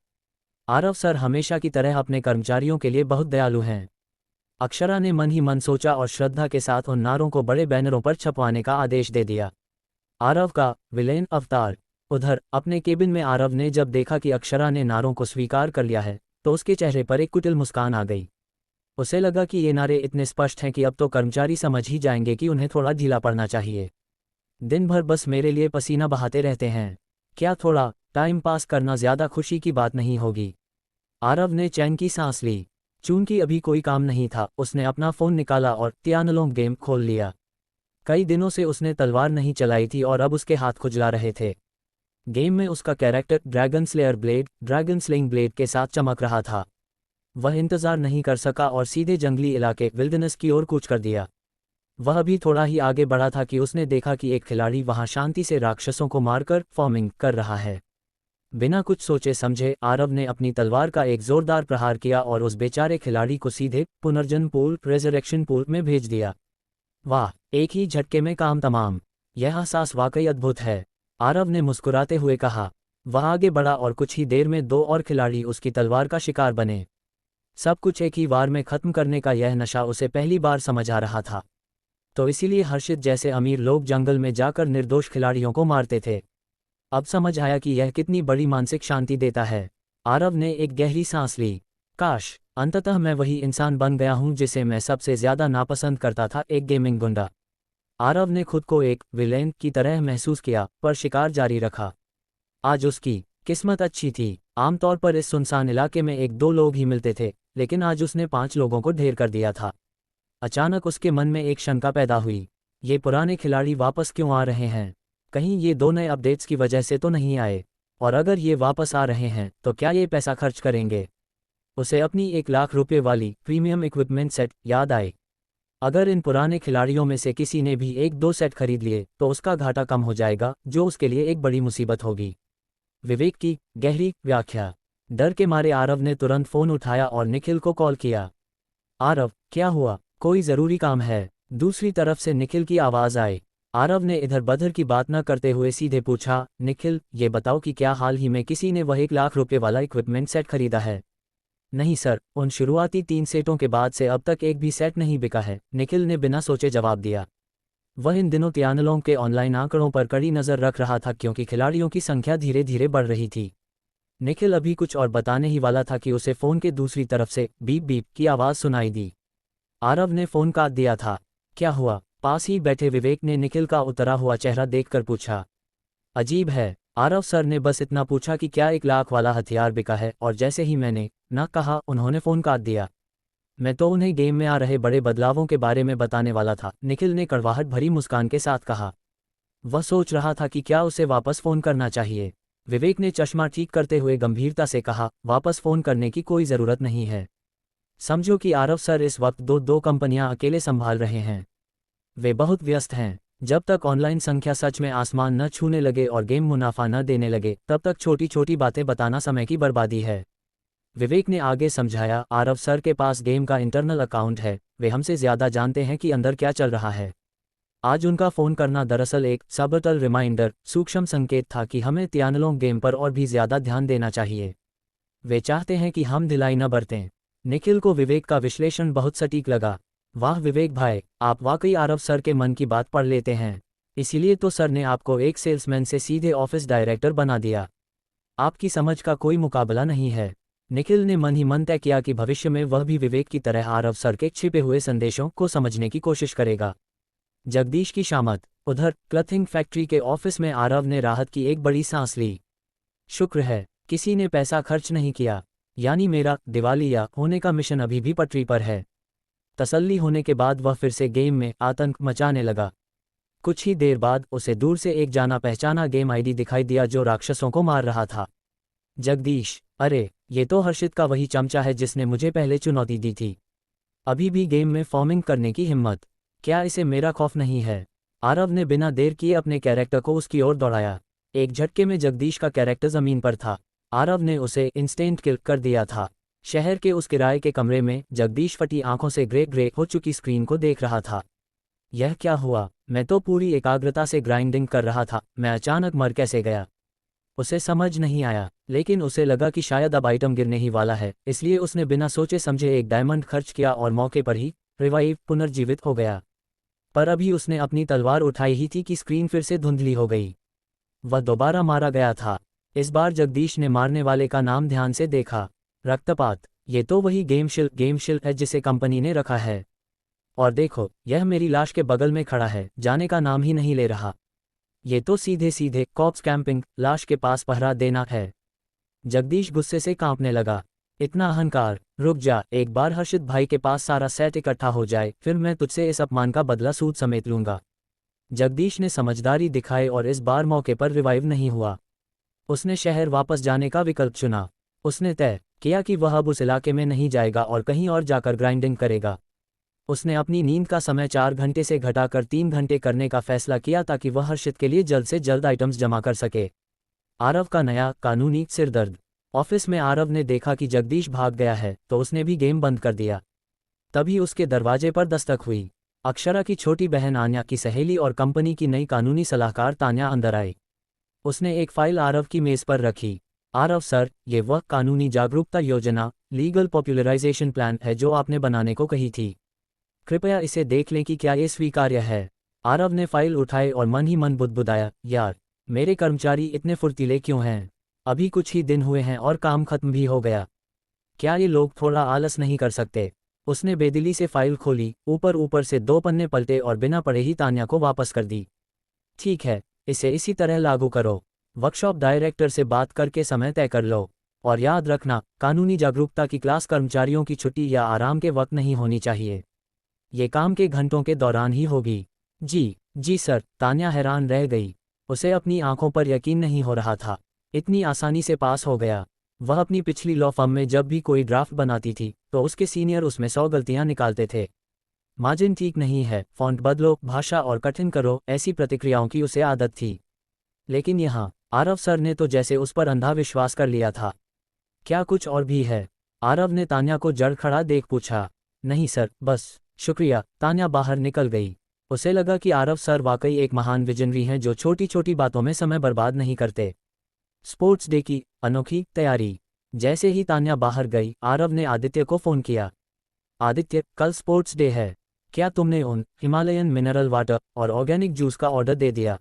आरव सर हमेशा की तरह अपने कर्मचारियों के लिए बहुत दयालु हैं। अक्षरा ने मन ही मन सोचा और श्रद्धा के साथ उन नारों को बड़े बैनरों पर छपवाने का आदेश दे दिया। आरव का विलेन अवतार। उधर अपने केबिन में आरव ने जब देखा कि अक्षरा ने नारों को स्वीकार कर लिया है, तो उसके चेहरे पर एक कुटिल मुस्कान आ गई। उसे लगा कि ये नारे इतने स्पष्ट हैं कि अब तो कर्मचारी समझ ही जाएंगे कि उन्हें थोड़ा ढीला पड़ना चाहिए। दिन भर बस मेरे लिए पसीना बहाते रहते हैं, क्या थोड़ा टाइम पास करना ज़्यादा खुशी की बात नहीं होगी? आरव ने चैन की सांस ली। चूंकि अभी कोई काम नहीं था, उसने अपना फ़ोन निकाला और तियानलोंग गेम खोल लिया। कई दिनों से उसने तलवार नहीं चलाई थी और अब उसके हाथ खुजला रहे थे। गेम में उसका कैरेक्टर ड्रैगन स्लेइंग ब्लेड के साथ चमक रहा था। वह इंतज़ार नहीं कर सका और सीधे जंगली इलाके विल्डरनेस की ओर कूच कर दिया। वह अभी थोड़ा ही आगे बढ़ा था कि उसने देखा कि एक खिलाड़ी वहां शांति से राक्षसों को मारकर फॉर्मिंग कर रहा है। बिना कुछ सोचे समझे आरव ने अपनी तलवार का एक जोरदार प्रहार किया और उस बेचारे खिलाड़ी को सीधे पुनर्जन्म रेजरेक्शन पूल में भेज दिया। वाह, एक ही झटके में काम तमाम। यह एहसास वाकई अद्भुत है, आरव ने मुस्कुराते हुए कहा। वह आगे बढ़ा और कुछ ही देर में 2 और खिलाड़ी उसकी तलवार का शिकार बने। सब कुछ एक ही वार में खत्म करने का यह नशा उसे पहली बार समझ आ रहा था। तो इसीलिए हर्षित जैसे अमीर लोग जंगल में जाकर निर्दोष खिलाड़ियों को मारते थे। अब समझ आया कि यह कितनी बड़ी मानसिक शांति देता है। आरव ने एक गहरी सांस ली। काश अंततः मैं वही इंसान बन गया हूं जिसे मैं सबसे ज्यादा नापसंद करता था, एक गेमिंग गुंडा। आरव ने खुद को एक विलेन की तरह महसूस किया, पर शिकार जारी रखा। आज उसकी किस्मत अच्छी थी। आमतौर पर इस सुनसान इलाके में 1-2 लोग ही मिलते थे, लेकिन आज उसने 5 लोगों को ढेर कर दिया था। अचानक उसके मन में एक शंका पैदा हुई। ये पुराने खिलाड़ी वापस क्यों आ रहे हैं? कहीं ये 2 नए अपडेट्स की वजह से तो नहीं आए? और अगर ये वापस आ रहे हैं तो क्या ये पैसा खर्च करेंगे? उसे अपनी 1 लाख रुपए वाली प्रीमियम इक्विपमेंट सेट याद आए। अगर इन पुराने खिलाड़ियों में से किसी ने भी 1-2 सेट खरीद लिए तो उसका घाटा कम हो जाएगा, जो उसके लिए एक बड़ी मुसीबत होगी। विवेक की गहरी व्याख्या। डर के मारे आरव ने तुरंत फोन उठाया और निखिल को कॉल किया। आरव, क्या हुआ? कोई जरूरी काम है? दूसरी तरफ से निखिल की आवाज आई। आरव ने इधर बधर की बात न करते हुए सीधे पूछा, निखिल, ये बताओ कि क्या हाल ही में किसी ने वह 1 लाख रुपए वाला इक्विपमेंट सेट खरीदा है? नहीं सर, उन शुरुआती 3 सेटों के बाद से अब तक एक भी सेट नहीं बिका है, निखिल ने बिना सोचे जवाब दिया। वह इन दिनों तियानलों के ऑनलाइन आंकड़ों पर कड़ी नज़र रख रहा था क्योंकि खिलाड़ियों की संख्या धीरे धीरे बढ़ रही थी। निखिल अभी कुछ और बताने ही वाला था कि उसे फ़ोन के दूसरी तरफ से बीप बीप की आवाज़ सुनाई दी। आरव ने फ़ोन काट दिया था। क्या हुआ? पास ही बैठे विवेक ने निखिल का उतरा हुआ चेहरा देखकर पूछा। अजीब है, आरव सर ने बस इतना पूछा कि क्या 1 लाख वाला हथियार बिका है, और जैसे ही मैंने ना कहा उन्होंने फ़ोन काट दिया। मैं तो उन्हें गेम में आ रहे बड़े बदलावों के बारे में बताने वाला था, निखिल ने कड़वाहट भरी मुस्कान के साथ कहा। वह सोच रहा था कि क्या उसे वापस फ़ोन करना चाहिए। विवेक ने चश्मा ठीक करते हुए गंभीरता से कहा, वापस फ़ोन करने की कोई ज़रूरत नहीं है। समझो कि आरव सर इस वक्त दो कंपनियां अकेले संभाल रहे हैं। वे बहुत व्यस्त हैं। जब तक ऑनलाइन संख्या सच में आसमान न छूने लगे और गेम मुनाफा न देने लगे, तब तक छोटी छोटी बातें बताना समय की बर्बादी है। विवेक ने आगे समझाया, आरव सर के पास गेम का इंटरनल अकाउंट है, वे हमसे ज़्यादा जानते हैं कि अंदर क्या चल रहा है। आज उनका फ़ोन करना दरअसल एक सबटल रिमाइंडर, सूक्ष्म संकेत था कि हमें तियानलों गेम पर और भी ज़्यादा ध्यान देना चाहिए। वे चाहते हैं कि हम ढिलाई न बरतें। निखिल को विवेक का विश्लेषण बहुत सटीक लगा। वाह विवेक भाई, आप वाकई आरव सर के मन की बात पढ़ लेते हैं। इसीलिए तो सर ने आपको एक सेल्समैन से सीधे ऑफिस डायरेक्टर बना दिया। आपकी समझ का कोई मुकाबला नहीं है। निखिल ने मन ही मन तय किया कि भविष्य में वह भी विवेक की तरह आरव सर के छिपे हुए संदेशों को समझने की कोशिश करेगा। जगदीश की शामत। उधर क्लथिंग फैक्ट्री के ऑफिस में आरव ने राहत की एक बड़ी सांस ली। शुक्र है, किसी ने पैसा खर्च नहीं किया, यानी मेरा दिवालिया होने का मिशन अभी भी पटरी पर है। तसल्ली होने के बाद वह फिर से गेम में आतंक मचाने लगा। कुछ ही देर बाद उसे दूर से एक जाना पहचाना गेम आईडी दिखाई दिया जो राक्षसों को मार रहा था। जगदीश, अरे ये तो हर्षित का वही चमचा है जिसने मुझे पहले चुनौती दी थी। अभी भी गेम में फॉर्मिंग करने की हिम्मत। क्या इसे मेरा खौफ नहीं है? आरव ने बिना देर किए अपने कैरेक्टर को उसकी ओर दौड़ाया। एक झटके में जगदीश का कैरेक्टर जमीन पर था। आरव ने उसे इंस्टेंट किल कर दिया था। शहर के उस किराए के कमरे में जगदीश फटी आंखों से ग्रे हो चुकी स्क्रीन को देख रहा था। यह क्या हुआ? मैं तो पूरी एकाग्रता से ग्राइंडिंग कर रहा था, मैं अचानक मर कैसे गया? उसे समझ नहीं आया, लेकिन उसे लगा कि शायद अब आइटम गिरने ही वाला है, इसलिए उसने बिना सोचे समझे एक डायमंड खर्च किया और मौके पर ही पुनर्जीवित हो गया। पर अभी उसने अपनी तलवार उठाई ही थी कि स्क्रीन फिर से धुंधली हो गई। वह दोबारा मारा गया था। इस बार जगदीश ने मारने वाले का नाम ध्यान से देखा। रक्तपात। ये तो वही गेम शिल्प है जिसे कंपनी ने रखा है। और देखो, यह मेरी लाश के बगल में खड़ा है, जाने का नाम ही नहीं ले रहा। ये तो सीधे सीधे कॉप्स कैंपिंग, लाश के पास पहरा देना है। जगदीश गुस्से से कांपने लगा। इतना अहंकार! रुक जा, एक बार हर्षित भाई के पास सारा सेट इकट्ठा हो जाए, फिर मैं तुझसे इस अपमान का बदला सूद समेत लूंगा। जगदीश ने समझदारी दिखाई और इस बार मौके पर रिवाइव नहीं हुआ। उसने शहर वापस जाने का विकल्प चुना। उसने तय किया कि वह अब उस इलाके में नहीं जाएगा और कहीं और जाकर ग्राइंडिंग करेगा। उसने अपनी नींद का समय 4 घंटे से घटाकर 3 घंटे करने का फैसला किया ताकि वह हर्षित के लिए जल्द से जल्द आइटम्स जमा कर सके। आरव का नया कानूनी सिरदर्द। ऑफिस में आरव ने देखा कि जगदीश भाग गया है तो उसने भी गेम बंद कर दिया। तभी उसके दरवाजे पर दस्तक हुई। अक्षरा की छोटी बहन आन्या की सहेली और कंपनी की नई कानूनी सलाहकार तान्या अंदर आई। उसने एक फाइल आरव की मेज पर रखी। आरव सर, ये वह कानूनी जागरूकता योजना, लीगल पॉपुलराइजेशन प्लान है जो आपने बनाने को कही थी। कृपया इसे देख लें कि क्या ये स्वीकार्य है। आरव ने फाइल उठाई और मन ही मन बुदबुदाया, यार, मेरे कर्मचारी इतने फुर्तीले क्यों हैं? अभी कुछ ही दिन हुए हैं और काम खत्म भी हो गया। क्या ये लोग थोड़ा आलस नहीं कर सकते? उसने बेदिली से फाइल खोली, ऊपर से 2 पन्ने पलटे और बिना पढ़े ही तान्या को वापस कर दी। ठीक है, इसे इसी तरह लागू करो। वर्कशॉप डायरेक्टर से बात करके समय तय कर लो। और याद रखना, कानूनी जागरूकता की क्लास कर्मचारियों की छुट्टी या आराम के वक्त नहीं होनी चाहिए। ये काम के घंटों के दौरान ही होगी। जी सर। तान्या हैरान रह गई। उसे अपनी आंखों पर यकीन नहीं हो रहा था। इतनी आसानी से पास हो गया। वह अपनी पिछली लॉ फर्म में जब भी कोई ड्राफ्ट बनाती थी तो उसके सीनियर उसमें 100 गलतियां निकालते थे। मार्जिन ठीक नहीं है, फॉन्ट बदलो, भाषा और कठिन करो, ऐसी प्रतिक्रियाओं की उसे आदत थी। लेकिन यहाँ आरव सर ने तो जैसे उस पर अंधा विश्वास कर लिया था। क्या कुछ और भी है? आरव ने तान्या को जड़ खड़ा देख पूछा। नहीं सर, बस। शुक्रिया। तान्या बाहर निकल गई। उसे लगा कि आरव सर वाकई एक महान विजनरी हैं जो छोटी छोटी बातों में समय बर्बाद नहीं करते। स्पोर्ट्स डे की अनोखी तैयारी। जैसे ही तान्या बाहर गई, आरव ने आदित्य को फ़ोन किया। आदित्य, कल स्पोर्ट्स डे है। क्या तुमने उन हिमालयन मिनरल वाटर और ऑर्गेनिक जूस का ऑर्डर दे दिया?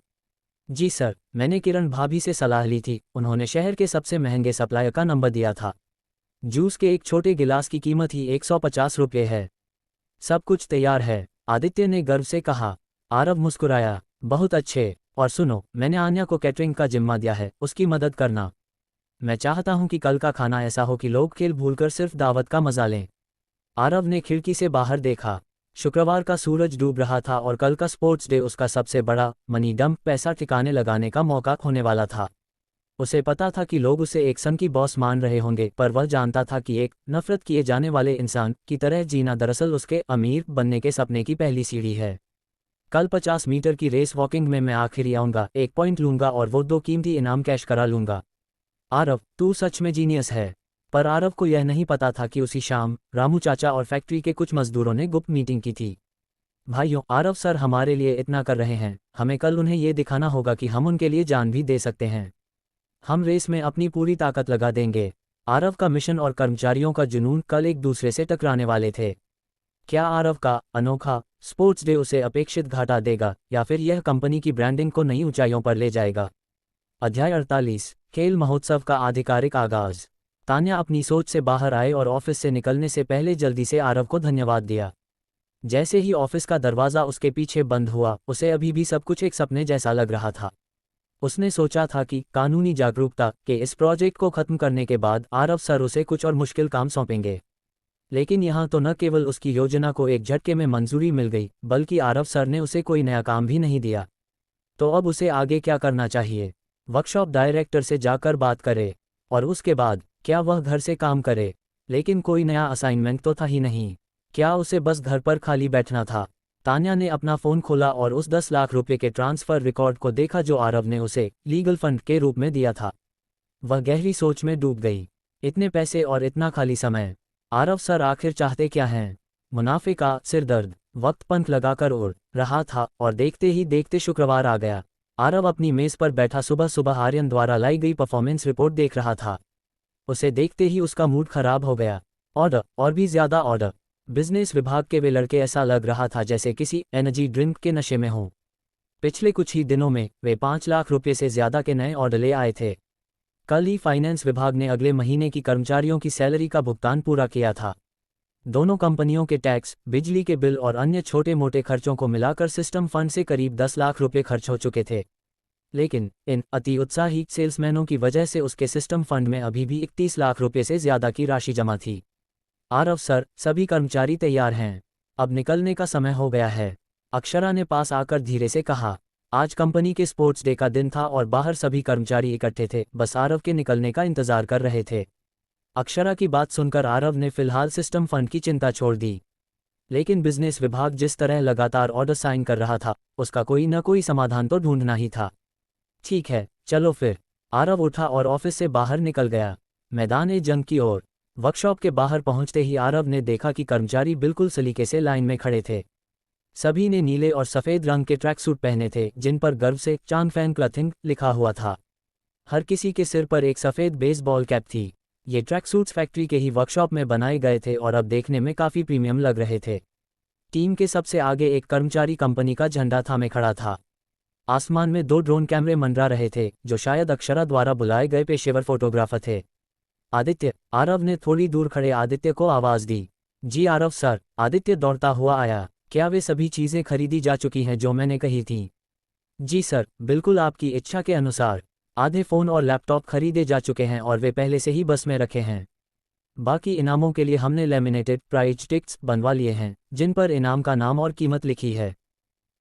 जी सर, मैंने किरण भाभी से सलाह ली थी, उन्होंने शहर के सबसे महंगे सप्लायर का नंबर दिया था। जूस के एक छोटे गिलास की कीमत ही 150 रुपये है। सब कुछ तैयार है, आदित्य ने गर्व से कहा। आरव मुस्कुराया। बहुत अच्छे। और सुनो, मैंने आन्या को कैटरिंग का जिम्मा दिया है, उसकी मदद करना। मैं चाहता हूं कि कल का खाना ऐसा हो कि लोग खेल भूलकर सिर्फ दावत का मजा लें। आरव ने खिड़की से बाहर देखा। शुक्रवार का सूरज डूब रहा था और कल का स्पोर्ट्स डे उसका सबसे बड़ा मनी डंप, पैसा ठिकाने लगाने का मौका होने वाला था। उसे पता था कि लोग उसे एक सन की बॉस मान रहे होंगे, पर वह जानता था कि एक नफरत किए जाने वाले इंसान की तरह जीना दरअसल उसके अमीर बनने के सपने की पहली सीढ़ी है। कल 50 मीटर की रेस वॉकिंग में मैं आखिर आऊंगा, 1 पॉइंट लूंगा और वो 2 कीमती इनाम कैश करा लूंगा। आरव, तू सच में जीनियस है। पर आरव को यह नहीं पता था कि उसी शाम रामू चाचा और फैक्ट्री के कुछ मजदूरों ने गुप्त मीटिंग की थी। भाइयों, आरव सर हमारे लिए इतना कर रहे हैं, हमें कल उन्हें ये दिखाना होगा कि हम उनके लिए जान भी दे सकते हैं। हम रेस में अपनी पूरी ताकत लगा देंगे। आरव का मिशन और कर्मचारियों का जुनून कल एक दूसरे से टकराने वाले थे। क्या आरव का अनोखा स्पोर्ट्स डे उसे अपेक्षित घाटा देगा या फिर यह कंपनी की ब्रांडिंग को नई ऊंचाइयों पर ले जाएगा? अध्याय 48, खेल महोत्सव का आधिकारिक आगाज। तान्या अपनी सोच से बाहर आए और ऑफिस से निकलने से पहले जल्दी से आरव को धन्यवाद दिया। जैसे ही ऑफिस का दरवाज़ा उसके पीछे बंद हुआ, उसे अभी भी सब कुछ एक सपने जैसा लग रहा था। उसने सोचा था कि कानूनी जागरूकता के इस प्रोजेक्ट को खत्म करने के बाद आरव सर उसे कुछ और मुश्किल काम सौंपेंगे। लेकिन यहाँ तो न केवल उसकी योजना को एक झटके में मंजूरी मिल गई, बल्कि आरव सर ने उसे कोई नया काम भी नहीं दिया। तो अब उसे आगे क्या करना चाहिए? वर्कशॉप डायरेक्टर से जाकर बात करे। और उसके बाद क्या वह घर से काम करे? लेकिन कोई नया असाइनमेंट तो था ही नहीं। क्या उसे बस घर पर खाली बैठना था? तान्या ने अपना फ़ोन खोला और उस 10 लाख रुपए के ट्रांसफ़र रिकॉर्ड को देखा जो आरव ने उसे लीगल फंड के रूप में दिया था। वह गहरी सोच में डूब गई। इतने पैसे और इतना खाली समय। आरव सर आखिर चाहते क्या हैं? मुनाफे का सिरदर्द वक्त पंख लगाकर उड़ रहा था और देखते ही देखते शुक्रवार आ गया। आरव अपनी मेज़ पर बैठा सुबह सुबह आर्यन द्वारा लाई गई परफॉर्मेंस रिपोर्ट देख रहा था। उसे देखते ही उसका मूड खराब हो गया। ऑर्डर, और भी ज़्यादा ऑर्डर। बिजनेस विभाग के वे लड़के ऐसा लग रहा था जैसे किसी एनर्जी ड्रिंक के नशे में हों। पिछले कुछ ही दिनों में वे 5 लाख रुपये से ज़्यादा के नए ऑर्डर ले आए थे। कल ही फाइनेंस विभाग ने अगले महीने की कर्मचारियों की सैलरी का भुगतान पूरा किया था। दोनों कंपनियों के टैक्स, बिजली के बिल और अन्य छोटे मोटे खर्चों को मिलाकर सिस्टम फंड से करीब 10 लाख रुपये खर्च हो चुके थे। लेकिन इन अति उत्साही सेल्समैनों की वजह से उसके सिस्टम फंड में अभी भी 31 लाख रुपये से ज़्यादा की राशि जमा थी। आरव सर, सभी कर्मचारी तैयार हैं। अब निकलने का समय हो गया है। अक्षरा ने पास आकर धीरे से कहा। आज कंपनी के स्पोर्ट्स डे का दिन था और बाहर सभी कर्मचारी इकट्ठे थे, बस आरव के निकलने का इंतजार कर रहे थे। अक्षरा की बात सुनकर आरव ने फिलहाल सिस्टम फंड की चिंता छोड़ दी। लेकिन बिजनेस विभाग जिस तरह लगातार ऑर्डर साइन कर रहा था, उसका कोई न कोई समाधान तो ढूंढना ही था। ठीक है, चलो फिर। आरव उठा और ऑफिस से बाहर निकल गया, मैदान जंग की ओर। वर्कशॉप के बाहर पहुंचते ही आरव ने देखा कि कर्मचारी बिल्कुल सलीके से लाइन में खड़े थे। सभी ने नीले और सफ़ेद रंग के ट्रैक सूट पहने थे, जिन पर गर्व से चांगफेंग क्लॉथिंग लिखा हुआ था। हर किसी के सिर पर एक सफ़ेद बेसबॉल कैप थी। ये ट्रैक सूट्स फैक्ट्री के ही वर्कशॉप में बनाए गए थे और अब देखने में काफ़ी प्रीमियम लग रहे थे। टीम के सबसे आगे एक कर्मचारी कंपनी का झंडा थामे खड़ा था। आसमान में 2 ड्रोन कैमरे मंडरा रहे थे, जो शायद अक्षरा द्वारा बुलाए गए पेशेवर फोटोग्राफर थे। आदित्य, आरव ने थोड़ी दूर खड़े आदित्य को आवाज़ दी। जी आरव सर, आदित्य दौड़ता हुआ आया। क्या वे सभी चीज़ें खरीदी जा चुकी हैं जो मैंने कही थीं? जी सर, बिल्कुल आपकी इच्छा के अनुसार। आधे फ़ोन और लैपटॉप खरीदे जा चुके हैं और वे पहले से ही बस में रखे हैं। बाकी इनामों के लिए हमने लेमिनेटेड प्राइज टिकट्स बनवा लिए हैं, जिन पर इनाम का नाम और कीमत लिखी है।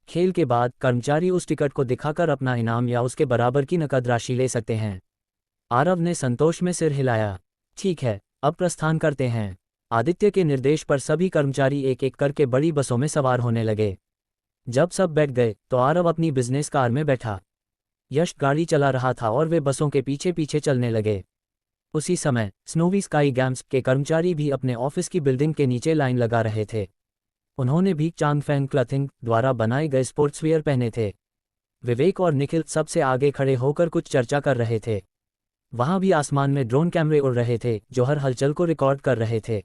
खेल के बाद कर्मचारी उस टिकट को दिखाकर अपना इनाम या उसके बराबर की नकद राशि ले सकते हैं। आरव ने संतोष में सिर हिलाया। ठीक है, अब प्रस्थान करते हैं। आदित्य के निर्देश पर सभी कर्मचारी एक एक करके बड़ी बसों में सवार होने लगे। जब सब बैठ गए तो आरव अपनी बिजनेस कार में बैठा। यश गाड़ी चला रहा था और वे बसों के पीछे पीछे चलने लगे। उसी समय स्नोवी स्काई गेम्स के कर्मचारी भी अपने ऑफिस की बिल्डिंग के नीचे लाइन लगा रहे थे। उन्होंने भी चांगफेंग क्लॉथिंग द्वारा बनाए गए स्पोर्ट्सवियर पहने थे। विवेक और निखिल सबसे आगे खड़े होकर कुछ चर्चा कर रहे थे। वहां भी आसमान में ड्रोन कैमरे उड़ रहे थे, जो हर हलचल को रिकॉर्ड कर रहे थे।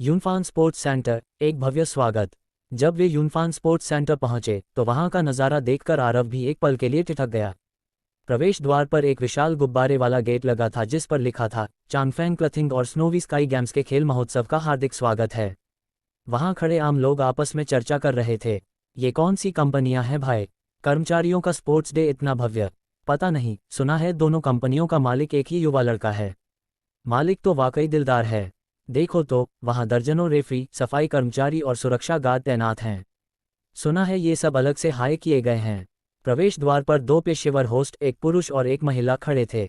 यूनफान स्पोर्ट्स सेंटर, एक भव्य स्वागत। जब वे यूनफान स्पोर्ट्स सेंटर पहुंचे तो वहां का नज़ारा देखकर आरव भी एक पल के लिए ठिठक गया। प्रवेश द्वार पर एक विशाल गुब्बारे वाला गेट लगा था, जिस पर लिखा था चांगफेंग क्लॉथिंग और स्नोवी स्काई गेम्स के खेल महोत्सव का हार्दिक स्वागत है। वहां खड़े आम लोग आपस में चर्चा कर रहे थे। ये कौन सी कंपनियां हैं भाई? कर्मचारियों का स्पोर्ट्स डे इतना भव्य? पता नहीं, सुना है दोनों कंपनियों का मालिक एक ही युवा लड़का है। मालिक तो वाकई दिलदार है। देखो तो, वहां दर्जनों रेफरी, सफाई कर्मचारी और सुरक्षा गार्ड तैनात हैं। सुना है ये सब अलग से हायर किए गए हैं। प्रवेश द्वार पर 2 पेशेवर होस्ट, एक पुरुष और एक महिला खड़े थे।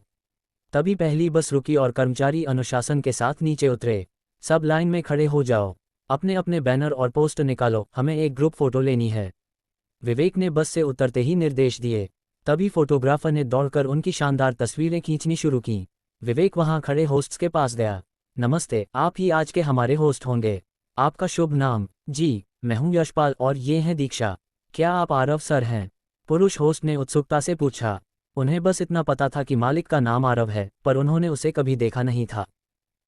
तभी पहली बस रुकी और कर्मचारी अनुशासन के साथ नीचे उतरे। सब लाइन में खड़े हो जाओ, अपने अपने बैनर और पोस्टर निकालो, हमें एक ग्रुप फोटो लेनी है। विवेक ने बस से उतरते ही निर्देश दिए। तभी फोटोग्राफर ने दौड़कर उनकी शानदार तस्वीरें खींचनी शुरू की। विवेक वहां खड़े होस्ट्स के पास गया। नमस्ते, आप ही आज के हमारे होस्ट होंगे। आपका शुभ नाम? जी, मैं हूं यशपाल और ये हैं दीक्षा। क्या आप आरव सर हैं? पुरुष होस्ट ने उत्सुकता से पूछा। उन्हें बस इतना पता था कि मालिक का नाम आरव है, पर उन्होंने उसे कभी देखा नहीं था।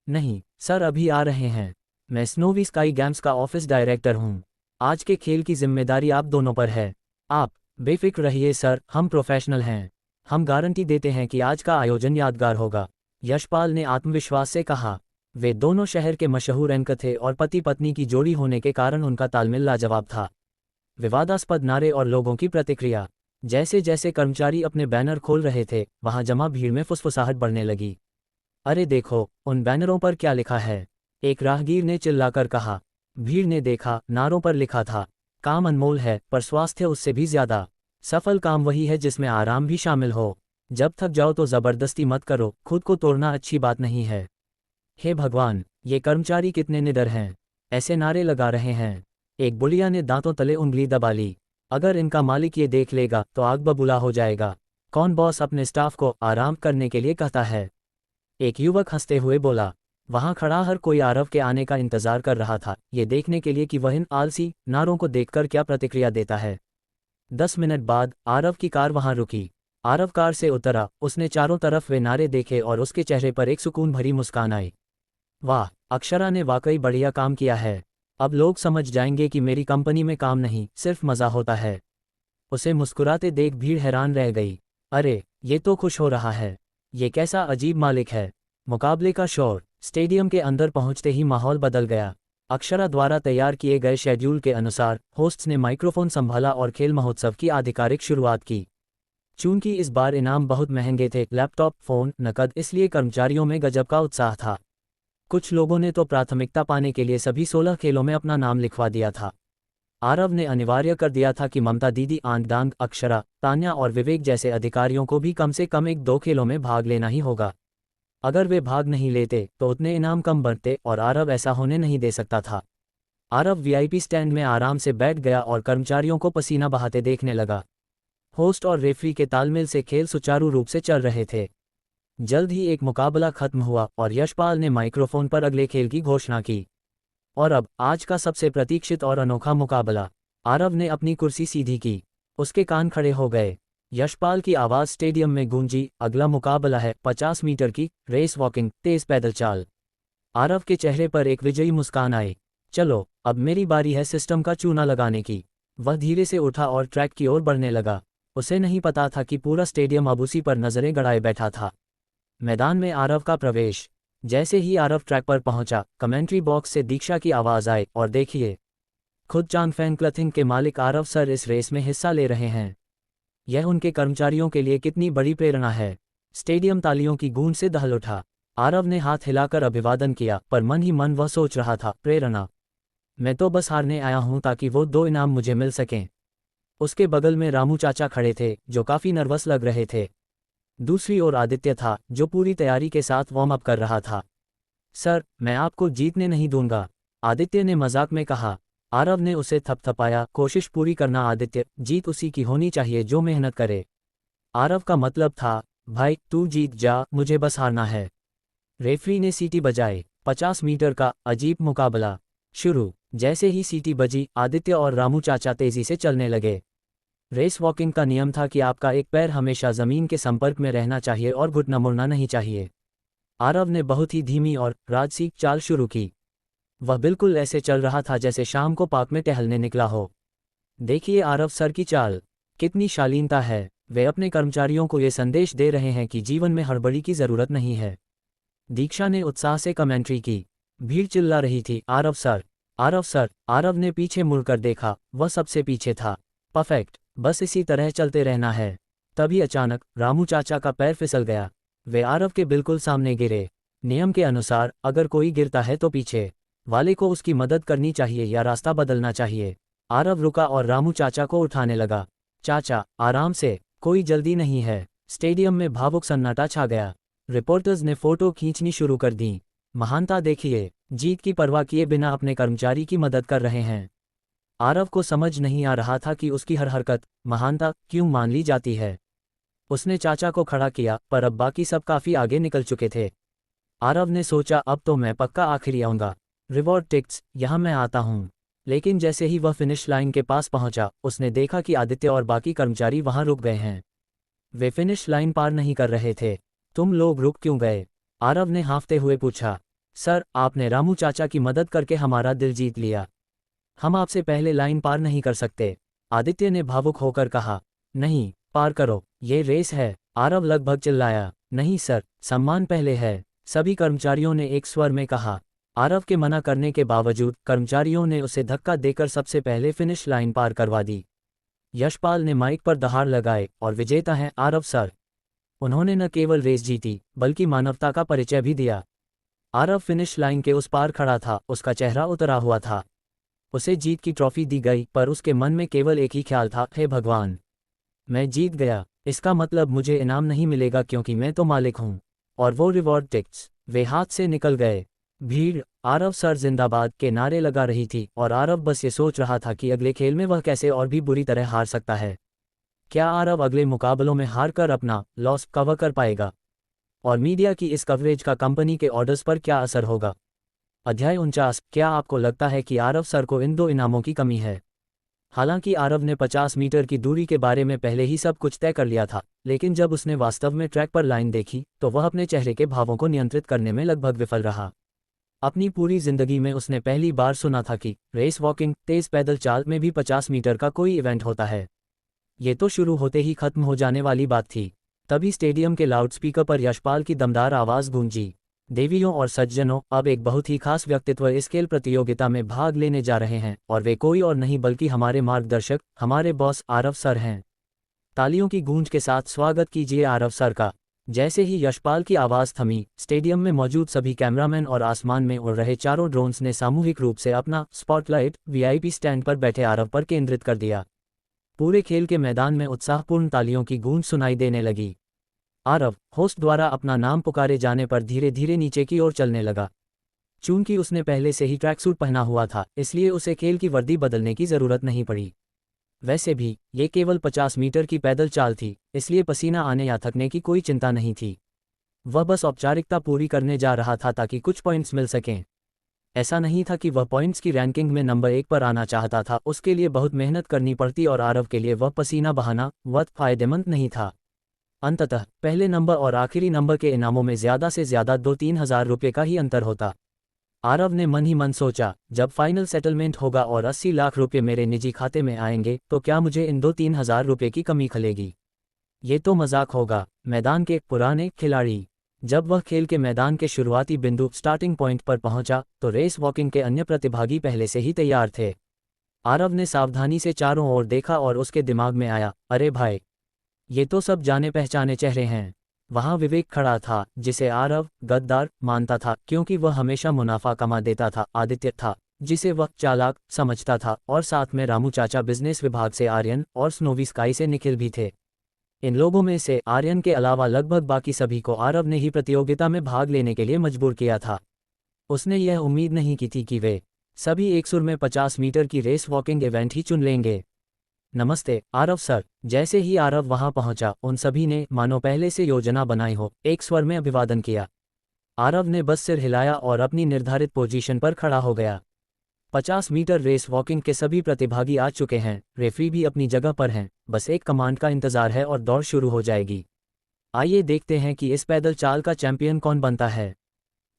नहीं सर, अभी आ रहे हैं। मैं स्नोवी स्काई गेम्स का ऑफिस डायरेक्टर हूं। आज के खेल की जिम्मेदारी आप दोनों पर है। आप बेफिक्र रहिए सर, हम प्रोफेशनल हैं। हम गारंटी देते हैं कि आज का आयोजन यादगार होगा, यशपाल ने आत्मविश्वास से कहा। वे दोनों शहर के मशहूर एंकर थे और पति पत्नी की जोड़ी होने के कारण उनका तालमेल लाजवाब था। विवादास्पद नारे और लोगों की प्रतिक्रिया। जैसे जैसे कर्मचारी अपने बैनर खोल रहे थे, वहां जमा भीड़ में फुसफुसाहट बढ़ने लगी। अरे देखो, उन बैनरों पर क्या लिखा है? एक राहगीर ने चिल्लाकर कहा। भीड़ ने देखा, नारों पर लिखा था, काम अनमोल है पर स्वास्थ्य उससे भी ज्यादा। सफल काम वही है जिसमें आराम भी शामिल हो। जब थक जाओ तो जबरदस्ती मत करो, खुद को तोड़ना अच्छी बात नहीं है। हे भगवान, ये कर्मचारी कितने निडर हैं, ऐसे नारे लगा रहे हैं। एक बुढ़िया ने दांतों तले उंगली दबा ली। अगर इनका मालिक ये देख लेगा तो आग बबूला हो जाएगा। कौन बॉस अपने स्टाफ को आराम करने के लिए कहता है? एक युवक हंसते हुए बोला। वहां खड़ा हर कोई आरव के आने का इंतजार कर रहा था, ये देखने के लिए कि वह इन आलसी नारों को देखकर क्या प्रतिक्रिया देता है। 10 मिनट बाद आरव की कार वहां रुकी। आरव कार से उतरा, उसने चारों तरफ वे नारे देखे और उसके चेहरे पर एक सुकून भरी मुस्कान आई। वाह, अक्षरा ने वाकई बढ़िया काम किया है। अब लोग समझ जाएंगे कि मेरी कंपनी में काम नहीं, सिर्फ मज़ा होता है। उसे मुस्कुराते देख भीड़ हैरान रह गई। अरे, ये तो खुश हो रहा है। ये कैसा अजीब मालिक है। मुकाबले का शोर। स्टेडियम के अंदर पहुंचते ही माहौल बदल गया। अक्षरा द्वारा तैयार किए गए शेड्यूल के अनुसार होस्ट्स ने माइक्रोफोन संभाला और खेल महोत्सव की आधिकारिक शुरुआत की। चूंकि इस बार इनाम बहुत महंगे थे, लैपटॉप, फ़ोन, नकद, इसलिए कर्मचारियों में गजब का उत्साह था। कुछ लोगों ने तो प्राथमिकता पाने के लिए सभी 16 खेलों में अपना नाम लिखवा दिया था। आरव ने अनिवार्य कर दिया था कि ममता दीदी, आंट-डांग, अक्षरा, तान्या और विवेक जैसे अधिकारियों को भी कम से कम 1-2 खेलों में भाग लेना ही होगा। अगर वे भाग नहीं लेते तो उतने इनाम कम बनते और आरव ऐसा होने नहीं दे सकता था। आरव वीआईपी स्टैंड में आराम से बैठ गया और कर्मचारियों को पसीना बहाते देखने लगा। होस्ट और रेफरी के तालमेल से खेल सुचारू रूप से चल रहे थे। जल्द ही एक मुकाबला खत्म हुआ और यशपाल ने माइक्रोफोन पर अगले खेल की घोषणा की। और अब आज का सबसे प्रतीक्षित और अनोखा मुकाबला। आरव ने अपनी कुर्सी सीधी की। उसके कान खड़े हो गए। यशपाल की आवाज़ स्टेडियम में गूंजी, अगला मुकाबला है 50 मीटर की रेस वॉकिंग, तेज पैदल चाल। आरव के चेहरे पर एक विजयी मुस्कान आई। चलो, अब मेरी बारी है सिस्टम का चूना लगाने की। वह धीरे से उठा और ट्रैक की ओर बढ़ने लगा। उसे नहीं पता था कि पूरा स्टेडियम अब उसी पर नजरें गड़ाए बैठा था। मैदान में आरव का प्रवेश। जैसे ही आरव ट्रैक पर पहुंचा, कमेंट्री बॉक्स से दीक्षा की आवाज़ आई, और देखिए, खुद चांगफेंग क्लॉथिंग के मालिक आरव सर इस रेस में हिस्सा ले रहे हैं। यह उनके कर्मचारियों के लिए कितनी बड़ी प्रेरणा है। स्टेडियम तालियों की गूंज से दहल उठा। आरव ने हाथ हिलाकर अभिवादन किया, पर मन ही मन वह सोच रहा था, प्रेरणा? मैं तो बस हारने आया हूं ताकि वो 2 इनाम मुझे मिल सकें। उसके बगल में रामू चाचा खड़े थे, जो काफ़ी नर्वस लग रहे थे। दूसरी ओर आदित्य था, जो पूरी तैयारी के साथ वार्म अप कर रहा था। सर, मैं आपको जीतने नहीं दूंगा, आदित्य ने मजाक में कहा। आरव ने उसे थपथपाया, कोशिश पूरी करना आदित्य, जीत उसी की होनी चाहिए जो मेहनत करे। आरव का मतलब था, भाई तू जीत जा, मुझे बस हारना है। रेफरी ने सीटी बजाई। 50 मीटर का अजीब मुकाबला शुरू। जैसे ही सीटी बजी, आदित्य और रामू चाचा तेजी से चलने लगे। रेस वॉकिंग का नियम था कि आपका एक पैर हमेशा जमीन के संपर्क में रहना चाहिए और घुटना मुड़ना नहीं चाहिए। आरव ने बहुत ही धीमी और राजसीक चाल शुरू की। वह बिल्कुल ऐसे चल रहा था जैसे शाम को पार्क में टहलने निकला हो। देखिए आरव सर की चाल, कितनी शालीनता है। वे अपने कर्मचारियों को ये संदेश दे रहे हैं कि जीवन में हड़बड़ी की जरूरत नहीं है। दीक्षा ने उत्साह से कमेंट्री की। भीड़ चिल्ला रही थी, आरव सर, आरव सर। आरव ने पीछे मुड़कर देखा, वह सबसे पीछे था। परफेक्ट, बस इसी तरह चलते रहना है। तभी अचानक रामू चाचा का पैर फिसल गया। वे आरव के बिल्कुल सामने गिरे। नियम के अनुसार अगर कोई गिरता है तो पीछे वाले को उसकी मदद करनी चाहिए या रास्ता बदलना चाहिए। आरव रुका और रामू चाचा को उठाने लगा। चाचा, आराम से, कोई जल्दी नहीं है। स्टेडियम में भावुक सन्नाटा छा गया। रिपोर्टर्स ने फोटो खींचनी शुरू कर दी। महानता देखिए, जीत की परवाह किए बिना अपने कर्मचारी की मदद कर रहे हैं। आरव को समझ नहीं आ रहा था कि उसकी हर हरकत महानता क्यों मान ली जाती है। उसने चाचा को खड़ा किया, पर अब बाकी सब काफ़ी आगे निकल चुके थे। आरव ने सोचा, अब तो मैं पक्का आखिरी आऊँगा। रिवॉर्ड टिकट्स, यहाँ मैं आता हूँ। लेकिन जैसे ही वह फिनिश लाइन के पास पहुंचा, उसने देखा कि आदित्य और बाकी कर्मचारी वहां रुक गए हैं। वे फिनिश लाइन पार नहीं कर रहे थे। तुम लोग रुक क्यों गए? आरव ने हाँफते हुए पूछा। सर, आपने रामू चाचा की मदद करके हमारा दिल जीत लिया। हम आपसे पहले लाइन पार नहीं कर सकते, आदित्य ने भावुक होकर कहा। नहीं, पार करो, ये रेस है, आरव लगभग चिल्लाया। नहीं सर, सम्मान पहले है, सभी कर्मचारियों ने एक स्वर में कहा। आरव के मना करने के बावजूद कर्मचारियों ने उसे धक्का देकर सबसे पहले फिनिश लाइन पार करवा दी। यशपाल ने माइक पर दहाड़ लगाए, और विजेता हैं आरव सर। उन्होंने न केवल रेस जीती, बल्कि मानवता का परिचय भी दिया। आरव फिनिश लाइन के उस पार खड़ा था, उसका चेहरा उतरा हुआ था। उसे जीत की ट्रॉफी दी गई, पर उसके मन में केवल एक ही ख्याल था, हे भगवान, मैं जीत गया। इसका मतलब मुझे इनाम नहीं मिलेगा क्योंकि मैं तो मालिक हूँ। और वो रिवॉर्ड टिकट्स, वे हाथ से निकल गए। भीड़ आरव सर जिंदाबाद के नारे लगा रही थी, और आरव बस ये सोच रहा था कि अगले खेल में वह कैसे और भी बुरी तरह हार सकता है। क्या आरव अगले मुकाबलों में हार कर अपना लॉस कवर कर पाएगा? और मीडिया की इस कवरेज का कंपनी के ऑर्डर्स पर क्या असर होगा? अध्याय 49। क्या आपको लगता है कि आरव सर को इन 2 इनामों की कमी है? हालांकि आरव ने 50 मीटर की दूरी के बारे में पहले ही सब कुछ तय कर लिया था, लेकिन जब उसने वास्तव में ट्रैक पर लाइन देखी तो वह अपने चेहरे के भावों को नियंत्रित करने में लगभग विफल रहा। अपनी पूरी जिंदगी में उसने पहली बार सुना था कि रेस वॉकिंग, तेज पैदल चाल में भी 50 मीटर का कोई इवेंट होता है। ये तो शुरू होते ही खत्म हो जाने वाली बात थी। तभी स्टेडियम के लाउडस्पीकर पर यशपाल की दमदार आवाज़ गूंजी। देवियों और सज्जनों, अब एक बहुत ही खास व्यक्तित्व इस खेल प्रतियोगिता में भाग लेने जा रहे हैं, और वे कोई और नहीं बल्कि हमारे मार्गदर्शक, हमारे बॉस आरव सर हैं। तालियों की गूंज के साथ स्वागत कीजिए आरव सर का। जैसे ही यशपाल की आवाज़ थमी, स्टेडियम में मौजूद सभी कैमरामैन और आसमान में उड़ रहे चारों ड्रोन्स ने सामूहिक रूप से अपना स्पॉटलाइट वीआईपी स्टैंड पर बैठे आरव पर केंद्रित कर दिया। पूरे खेल के मैदान में उत्साहपूर्ण तालियों की गूंज सुनाई देने लगी। आरव, होस्ट द्वारा अपना नाम पुकारे जाने पर धीरे धीरे नीचे की ओर चलने लगा। चूंकि उसने पहले से ही ट्रैक सूट पहना हुआ था, इसलिए उसे खेल की वर्दी बदलने की ज़रूरत नहीं पड़ी। वैसे भी ये केवल 50 मीटर की पैदल चाल थी, इसलिए पसीना आने या थकने की कोई चिंता नहीं थी। वह बस औपचारिकता पूरी करने जा रहा था ताकि कुछ पॉइंट्स मिल सकें। ऐसा नहीं था कि वह पॉइंट्स की रैंकिंग में नंबर 1 पर आना चाहता था, उसके लिए बहुत मेहनत करनी पड़ती और आरव के लिए वह पसीना बहाना वक्त फायदेमंद नहीं था। अंततः पहले नंबर और आखिरी नंबर के इनामों में ज़्यादा से ज़्यादा 2-3 हज़ार रुपये का ही अंतर होता। आरव ने मन ही मन सोचा, जब फाइनल सेटलमेंट होगा और 80 लाख रुपये मेरे निजी खाते में आएंगे तो क्या मुझे इन 2-3 हज़ार रुपये की कमी खलेगी। ये तो मजाक होगा। मैदान के पुराने खिलाड़ी। जब वह खेल के मैदान के शुरुआती बिंदु स्टार्टिंग पॉइंट पर पहुंचा तो रेस वॉकिंग के अन्य प्रतिभागी पहले से ही तैयार थे। आरव ने सावधानी से चारों ओर देखा और उसके दिमाग में आया, अरे भाई, ये तो सब जाने पहचाने चेहरे हैं। वहां विवेक खड़ा था, जिसे आरव गद्दार मानता था क्योंकि वह हमेशा मुनाफा कमा देता था। आदित्य था, जिसे वह चालाक समझता था, और साथ में रामू चाचा बिजनेस विभाग से आर्यन और स्नोवी स्काई से निखिल भी थे। इन लोगों में से आर्यन के अलावा लगभग बाकी सभी को आरव ने ही प्रतियोगिता में भाग लेने के लिए मजबूर किया था। उसने यह उम्मीद नहीं की थी कि वे सभी एक सुर में 50 मीटर की रेस वॉकिंग इवेंट ही चुन लेंगे। नमस्ते आरव सर। जैसे ही आरव वहां पहुंचा, उन सभी ने मानो पहले से योजना बनाई हो एक स्वर में अभिवादन किया। आरव ने बस सिर हिलाया और अपनी निर्धारित पोजीशन पर खड़ा हो गया। 50 मीटर रेस वॉकिंग के सभी प्रतिभागी आ चुके हैं, रेफरी भी अपनी जगह पर हैं, बस एक कमांड का इंतजार है और दौड़ शुरू हो जाएगी। आइए देखते हैं कि इस पैदल चाल का चैंपियन कौन बनता है।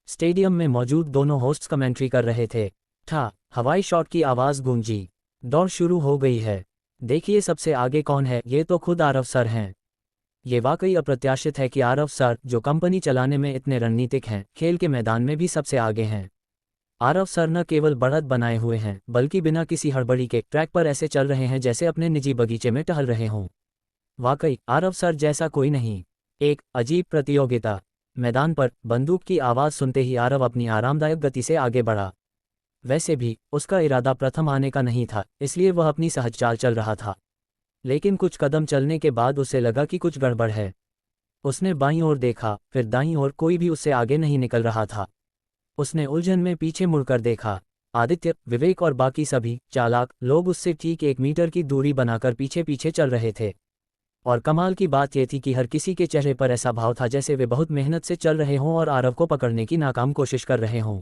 स्टेडियम में मौजूद दोनों होस्ट्स कमेंट्री कर रहे थे। हवाई शॉट की आवाज़ गूंजी। दौड़ शुरू हो गई है। देखिए सबसे आगे कौन है, ये तो खुद आरव सर हैं। ये वाकई अप्रत्याशित है कि आरव सर, जो कंपनी चलाने में इतने रणनीतिक हैं, खेल के मैदान में भी सबसे आगे हैं। आरव सर न केवल बढ़त बनाए हुए हैं, बल्कि बिना किसी हड़बड़ी के ट्रैक पर ऐसे चल रहे हैं जैसे अपने निजी बगीचे में टहल रहे हों। वाकई आरव सर जैसा कोई नहीं। एक अजीब प्रतियोगिता। मैदान पर बंदूक की आवाज़ सुनते ही आरव अपनी आरामदायक गति से आगे बढ़ा। वैसे भी उसका इरादा प्रथम आने का नहीं था, इसलिए वह अपनी सहज चाल चल रहा था। लेकिन कुछ कदम चलने के बाद उसे लगा कि कुछ गड़बड़ है। उसने बाईं ओर देखा, फिर दाईं ओर, कोई भी उससे आगे नहीं निकल रहा था। उसने उलझन में पीछे मुड़कर देखा। आदित्य, विवेक और बाकी सभी चालाक लोग उससे ठीक 1 मीटर की दूरी बनाकर पीछे पीछे चल रहे थे। और कमाल की बात यह थी कि हर किसी के चेहरे पर ऐसा भाव था जैसे वे बहुत मेहनत से चल रहे हों और आरव को पकड़ने की नाकाम कोशिश कर रहे हों।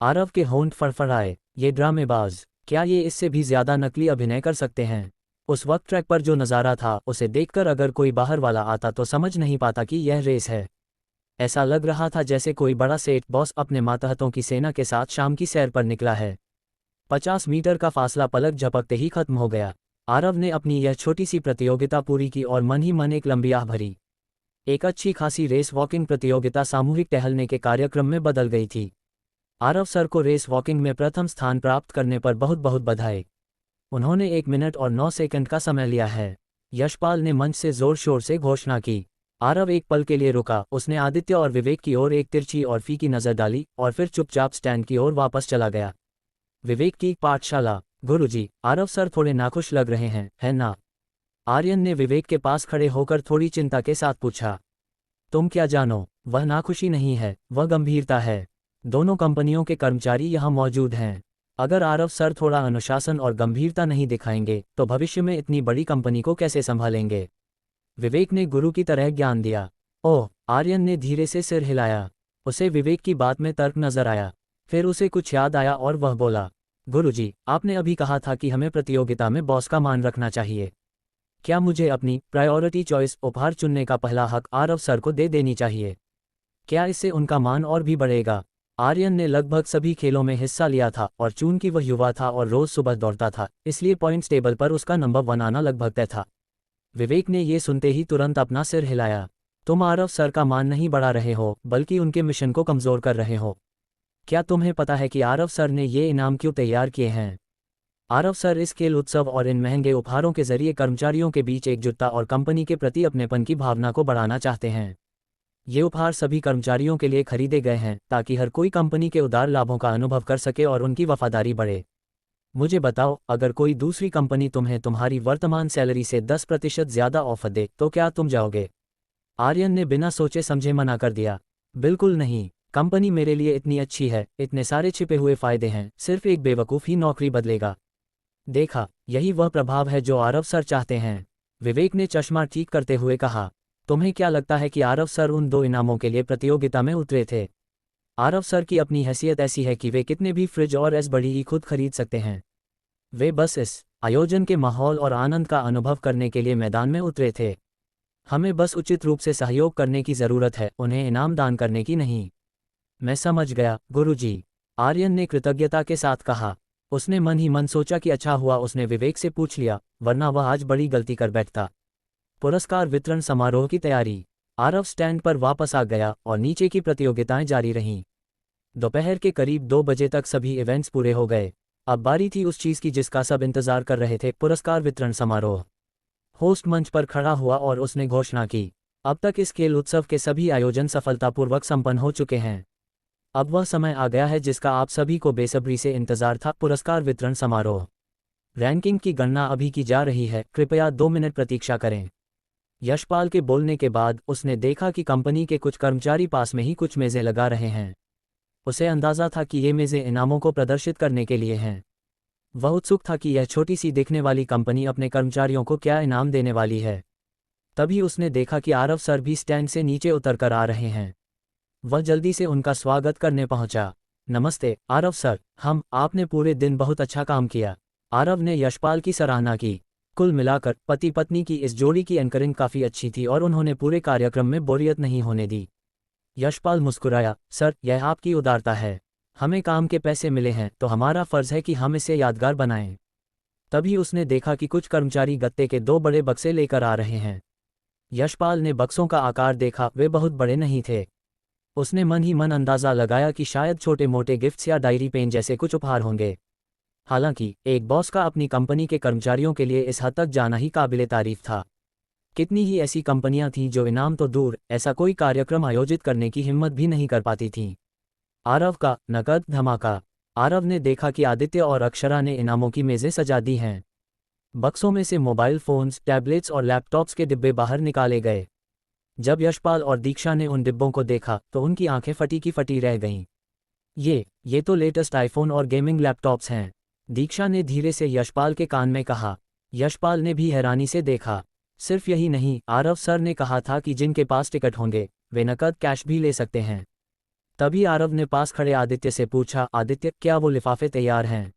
आरव के होंठ फड़फड़ाए। ये ड्रामेबाज, क्या ये इससे भी ज्यादा नकली अभिनय कर सकते हैं? उस वक्त ट्रैक पर जो नज़ारा था, उसे देखकर अगर कोई बाहर वाला आता तो समझ नहीं पाता कि यह रेस है। ऐसा लग रहा था जैसे कोई बड़ा सेठ बॉस अपने मातहतों की सेना के साथ शाम की सैर पर निकला है। 50 मीटर का फासला पलक झपकते ही खत्म हो गया। आरव ने अपनी यह छोटी सी प्रतियोगिता पूरी की और मन ही मन एक लंबी आह भरी। एक अच्छी खासी रेस वॉकिंग प्रतियोगिता सामूहिक टहलने के कार्यक्रम में बदल गई थी। आरव सर को रेस वॉकिंग में प्रथम स्थान प्राप्त करने पर बहुत बहुत बधाई। उन्होंने 1 मिनट और 9 सेकंड का समय लिया है। यशपाल ने मंच से जोर शोर से घोषणा की। आरव एक पल के लिए रुका। उसने आदित्य और विवेक की ओर एक तिरछी और फीकी नज़र डाली और फिर चुपचाप स्टैंड की ओर वापस चला गया। विवेक की पाठशाला। गुरुजी, आरव सर थोड़े नाखुश लग रहे हैं, है ना? आर्यन ने विवेक के पास खड़े होकर थोड़ी चिंता के साथ पूछा। तुम क्या जानो, वह नाखुशी नहीं है, वह गंभीरता है। दोनों कंपनियों के कर्मचारी यहाँ मौजूद हैं। अगर आरव सर थोड़ा अनुशासन और गंभीरता नहीं दिखाएंगे तो भविष्य में इतनी बड़ी कंपनी को कैसे संभालेंगे? विवेक ने गुरु की तरह ज्ञान दिया। ओह, आर्यन ने धीरे से सिर हिलाया। उसे विवेक की बात में तर्क नजर आया। फिर उसे कुछ याद आया और वह बोला, गुरुजी, आपने अभी कहा था कि हमें प्रतियोगिता में बॉस का मान रखना चाहिए। क्या मुझे अपनी प्रायोरिटी चॉइस उपहार चुनने का पहला हक आरव सर को दे देनी चाहिए? क्या इससे उनका मान और भी बढ़ेगा? आर्यन ने लगभग सभी खेलों में हिस्सा लिया था और चूंकि वह युवा था और रोज सुबह दौड़ता था, इसलिए पॉइंट्स टेबल पर उसका नंबर 1 आना लगभग तय था। विवेक ने ये सुनते ही तुरंत अपना सिर हिलाया। तुम आरव सर का मान नहीं बढ़ा रहे हो, बल्कि उनके मिशन को कमजोर कर रहे हो। क्या तुम्हें पता है कि आरव सर ने ये इनाम क्यों तैयार किए हैं? आरव सर इस खेल उत्सव और इन महंगे उपहारों के जरिए कर्मचारियों के बीच एकजुटता और कंपनी के प्रति अपनेपन की भावना को बढ़ाना चाहते हैं। ये उपहार सभी कर्मचारियों के लिए खरीदे गए हैं ताकि हर कोई कंपनी के उदार लाभों का अनुभव कर सके और उनकी वफादारी बढ़े। मुझे बताओ, अगर कोई दूसरी कंपनी तुम्हें तुम्हारी वर्तमान सैलरी से 10% ज़्यादा ऑफर दे तो क्या तुम जाओगे? आर्यन ने बिना सोचे समझे मना कर दिया। बिल्कुल नहीं, कंपनी मेरे लिए इतनी अच्छी है, इतने सारे छिपे हुए फायदे हैं, सिर्फ एक बेवकूफ़ ही नौकरी बदलेगा। देखा, यही वह प्रभाव है जो आरव सर चाहते हैं, विवेक ने चश्मा ठीक करते हुए कहा। तुम्हें क्या लगता है कि आरव सर उन 2 इनामों के लिए प्रतियोगिता में उतरे थे? आरव सर की अपनी हैसियत ऐसी है कि वे कितने भी फ्रिज और एस बड़ी ही खुद खरीद सकते हैं। वे बस इस आयोजन के माहौल और आनंद का अनुभव करने के लिए मैदान में उतरे थे। हमें बस उचित रूप से सहयोग करने की ज़रूरत है, उन्हें इनाम दान करने की नहीं। मैं समझ गया, गुरुजी, आर्यन ने कृतज्ञता के साथ कहा। उसने मन ही मन सोचा कि अच्छा हुआ उसने विवेक से पूछ लिया, वरना वह आज बड़ी गलती कर बैठता। पुरस्कार वितरण समारोह की तैयारी। आरव स्टैंड पर वापस आ गया और नीचे की प्रतियोगिताएं जारी रहीं। दोपहर के करीब 2 बजे तक सभी इवेंट्स पूरे हो गए। अब बारी थी उस चीज़ की जिसका सब इंतजार कर रहे थे, पुरस्कार वितरण समारोह। होस्ट मंच पर खड़ा हुआ और उसने घोषणा की, अब तक इस खेल उत्सव के सभी आयोजन सफलतापूर्वक संपन्न हो चुके हैं। अब वह समय आ गया है जिसका आप सभी को बेसब्री से इंतजार था, पुरस्कार वितरण समारोह। रैंकिंग की गणना अभी की जा रही है, कृपया 2 मिनट प्रतीक्षा करें। यशपाल के बोलने के बाद उसने देखा कि कंपनी के कुछ कर्मचारी पास में ही कुछ मेज़ें लगा रहे हैं। उसे अंदाज़ा था कि ये मेज़ें इनामों को प्रदर्शित करने के लिए हैं। वह उत्सुक था कि यह छोटी सी दिखने वाली कंपनी अपने कर्मचारियों को क्या इनाम देने वाली है। तभी उसने देखा कि आरव सर भी स्टैंड से नीचे उतरकर आ रहे हैं। वह जल्दी से उनका स्वागत करने पहुंचा। नमस्ते आरव सर, आपने पूरे दिन बहुत अच्छा काम किया। आरव ने यशपाल की सराहना की। कुल मिलाकर पति पत्नी की इस जोड़ी की एंकरिंग काफ़ी अच्छी थी और उन्होंने पूरे कार्यक्रम में बोरियत नहीं होने दी। यशपाल मुस्कुराया, सर, यह आपकी उदारता है। हमें काम के पैसे मिले हैं तो हमारा फ़र्ज़ है कि हम इसे यादगार बनाएं। तभी उसने देखा कि कुछ कर्मचारी गत्ते के 2 बड़े बक्से लेकर आ रहे हैं। यशपाल ने बक्सों का आकार देखा, वे बहुत बड़े नहीं थे। उसने मन ही मन अंदाज़ा लगाया कि शायद छोटे मोटे गिफ्ट्स या डायरी पेन जैसे कुछ उपहार होंगे। हालांकि एक बॉस का अपनी कंपनी के कर्मचारियों के लिए इस हद तक जाना ही काबिले तारीफ था। कितनी ही ऐसी कंपनियां थीं जो इनाम तो दूर, ऐसा कोई कार्यक्रम आयोजित करने की हिम्मत भी नहीं कर पाती थीं। आरव का नकद धमाका। आरव ने देखा कि आदित्य और अक्षरा ने इनामों की मेज़ें सजा दी हैं। बक्सों में से मोबाइल फ़ोन्स, टैबलेट्स और लैपटॉप्स के डिब्बे बाहर निकाले गए। जब यशपाल और दीक्षा ने उन डिब्बों को देखा तो उनकी आंखें फटी की फटी रह गईं। ये तो लेटेस्ट आईफोन और गेमिंग लैपटॉप्स हैं, दीक्षा ने धीरे से यशपाल के कान में कहा। यशपाल ने भी हैरानी से देखा। सिर्फ यही नहीं, आरव सर ने कहा था कि जिनके पास टिकट होंगे वे नकद कैश भी ले सकते हैं। तभी आरव ने पास खड़े आदित्य से पूछा, आदित्य, क्या वो लिफाफे तैयार हैं?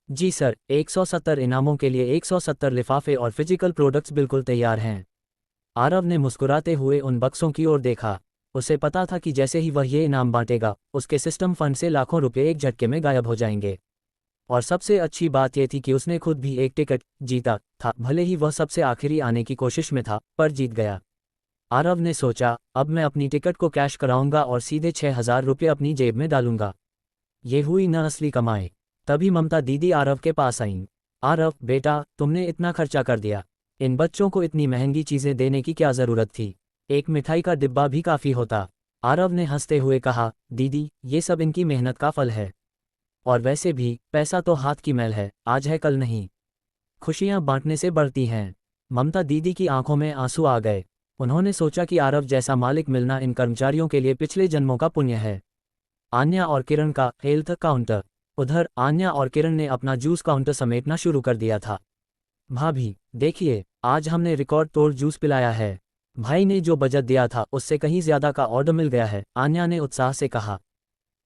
जी सर, 170 इनामों के लिए 170 लिफाफे और फिजिकल प्रोडक्ट्स बिल्कुल तैयार हैं। आरव ने मुस्कुराते हुए उन बक्सों की ओर देखा। उसे पता था कि जैसे ही वह ये इनाम बांटेगा, उसके सिस्टम फंड से लाखों रुपये एक झटके में गायब हो जाएंगे। और सबसे अच्छी बात यह थी कि उसने खुद भी एक टिकट जीता था, भले ही वह सबसे आखिरी आने की कोशिश में था, पर जीत गया। आरव ने सोचा, अब मैं अपनी टिकट को कैश कराऊंगा और सीधे 6000 रुपये अपनी जेब में डालूंगा। ये हुई न असली कमाई। तभी ममता दीदी आरव के पास आईं। आरव बेटा, तुमने इतना खर्चा कर दिया, इन बच्चों को इतनी महंगी चीज़ें देने की क्या ज़रूरत थी? एक मिठाई का डिब्बा भी काफ़ी होता। आरव ने हंसते हुए कहा, दीदी, ये सब इनकी मेहनत का फल है। और वैसे भी पैसा तो हाथ की मैल है, आज है कल नहीं। खुशियाँ बांटने से बढ़ती हैं। ममता दीदी की आंखों में आंसू आ गए। उन्होंने सोचा कि आरव जैसा मालिक मिलना इन कर्मचारियों के लिए पिछले जन्मों का पुण्य है। आन्या और किरण का हेल्थ काउंटर। उधर आन्या और किरण ने अपना जूस काउंटर समेटना शुरू कर दिया था। भाभी, देखिए, आज हमने रिकॉर्ड तोड़ जूस पिलाया है। भाई ने जो बजट दिया था उससे कहीं ज्यादा का ऑर्डर मिल गया है, आन्या ने उत्साह से कहा।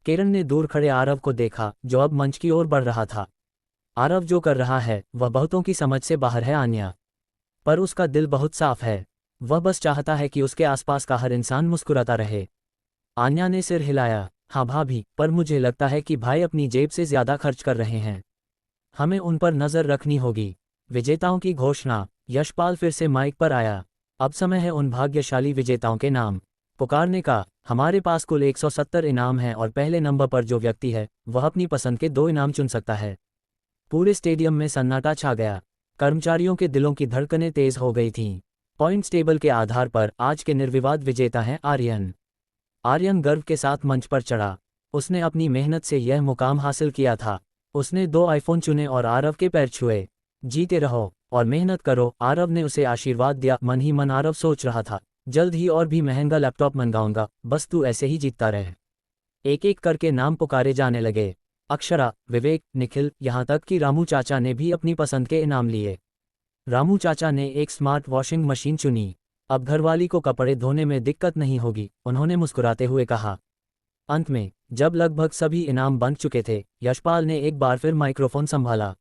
किरण ने दूर खड़े आरव को देखा जो अब मंच की ओर बढ़ रहा था। आरव जो कर रहा है वह बहुतों की समझ से बाहर है आन्या, पर उसका दिल बहुत साफ है। वह बस चाहता है कि उसके आसपास का हर इंसान मुस्कुराता रहे। आन्या ने सिर हिलाया। हाँ भाभी, पर मुझे लगता है कि भाई अपनी जेब से ज्यादा खर्च कर रहे हैं। हमें उन पर नजर रखनी होगी। विजेताओं की घोषणा। यशपाल फिर से माइक पर आया। अब समय है उन भाग्यशाली विजेताओं के नाम पुकारने का। हमारे पास कुल 170 इनाम हैं और पहले नंबर पर जो व्यक्ति है वह अपनी पसंद के 2 इनाम चुन सकता है। पूरे स्टेडियम में सन्नाटा छा गया। कर्मचारियों के दिलों की धड़कनें तेज हो गई थीं। पॉइंट्स टेबल के आधार पर आज के निर्विवाद विजेता हैं आर्यन। आर्यन गर्व के साथ मंच पर चढ़ा। उसने अपनी मेहनत से यह मुकाम हासिल किया था। उसने 2 आईफोन चुने और आरव के पैर छुए। जीते रहो और मेहनत करो, आरव ने उसे आशीर्वाद दिया। मन ही मन आरव सोच रहा था, जल्द ही और भी महंगा लैपटॉप मंगाऊंगा, बस तू ऐसे ही जीतता रहे। एक एक करके नाम पुकारे जाने लगे। अक्षरा, विवेक, निखिल, यहाँ तक कि रामू चाचा ने भी अपनी पसंद के इनाम लिए। रामू चाचा ने एक स्मार्ट वॉशिंग मशीन चुनी। अब घरवाली को कपड़े धोने में दिक्कत नहीं होगी, उन्होंने मुस्कुराते हुए कहा। अंत में जब लगभग सभी इनाम बन चुके थे, यशपाल ने एक बार फिर माइक्रोफोन संभाला।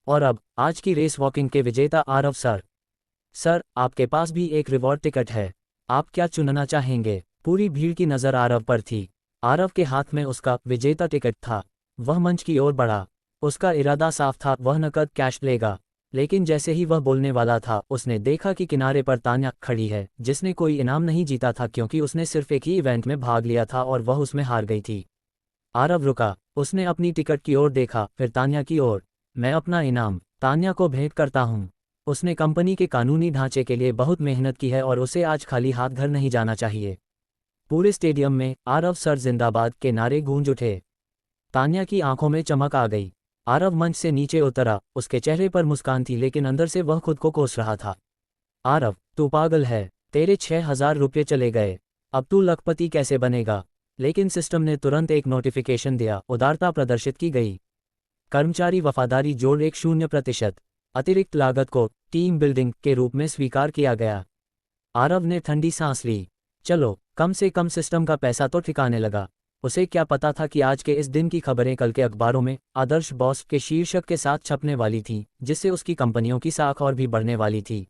और अब आज की रेस वॉकिंग के विजेता आरव सर। सर, आपके पास भी एक रिवॉर्ड टिकट है, आप क्या चुनना चाहेंगे? पूरी भीड़ की नज़र आरव पर थी। आरव के हाथ में उसका विजेता टिकट था। वह मंच की ओर बढ़ा। उसका इरादा साफ था, वह नकद कैश लेगा। लेकिन जैसे ही वह बोलने वाला था, उसने देखा कि किनारे पर तान्या खड़ी है, जिसने कोई इनाम नहीं जीता था क्योंकि उसने सिर्फ एक ही इवेंट में भाग लिया था और वह उसमें हार गई थी। आरव रुका। उसने अपनी टिकट की ओर देखा, फिर तान्या की ओर। मैं अपना इनाम तान्या को भेंट करता हूँ। उसने कंपनी के कानूनी ढांचे के लिए बहुत मेहनत की है और उसे आज खाली हाथ घर नहीं जाना चाहिए। पूरे स्टेडियम में आरव सर जिंदाबाद के नारे गूंज उठे। तान्या की आंखों में चमक आ गई। आरव मंच से नीचे उतरा। उसके चेहरे पर मुस्कान थी, लेकिन अंदर से वह खुद को कोस रहा था। आरव, तू पागल है, तेरे 6,000 रुपये चले गए, अब तू लखपति कैसे बनेगा? लेकिन सिस्टम ने तुरंत एक नोटिफिकेशन दिया, उदारता प्रदर्शित की गई। कर्मचारी वफादारी जोड़ 0% अतिरिक्त लागत को टीम बिल्डिंग के रूप में स्वीकार किया गया। आरव ने ठंडी सांस ली। चलो, कम से कम सिस्टम का पैसा तो ठिकाने लगा। उसे क्या पता था कि आज के इस दिन की खबरें कल के अखबारों में आदर्श बॉस के शीर्षक के साथ छपने वाली थीं, जिससे उसकी कंपनियों की साख और भी बढ़ने वाली थी।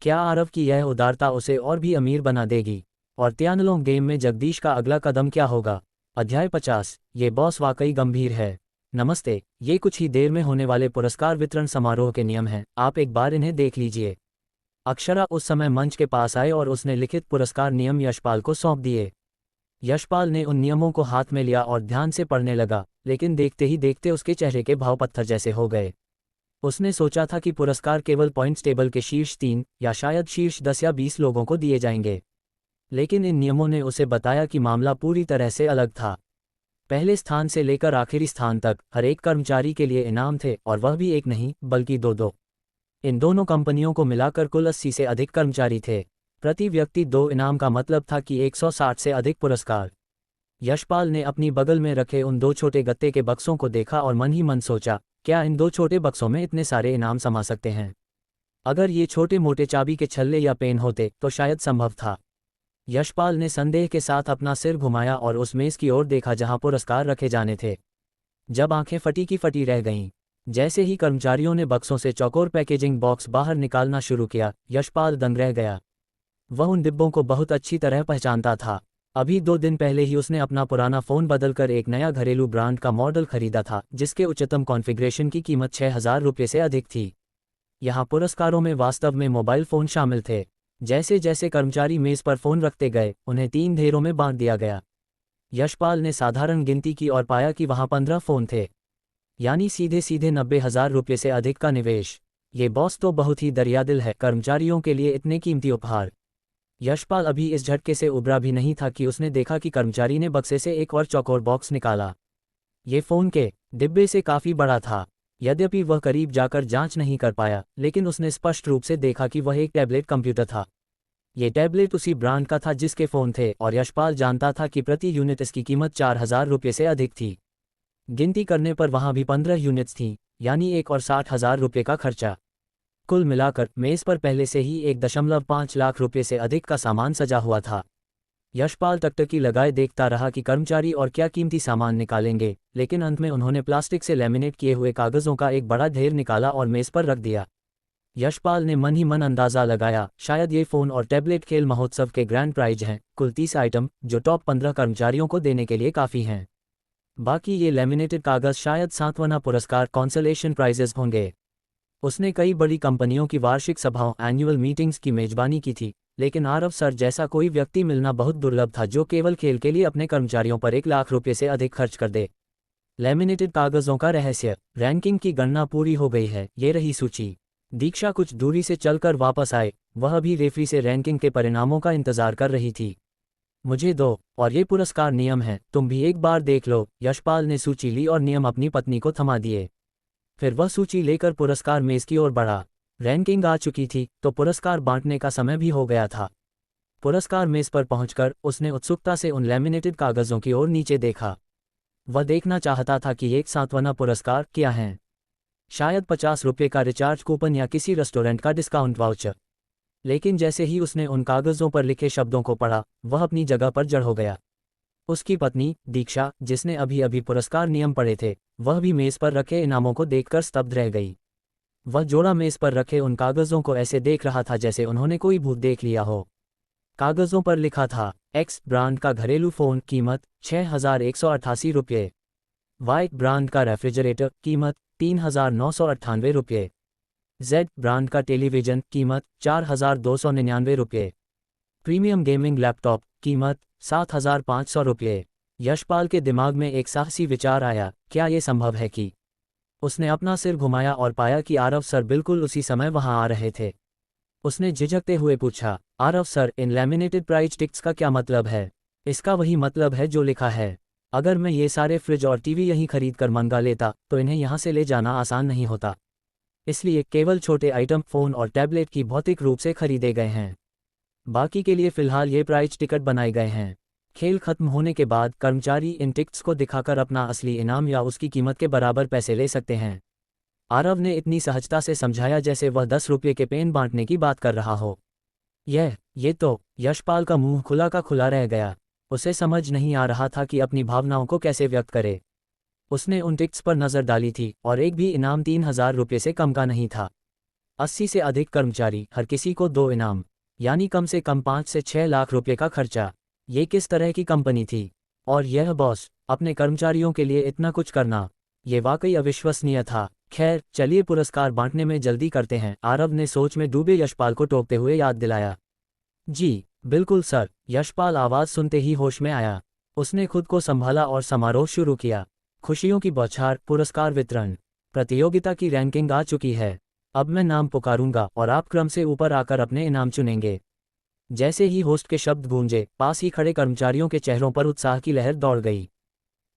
क्या आरव की यह उदारता उसे और भी अमीर बना देगी? और त्यानलोंग गेम में जगदीश का अगला कदम क्या होगा? अध्याय 50। ये बॉस वाकई गंभीर है। नमस्ते, ये कुछ ही देर में होने वाले पुरस्कार वितरण समारोह के नियम हैं, आप एक बार इन्हें देख लीजिए। अक्षरा उस समय मंच के पास आए और उसने लिखित पुरस्कार नियम यशपाल को सौंप दिए। यशपाल ने उन नियमों को हाथ में लिया और ध्यान से पढ़ने लगा, लेकिन देखते ही देखते उसके चेहरे के भाव पत्थर जैसे हो गए। उसने सोचा था कि पुरस्कार केवल पॉइंट्स टेबल के शीर्ष 3 या शायद शीर्ष 10 या 20 लोगों को दिए जाएंगे। लेकिन इन नियमों ने उसे बताया कि मामला पूरी तरह से अलग था। पहले स्थान से लेकर आखिरी स्थान तक हर एक कर्मचारी के लिए इनाम थे, और वह भी एक नहीं बल्कि 2-2। इन दोनों कंपनियों को मिलाकर कुल 80 से अधिक कर्मचारी थे। प्रति व्यक्ति 2 इनाम का मतलब था कि 160 से अधिक पुरस्कार। यशपाल ने अपनी बगल में रखे उन 2 छोटे गत्ते के बक्सों को देखा और मन ही मन सोचा, क्या इन 2 छोटे बक्सों में इतने सारे इनाम समा सकते हैं? अगर ये छोटे मोटे चाबी के छल्ले या पेन होते तो शायद संभव था। यशपाल ने संदेह के साथ अपना सिर घुमाया और उस मेज की ओर देखा जहां पुरस्कार रखे जाने थे। जब आंखें फटी की फटी रह गईं। जैसे ही कर्मचारियों ने बक्सों से चौकोर पैकेजिंग बॉक्स बाहर निकालना शुरू किया, यशपाल दंग रह गया। वह उन डिब्बों को बहुत अच्छी तरह पहचानता था। अभी 2 दिन पहले ही उसने अपना पुराना फ़ोन बदलकर एक नया घरेलू ब्रांड का मॉडल खरीदा था, जिसके उच्चतम कॉन्फ़िगरेशन की कीमत 6,000 रुपये से अधिक थी। यहाँ पुरस्कारों में वास्तव में मोबाइल फ़ोन शामिल थे। जैसे जैसे कर्मचारी मेज़ पर फ़ोन रखते गए, उन्हें 3 ढेरों में बांट दिया गया। यशपाल ने साधारण गिनती की और पाया कि वहाँ 15 फ़ोन थे, यानी सीधे सीधे 90,000 रुपये से अधिक का निवेश। ये बॉस तो बहुत ही दरियादिल है, कर्मचारियों के लिए इतने कीमती उपहार। यशपाल अभी इस झटके से उबरा भी नहीं था कि उसने देखा कि कर्मचारी ने बक्से से एक और चौकोर बॉक्स निकाला। ये फ़ोन के डिब्बे से काफ़ी बड़ा था। यद्यपि वह करीब जाकर जांच नहीं कर पाया, लेकिन उसने स्पष्ट रूप से देखा कि वह एक टैबलेट कंप्यूटर था। ये टैबलेट उसी ब्रांड का था जिसके फ़ोन थे, और यशपाल जानता था कि प्रति यूनिट इसकी कीमत 4,000 रुपये से अधिक थी। गिनती करने पर वहाँ भी 15 यूनिट्स थीं, यानी 1,60,000 रुपये का खर्चा। कुल मिलाकर मेज़ पर पहले से ही 1.5 लाख रुपये से अधिक का सामान सजा हुआ था। यशपाल टकटकी लगाए देखता रहा कि कर्मचारी और क्या कीमती सामान निकालेंगे, लेकिन अंत में उन्होंने प्लास्टिक से लैमिनेट किए हुए कागज़ों का एक बड़ा ढेर निकाला और मेज़ पर रख दिया। यशपाल ने मन ही मन अंदाज़ा लगाया, शायद ये फ़ोन और टैबलेट खेल महोत्सव के ग्रैंड प्राइज हैं, कुल 30 आइटम, जो टॉप 15 कर्मचारियों को देने के लिए काफ़ी हैं। बाकी ये लैमिनेटेड कागज़ शायद सांत्वना पुरस्कार कॉन्सोलेशन प्राइजेस होंगे। उसने कई बड़ी कंपनियों की वार्षिक सभाओं एनुअल मीटिंग्स की मेजबानी की थी, लेकिन आरव सर जैसा कोई व्यक्ति मिलना बहुत दुर्लभ था जो केवल खेल के लिए अपने कर्मचारियों पर 1 लाख रुपये से अधिक खर्च कर दे। लैमिनेटेड कागज़ों का रहस्य। रैंकिंग की गणना पूरी हो गई है, ये रही सूची। दीक्षा कुछ दूरी से चलकर वापस आए, वह भी रेफरी से रैंकिंग के परिणामों का इंतजार कर रही थी। मुझे दो, और ये पुरस्कार नियम है, तुम भी एक बार देख लो। यशपाल ने सूची ली और नियम अपनी पत्नी को थमा दिए। फिर वह सूची लेकर पुरस्कार मेज की ओर बढ़ा। रैंकिंग आ चुकी थी तो पुरस्कार बांटने का समय भी हो गया था। पुरस्कार मेज पर पहुंचकर उसने उत्सुकता से उन लैमिनेटेड कागजों की ओर नीचे देखा। वह देखना चाहता था कि एक सांत्वना पुरस्कार क्या है। शायद 50 रुपये का रिचार्ज कूपन या किसी रेस्टोरेंट का डिस्काउंट वाउचर। लेकिन जैसे ही उसने उन कागजों पर लिखे शब्दों को पढ़ा, वह अपनी जगह पर जड़ हो गया। उसकी पत्नी दीक्षा, जिसने अभी अभी पुरस्कार नियम पढ़े थे, वह भी मेज पर रखे इनामों को देखकर स्तब्ध रह गई। वह जोड़ा मेज पर रखे उन कागजों को ऐसे देख रहा था जैसे उन्होंने कोई भूत देख लिया हो। कागजों पर लिखा था, एक्स ब्रांड का घरेलू फोन, कीमत 6,188 रुपये। वाई ब्रांड का रेफ्रिजरेटर, कीमत 3,998 रुपये। जेड ब्रांड का टेलीविजन, कीमत 4,299 रुपये। प्रीमियम गेमिंग लैपटॉप, कीमत 7,500 रुपये। यशपाल के दिमाग में एक साहसी विचार आया, क्या ये संभव है कि? उसने अपना सिर घुमाया और पाया कि आरव सर बिल्कुल उसी समय वहां आ रहे थे। उसने झिझकते हुए पूछा, आरव सर, इन लैमिनेटेड प्राइज टिकट्स का क्या मतलब है? इसका वही मतलब है जो लिखा है। अगर मैं ये सारे फ्रिज और टीवी यहीं खरीद कर मंगा लेता तो इन्हें यहाँ से ले जाना आसान नहीं होता। इसलिए केवल छोटे आइटम, फ़ोन और टैबलेट की भौतिक रूप से खरीदे गए हैं। बाकी के लिए फ़िलहाल ये प्राइज टिकट बनाए गए हैं। खेल खत्म होने के बाद कर्मचारी इन टिकट्स को दिखाकर अपना असली इनाम या उसकी कीमत के बराबर पैसे ले सकते हैं। आरव ने इतनी सहजता से समझाया जैसे वह 10 रुपये के पेन बांटने की बात कर रहा हो। ये तो यशपाल का मुंह खुला का खुला रह गया। उसे समझ नहीं आ रहा था कि अपनी भावनाओं को कैसे व्यक्त करे। उसने उन टिकट्स पर नज़र डाली थी और एक भी इनाम 3,000 रुपये से कम का नहीं था। 80 से अधिक कर्मचारी, हर किसी को 2 इनाम, यानी कम से कम 5 से 6 लाख रुपये का खर्चा। ये किस तरह की कंपनी थी? और यह बॉस, अपने कर्मचारियों के लिए इतना कुछ करना, ये वाकई अविश्वसनीय था। खैर, चलिए पुरस्कार बांटने में जल्दी करते हैं, आरव ने सोच में डूबे यशपाल को टोकते हुए याद दिलाया। जी बिल्कुल सर। यशपाल आवाज़ सुनते ही होश में आया। उसने खुद को संभाला और समारोह शुरू किया। खुशियों की बौछार, पुरस्कार वितरण, प्रतियोगिता की रैंकिंग आ चुकी है। अब मैं नाम पुकारूंगा और आप क्रम से ऊपर आकर अपने इनाम चुनेंगे। जैसे ही होस्ट के शब्द गूंजे, पास ही खड़े कर्मचारियों के चेहरों पर उत्साह की लहर दौड़ गई।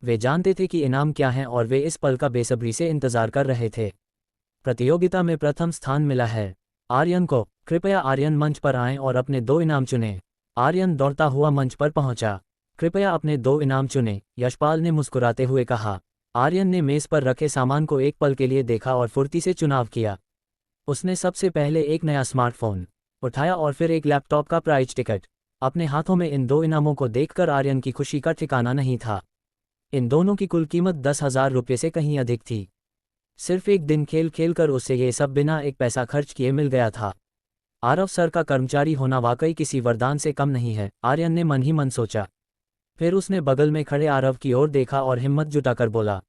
वे जानते थे कि इनाम क्या हैं और वे इस पल का बेसब्री से इंतजार कर रहे थे। प्रतियोगिता में प्रथम स्थान मिला है आर्यन को। कृपया आर्यन मंच पर आएं और अपने 2 इनाम चुनें। आर्यन दौड़ता हुआ मंच पर पहुंचा। कृपया अपने 2 इनाम चुनें, यशपाल ने मुस्कुराते हुए कहा। आर्यन ने मेज पर रखे सामान को एक पल के लिए देखा और फुर्ती से चुनाव किया। उसने सबसे पहले एक नया स्मार्टफोन उठाया और फिर एक लैपटॉप का प्राइज टिकट। अपने हाथों में इन 2 इनामों को देखकर आर्यन की खुशी का ठिकाना नहीं था। इन दोनों की कुल कीमत 10,000 रुपये से कहीं अधिक थी। सिर्फ एक दिन खेल खेलकर उसे ये सब बिना एक पैसा खर्च किए मिल गया था। आरव सर का कर्मचारी होना वाकई किसी वरदान से कम नहीं है, आर्यन ने मन ही मन सोचा। फिर उसने बगल में खड़े आरव की ओर देखा और हिम्मत जुटाकर बोला,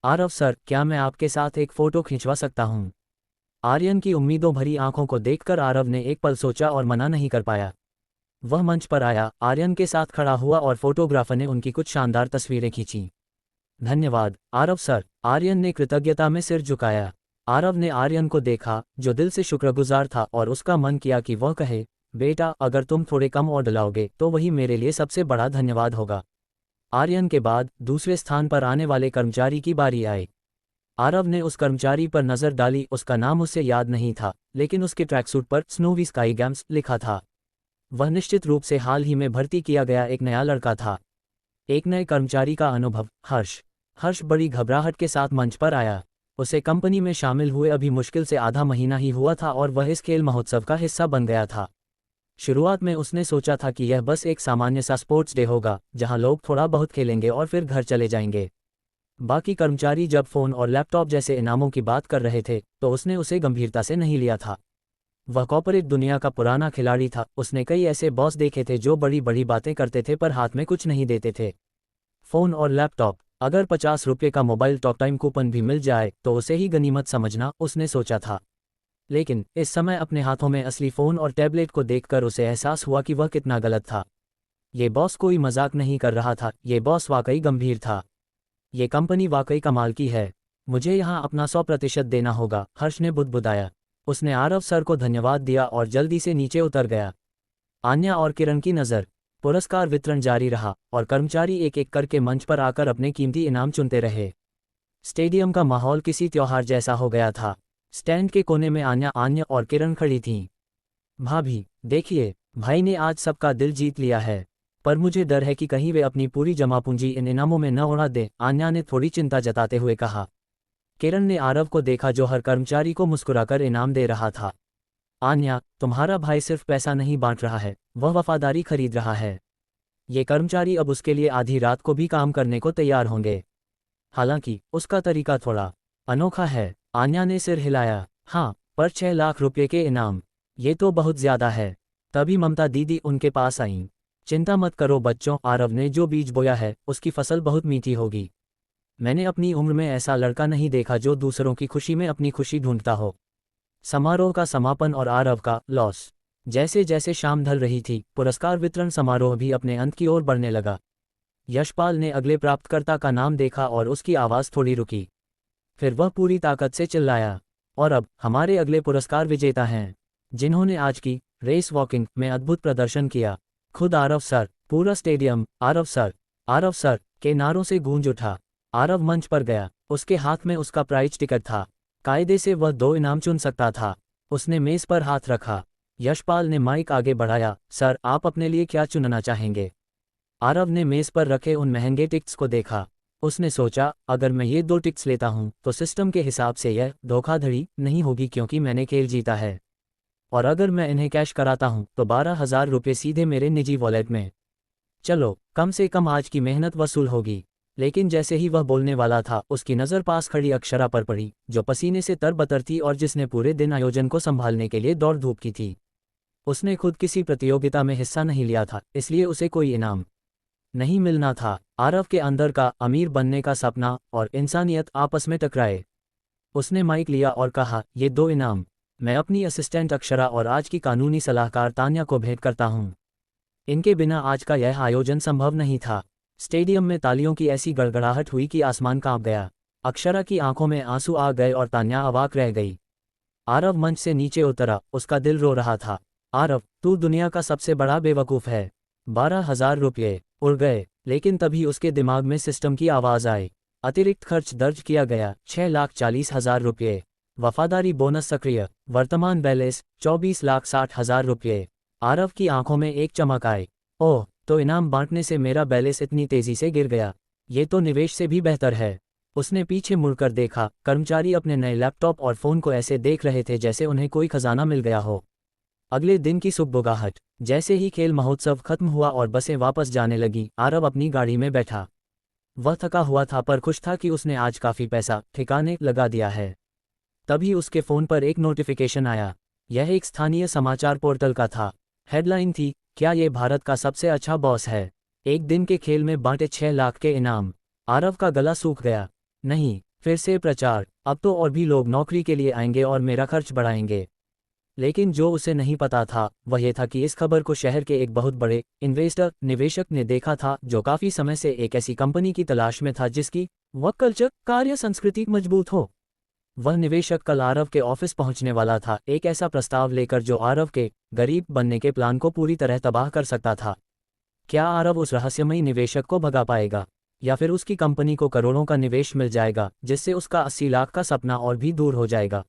आरव सर, क्या मैं आपके साथ एक फ़ोटो खिंचवा सकता हूँ? आर्यन की उम्मीदों भरी आंखों को देखकर आरव ने एक पल सोचा और मना नहीं कर पाया। वह मंच पर आया, आर्यन के साथ खड़ा हुआ और फोटोग्राफर ने उनकी कुछ शानदार तस्वीरें खींची। धन्यवाद आरव सर, आर्यन ने कृतज्ञता में सिर झुकाया। आरव ने आर्यन को देखा, जो दिल से शुक्रगुजार था, और उसका मन किया कि वह कहे, बेटा, अगर तुम थोड़े कम और डलाओगे तो वही मेरे लिए सबसे बड़ा धन्यवाद होगा। आर्यन के बाद दूसरे स्थान पर आने वाले कर्मचारी की बारी आई। आरव ने उस कर्मचारी पर नज़र डाली। उसका नाम उसे याद नहीं था, लेकिन उसके ट्रैकसूट पर स्नोवी स्काई गेम्स लिखा था। वह निश्चित रूप से हाल ही में भर्ती किया गया एक नया लड़का था। एक नए कर्मचारी का अनुभव। हर्ष बड़ी घबराहट के साथ मंच पर आया। उसे कंपनी में शामिल हुए अभी मुश्किल से आधा महीना ही हुआ था और वह इस खेल महोत्सव का हिस्सा बन गया था। शुरुआत में उसने सोचा था कि यह बस एक सामान्य सा स्पोर्ट्स डे होगा, जहां लोग थोड़ा बहुत खेलेंगे और फिर घर चले जाएंगे। बाकी कर्मचारी जब फ़ोन और लैपटॉप जैसे इनामों की बात कर रहे थे तो उसने उसे गंभीरता से नहीं लिया था। वह कॉर्पोरेट दुनिया का पुराना खिलाड़ी था। उसने कई ऐसे बॉस देखे थे जो बड़ी बड़ी बातें करते थे पर हाथ में कुछ नहीं देते थे। फ़ोन और लैपटॉप, अगर 50 रुपये का मोबाइल टॉक टाइम कूपन भी मिल जाए तो उसे ही गनीमत समझना, उसने सोचा था। लेकिन इस समय अपने हाथों में असली फ़ोन और टैबलेट को देखकर उसे एहसास हुआ कि वह कितना गलत था। ये बॉस कोई मजाक नहीं कर रहा था, ये बॉस वाकई गंभीर था। ये कंपनी वाकई कमाल की है। मुझे यहाँ अपना 100% देना होगा, हर्ष ने बुदबुदाया। उसने आरव सर को धन्यवाद दिया और जल्दी से नीचे उतर गया। आन्या और किरण की नज़र। पुरस्कार वितरण जारी रहा और कर्मचारी एक एक करके मंच पर आकर अपने कीमती इनाम चुनते रहे। स्टेडियम का माहौल किसी त्योहार जैसा हो गया था। स्टैंड के कोने में आन्या और किरण खड़ी थीं। भाभी, देखिए, भाई ने आज सबका दिल जीत लिया है, पर मुझे डर है कि कहीं वे अपनी पूरी जमा पूंजी इन इनामों में न उड़ा दें, आन्या ने थोड़ी चिंता जताते हुए कहा। किरण ने आरव को देखा जो हर कर्मचारी को मुस्कुराकर इनाम दे रहा था। आन्या, तुम्हारा भाई सिर्फ पैसा नहीं बांट रहा है, वह वफादारी खरीद रहा है। ये कर्मचारी अब उसके लिए आधी रात को भी काम करने को तैयार होंगे। हालांकि उसका तरीका थोड़ा अनोखा है। आन्या ने सिर हिलाया। हाँ, पर 6 लाख रुपये के इनाम, ये तो बहुत ज्यादा है। तभी ममता दीदी उनके पास आईं। चिंता मत करो बच्चों, आरव ने जो बीज बोया है उसकी फसल बहुत मीठी होगी। मैंने अपनी उम्र में ऐसा लड़का नहीं देखा जो दूसरों की खुशी में अपनी खुशी ढूंढता हो। समारोह का समापन और आरव का लॉस। जैसे जैसे शाम ढल रही थी, पुरस्कार वितरण समारोह भी अपने अंत की ओर बढ़ने लगा। यशपाल ने अगले प्राप्तकर्ता का नाम देखा और उसकी आवाज़ थोड़ी रुकी। फिर वह पूरी ताकत से चिल्लाया, और अब हमारे अगले पुरस्कार विजेता हैं, जिन्होंने आज की रेस वॉकिंग में अद्भुत प्रदर्शन किया। खुद आरव सर। पूरा स्टेडियम आरव सर के नारों से गूंज उठा। आरव मंच पर गया। उसके हाथ में उसका प्राइज टिकट था। कायदे से वह 2 इनाम चुन सकता था। उसने मेज पर हाथ रखा। यशपाल ने माइक आगे बढ़ाया। सर, आप अपने लिए क्या चुनना चाहेंगे? आरव ने मेज पर रखे उन महंगे टिकट्स को देखा। उसने सोचा, अगर मैं ये 2 टिकट्स लेता हूं तो सिस्टम के हिसाब से यह धोखाधड़ी नहीं होगी क्योंकि मैंने खेल जीता है। और अगर मैं इन्हें कैश कराता हूं तो 12,000 रुपये सीधे मेरे निजी वॉलेट में। चलो, कम से कम आज की मेहनत वसूल होगी। लेकिन जैसे ही वह बोलने वाला था, उसकी नज़र पास खड़ी अक्षरा पर पड़ी, जो पसीने से तरबतर थी और जिसने पूरे दिन आयोजन को संभालने के लिए दौड़ धूप की थी। उसने खुद किसी प्रतियोगिता में हिस्सा नहीं लिया था, इसलिए उसे कोई इनाम नहीं मिलना था। आरव के अंदर का अमीर बनने का सपना और इंसानियत आपस में टकराए। उसने माइक लिया और कहा, ये 2 इनाम मैं अपनी असिस्टेंट अक्षरा और आज की कानूनी सलाहकार तान्या को भेंट करता हूँ। इनके बिना आज का यह आयोजन संभव नहीं था। स्टेडियम में तालियों की ऐसी गड़गड़ाहट हुई कि आसमान कांप गया। अक्षरा की आंखों में आंसू आ गए और तान्या अवाक रह गई। आरव मंच से नीचे उतरा। उसका दिल रो रहा था। आरव, तू दुनिया का सबसे बड़ा बेवकूफ़ है। 12,000 रुपये उड़ गए। लेकिन तभी उसके दिमाग में सिस्टम की आवाज़ आई। अतिरिक्त खर्च दर्ज किया गया 6,40,000 रुपये। वफादारी बोनस सक्रिय। वर्तमान बैलेंस 24,60,000 रुपये। आरव की आंखों में एक चमक आई। ओह, तो इनाम बांटने से मेरा बैलेंस इतनी तेजी से गिर गया। ये तो निवेश से भी बेहतर है। उसने पीछे मुड़कर देखा। कर्मचारी अपने नए लैपटॉप और फ़ोन को ऐसे देख रहे थे जैसे उन्हें कोई खजाना मिल गया हो। अगले दिन की सुबुगाहट। जैसे ही खेल महोत्सव खत्म हुआ और बसें वापस जाने लगी, आरव अपनी गाड़ी में बैठा। वह थका हुआ था पर खुश था कि उसने आज काफ़ी पैसा ठिकाने लगा दिया है। तभी उसके फ़ोन पर एक नोटिफिकेशन आया। यह एक स्थानीय समाचार पोर्टल का था। हेडलाइन थी, क्या ये भारत का सबसे अच्छा बॉस है? एक दिन के खेल में बांटे 6 लाख के इनाम। आरव का गला सूख गया। नहीं, फिर से प्रचार। अब तो और भी लोग नौकरी के लिए आएंगे और मेरा खर्च बढ़ाएंगे। लेकिन जो उसे नहीं पता था वह यह था कि इस खबर को शहर के एक बहुत बड़े निवेशक ने देखा था, जो काफ़ी समय से एक ऐसी कंपनी की तलाश में था जिसकी वर्क कल्चर, कार्य संस्कृति मजबूत हो। वह निवेशक कल आरव के ऑफिस पहुंचने वाला था, एक ऐसा प्रस्ताव लेकर जो आरव के गरीब बनने के प्लान को पूरी तरह तबाह कर सकता था। क्या आरव उस रहस्यमयी निवेशक को भगा पाएगा, या फिर उसकी कंपनी को करोड़ों का निवेश मिल जाएगा जिससे उसका 80 लाख का सपना और भी दूर हो जाएगा?